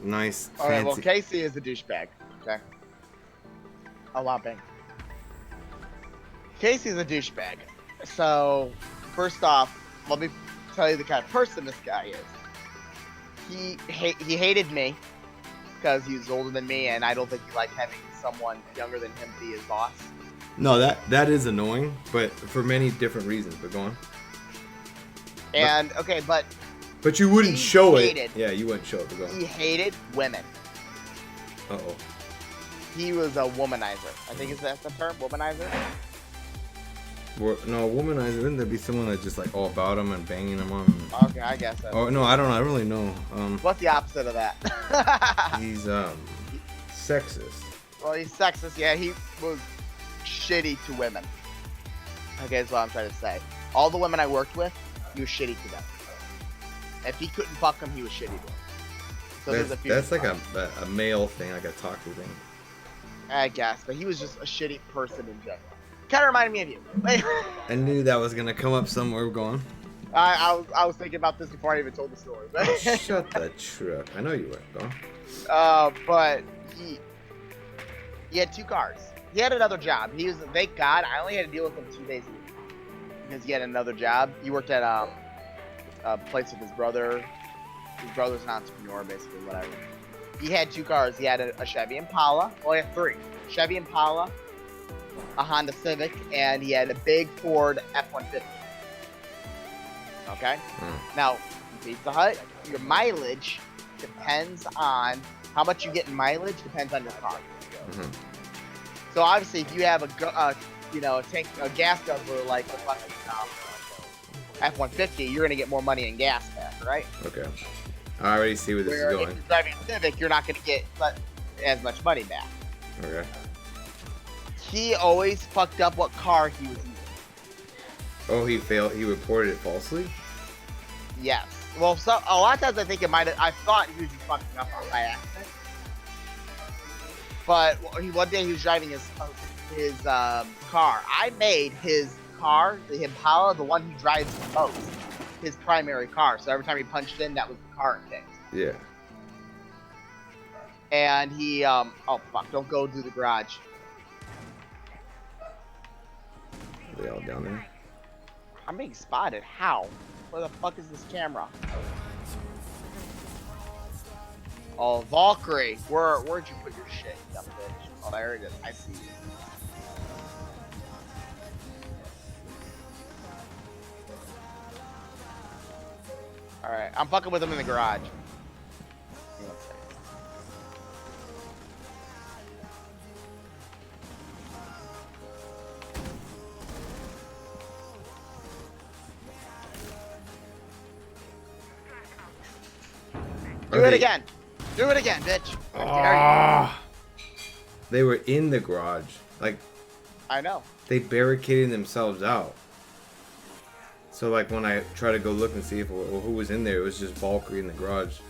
N: nice fancy.
A: Alright, well, Casey is a douchebag. Okay. A lot bang. Casey's a douchebag. So, first off, let me tell you the kind of person this guy is. He hated me because he was older than me, and I don't think he liked having someone younger than him be his boss.
N: No, that is annoying, but for many different reasons. But go on.
A: And okay, but
N: you wouldn't show
A: hated,
N: it. Yeah, you wouldn't show it. But go on.
A: He hated women.
N: Uh-oh.
A: He was a womanizer. I think is that the term, womanizer?
N: No, womanizer. Wouldn't there be someone that's just like all about him and banging him on?
A: Okay, I guess.
N: Oh no, I don't know. I really know.
A: What's the opposite of that?
N: He's sexist.
A: Well, he's sexist. Yeah, he was shitty to women. Okay, that's what I'm trying to say. All the women I worked with, he was shitty to them. If he couldn't fuck them, he was shitty to them. So
N: that's like a male thing, like a toxic thing.
A: I guess, but he was just a shitty person in general. Kind of reminded me of you.
N: I knew that was gonna come up somewhere. Go on.
A: I was thinking about this before I even told the story.
N: Shut the truck. I know you were. Go
A: on. But he had 2 cars. He had another job. Thank God, I only had to deal with him 2 days a week because he had another job. He worked at a place with his brother. His brother's an entrepreneur, basically, whatever. He had 2 cars. He had a Chevy Impala. Well, he had 3. Chevy Impala, a Honda Civic, and he had a big Ford F-150. Okay? Now, Pizza Hut, your mileage depends on how much you get in mileage depends on your car. So obviously, if you have a gas guzzler like the fucking F-150, you're gonna get more money in gas back, right?
N: Okay. I already see where this is going.
A: If you're driving a Civic, you're not gonna get as much money back.
N: Okay.
A: He always fucked up what car he was using.
N: Oh, he failed. He reported it falsely?
A: Yes. Well, a lot of times I think I thought he was just fucking up by accident. But one day he was driving his car. I made his car, the Impala, the one he drives the most, his primary car. So every time he punched in, that was the car it picked.
N: Yeah.
A: And he, oh fuck, don't go to the garage.
N: Are they all down there?
A: I'm being spotted. How? Where the fuck is this camera? Oh, Valkyrie. Where'd you put your shit, you dumb bitch? Oh, there it is. I see you. Alright, I'm fucking with him in the garage. Do it again. Do it again, bitch.
N: They were in the garage. Like,
A: I know.
N: They barricaded themselves out. So like when I try to go look and see if who was in there, it was just Valkyrie in the garage.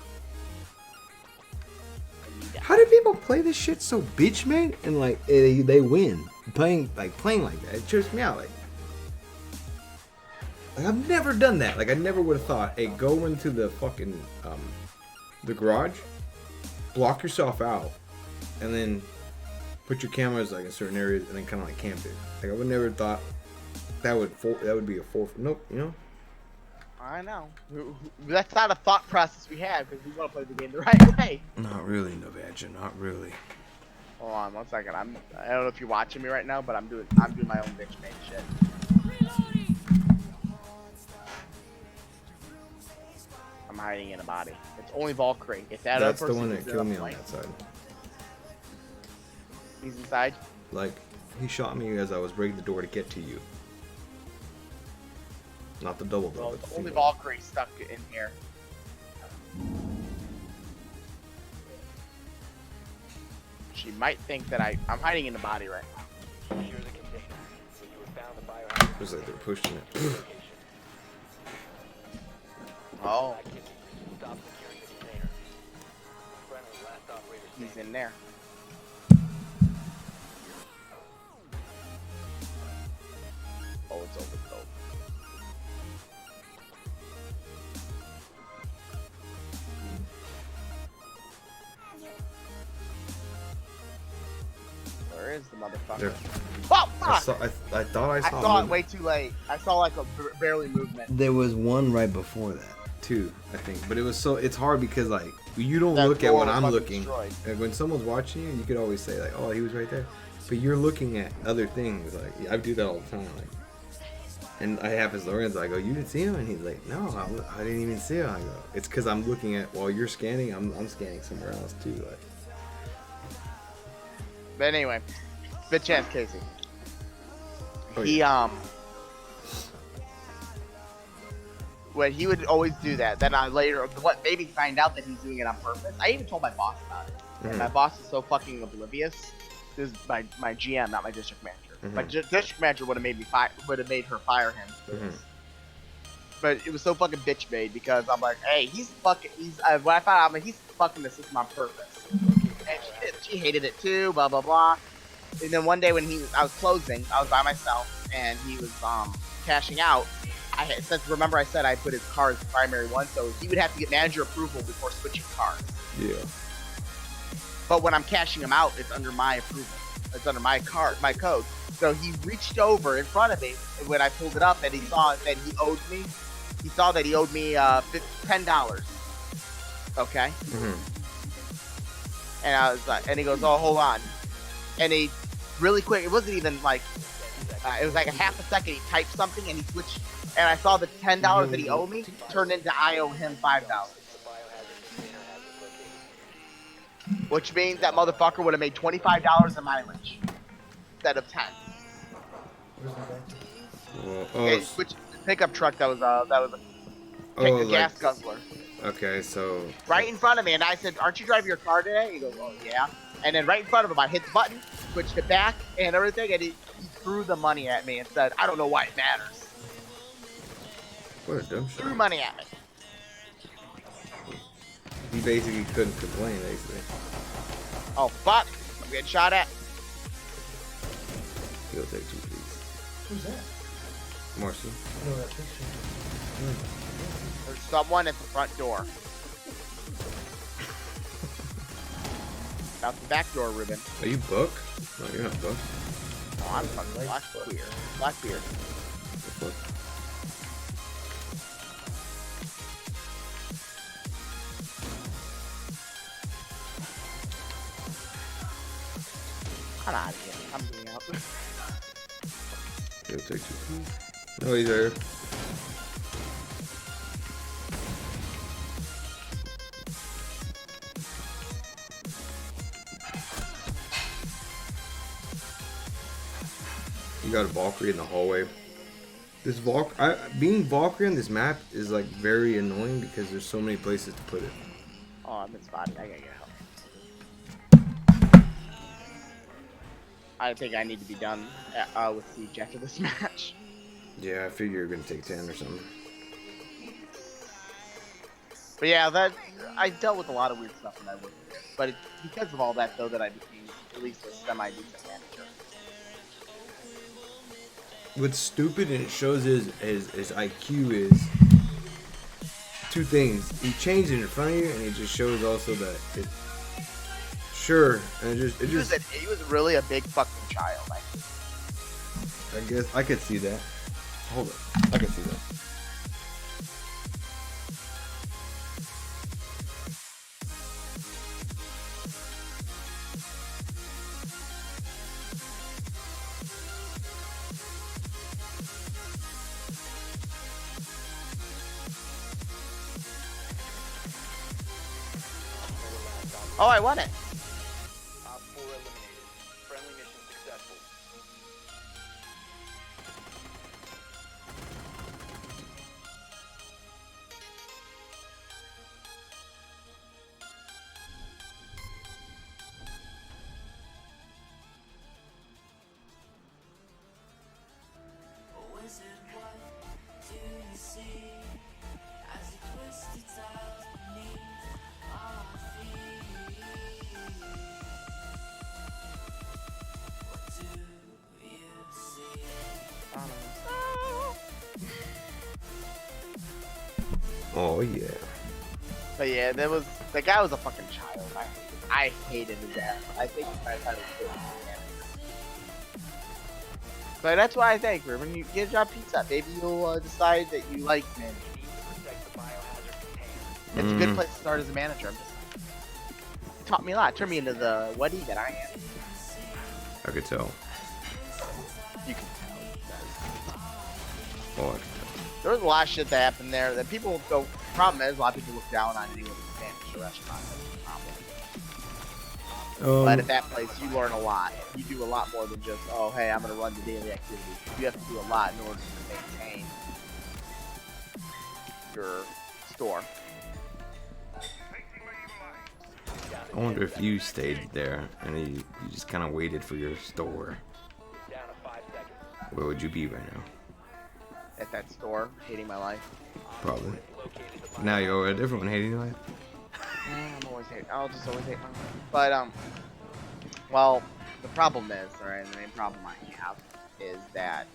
N: How do people play this shit so bitch made and like they win playing like that? It trips me out. Like I've never done that. Like I never would have thought, hey, go into the fucking the garage, block yourself out, and then put your cameras like in certain areas and then kind of like camp it. Like I would never thought that would be a fourth. Nope, you know.
A: I know. That's not a thought process we have because we want to play the game the right way.
N: Not really, Navaja. Not really.
A: Hold on 1 second. I don't know if you're watching me right now, but I'm doing my own bitch made shit. I'm hiding in a body. It's only Valkyrie. If
N: that's the one that killed me on that side.
A: He's inside.
N: Like he shot me as I was breaking the door to get to you. Not the double
A: Well,
N: dog. but the
A: only
N: single.
A: Valkyrie stuck in here. She might think that I'm hiding in the body right now.
M: Secure the container. You have found the biohazard.
N: Looks like they're pushing it.
A: Oh,
M: Stop securing the container. Friendly, last operator
A: he's
M: standing.
A: in there. Oh, it's over. Where is the motherfucker?
N: There.
A: Oh,
N: I,
A: fuck!
N: I thought I
A: I
N: saw,
A: saw it
N: one.
A: way too late. I saw like a barely movement.
N: There was one right before that too, I think. But it was so it's hard because like you don't
A: That
N: look at
A: door
N: when
A: was
N: I'm
A: fucking
N: looking.
A: destroyed.
N: And when someone's watching you, you could always say like, "Oh, he was right there," but you're looking at other things. Like I do that all the time. Like, and I have his Lorenzo. I go, "You didn't see him?" And he's like, "No, I didn't even see him." I go, "It's because I'm looking at while you're scanning. I'm scanning somewhere else too." Like,
A: But anyway, bitch ass Casey.
N: Oh,
A: He when he would always do that. Then I later, what made me find out that he's doing it on purpose. I even told my boss about it. And my boss is so fucking oblivious. This is my GM, not my district manager. My district manager would have made made her fire him. But it was so fucking bitch made because I'm like, hey, when I found out, I'm like, he's fucking the system on purpose. And she hated it too, blah blah blah. And then one day when I was closing, I was by myself, and he was cashing out. Remember I said I put his car as the primary one, so he would have to get manager approval before switching cars.
N: yeah.
A: But when I'm cashing him out, it's under my approval. It's under my code. So he reached over in front of me when I pulled it up, and he saw that he owed me. He saw that he owed me $10. Okay. And I was like, and he goes, "Oh, hold on." And he really quick. It wasn't even like. It was like a half a second. He typed something, and he switched. And I saw the $10 that he owed me turned into I owe him $5. Which means that motherfucker would have made $25 in mileage instead of 10.
N: Well,
A: Which pickup truck that was a gas guzzler.
N: Okay, so
A: Right in front of me, and I said, "Aren't you driving your car today?" He goes, "Oh yeah." And then right in front of him, I hit the button, switched it back, and everything, and he threw the money at me and said, "I don't know why it matters."
N: what a dumb shit.
A: Threw money at me.
N: He basically couldn't complain, basically.
A: Oh fuck! I'm getting shot at.
N: He'll take two, please.
H: Who's that?
N: Marcy.
H: I know that picture.
A: There's someone at the front door. Out the back door, Ruben.
N: Are you Buck? No, you're not Buck.
A: Oh, I'm fucking Blackbeard. Blackbeard.
N: What the fuck?
A: I'm out of here. I'm getting out.
N: He'll take two, please. No, he's there. You got a Valkyrie in the hallway. This being Valkyrie on this map is like very annoying because there's so many places to put it.
A: Oh, I've been spotted. I gotta get help. I think I need to be done with Siege after this match.
N: Yeah, I figure you're gonna take 10 or something.
A: But yeah, I dealt with a lot of weird stuff when I worked here. But it's because of all that, though, that I became at least a semi-decent manager.
N: What's stupid and it shows his IQ is two things. He changed it in front of you, and it just shows also that it. Sure, and
A: He was really a big fucking child.
N: I guess I could see that. Hold on, I could see that.
A: Oh, I won it.
M: Op 4 eliminated. Friendly mission successful.
N: Oh yeah.
A: But yeah, the guy was a fucking child. I hated his ass. I think I thought it was good. But that's why I think, when you get a job pizza, maybe you'll decide that you like managing. It's a good place to start as a manager. It taught me a lot. It turned me into the Woody that I am.
N: I could tell.
A: You can
N: Oh, I could tell.
A: There was a lot of shit that happened there that people go. Problem is, a lot of people look down on anyone who manages a restaurant. That's the problem. But at that place, you learn a lot. You do a lot more than just, oh, hey, I'm going to run the daily activities. You have to do a lot in order to maintain your store.
N: I wonder if you stayed there and you just kind of waited for your store. Where would you be right now?
A: At that store, hating my life.
N: Probably. Now you're a different one, hating your life.
A: I'm always hating. I'll just always hate my life. But well, the problem is, alright, the main problem I have is that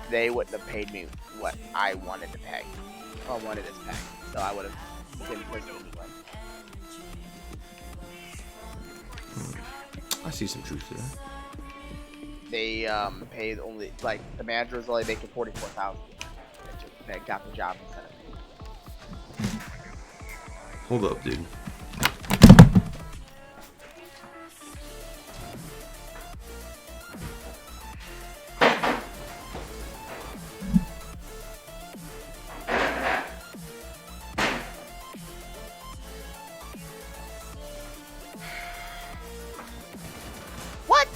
A: they wouldn't have paid me what I wanted to pay. Or wanted to pay. So I would have been in prison anyway.
N: I see some truth to that.
A: They paid only, like, the manager was only making $44,000. They got the job instead of me.
N: Hold up, dude.
A: What?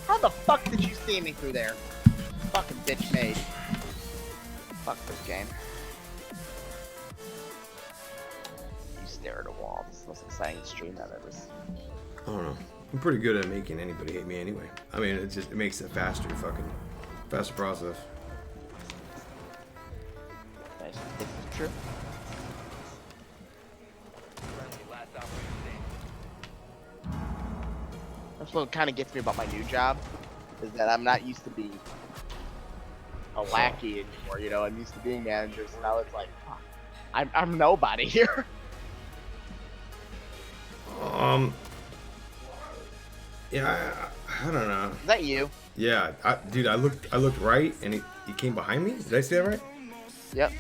A: How the fuck did you see me through there? Fucking bitch made. Fuck this game. You stare at a wall. This is the most exciting stream I've ever seen.
N: I don't know. I'm pretty good at making anybody hate me anyway. I mean, it makes it faster process.
A: This is true. That's what kind of gets me about my new job, is that I'm not used to being a lackey anymore. You know, I'm used to being manager, so now it's like, fuck, I'm nobody here.
N: Yeah, I don't know.
A: Is that you?
N: Yeah, dude, I looked right, and he came behind me. Did I say that right?
A: Yep.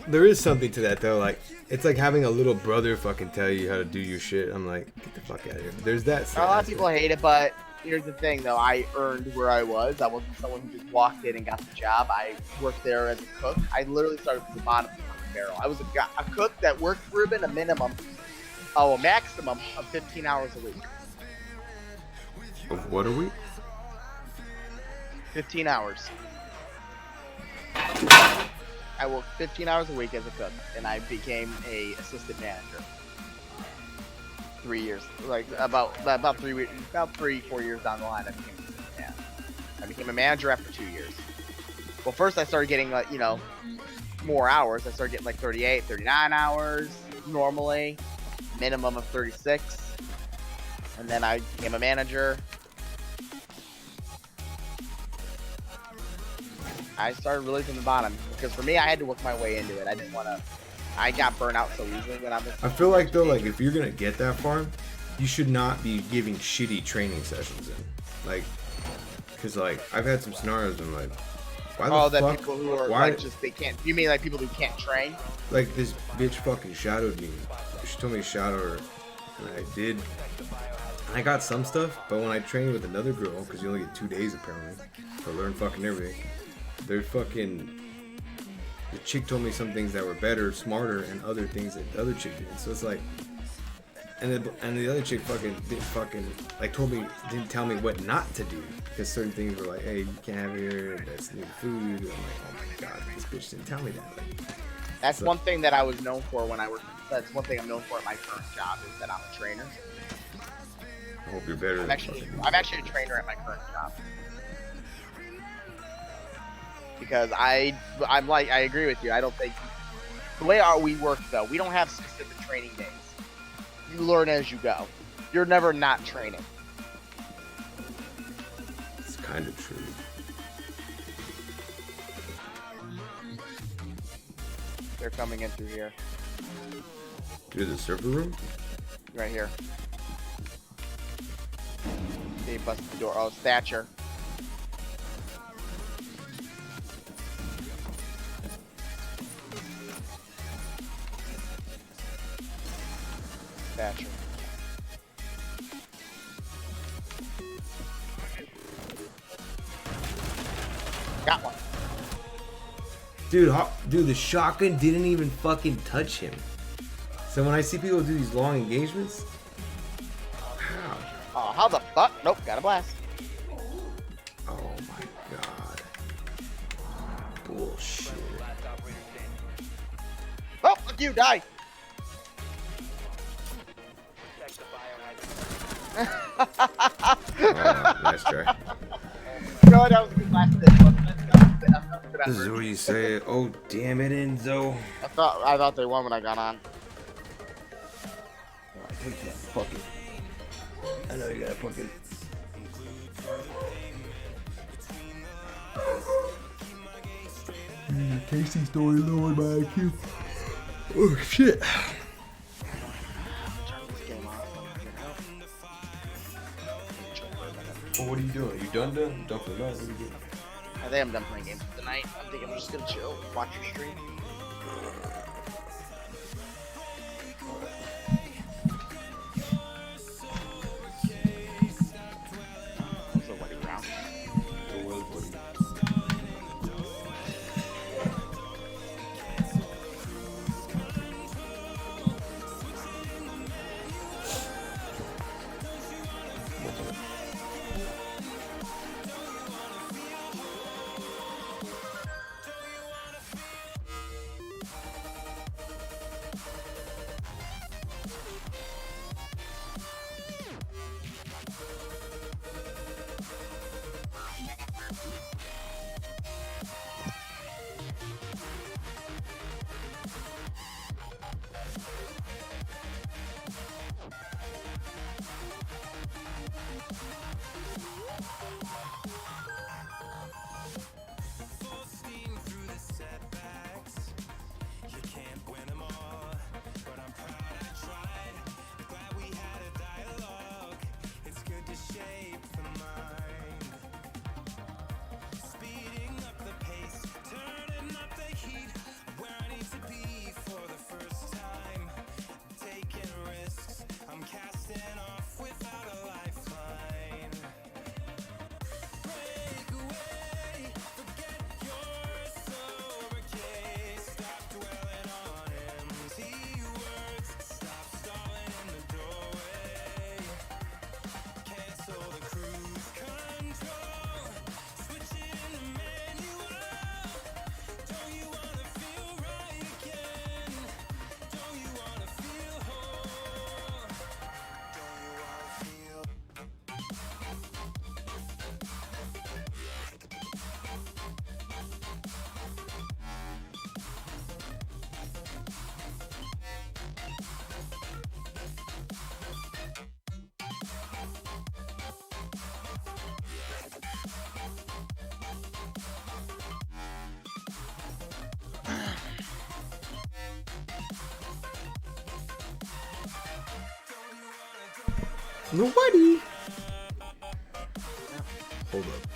N: There is something to that though. Like, it's like having a little brother fucking tell you how to do your shit. I'm like, get the fuck out of here. There's that.
A: A lot of people hate it, but here's the thing though. I earned where I was. I wasn't someone who just walked in and got the job. I worked there as a cook. I literally started from the bottom of the barrel. I was a cook that worked for a maximum of 15 hours a week.
N: Of what a week?
A: 15 hours. I worked 15 hours a week as a cook, and I became a assistant manager. 3 years, like about 3-4 years down the line, I became an assistant manager. I became a manager after 2 years. Well, first I started getting like, more hours. I started getting like 38, 39 hours normally, minimum of 36, and then I became a manager. I started really from the bottom because for me, I had to work my way into it. I didn't want to. I got burnt out so easily when I was.
N: I feel like though, like if you're gonna get that far, you should not be giving shitty training sessions in, like, because like I've had some scenarios and like, why the fuck?
A: People who are like just they can't. You mean like people who can't train?
N: Like this bitch fucking shadowed me. She told me to shadow her, and I did. And I got some stuff, but when I trained with another girl, because you only get 2 days apparently to learn fucking everything. The chick told me some things that were better, smarter, and other things that the other chick did. So it's like, and the other chick didn't tell me what not to do, because certain things were like, hey, you can't have here, that's new food. I'm like, oh my god, this bitch didn't tell me that. Like,
A: that's one thing that I was known for when I worked. That's one thing I'm known for at my current job, is that I'm a trainer.
N: I hope you're better.
A: I'm actually a trainer at my current job. Because I agree with you. I don't think the way we work though, we don't have specific training days. You learn as you go. You're never not training.
N: It's kind of true.
A: They're coming in through here.
N: Through the server room?
A: Right here. They busted the door. Oh, Thatcher. Thatcher. Got one.
N: Dude, the shotgun didn't even fucking touch him. So when I see people do these long engagements, how?
A: Oh, how the fuck? Nope, got a blast.
N: Oh my god. Bullshit.
A: Oh, fuck you, die.
N: Nice try.
A: No, that was a good last hit.
N: This is what you say. Oh damn it, Enzo.
A: I thought they won when I got on.
B: Take that fucking. I know you gotta fucking. Casey story lowered my IQ. Oh shit. Well, what are you doing? You done? Done for the night? What are you doing?
A: I think I'm done playing games for the night. I'm thinking I'm just gonna chill, watch your stream. So what, round?
N: Nobody. Hold up.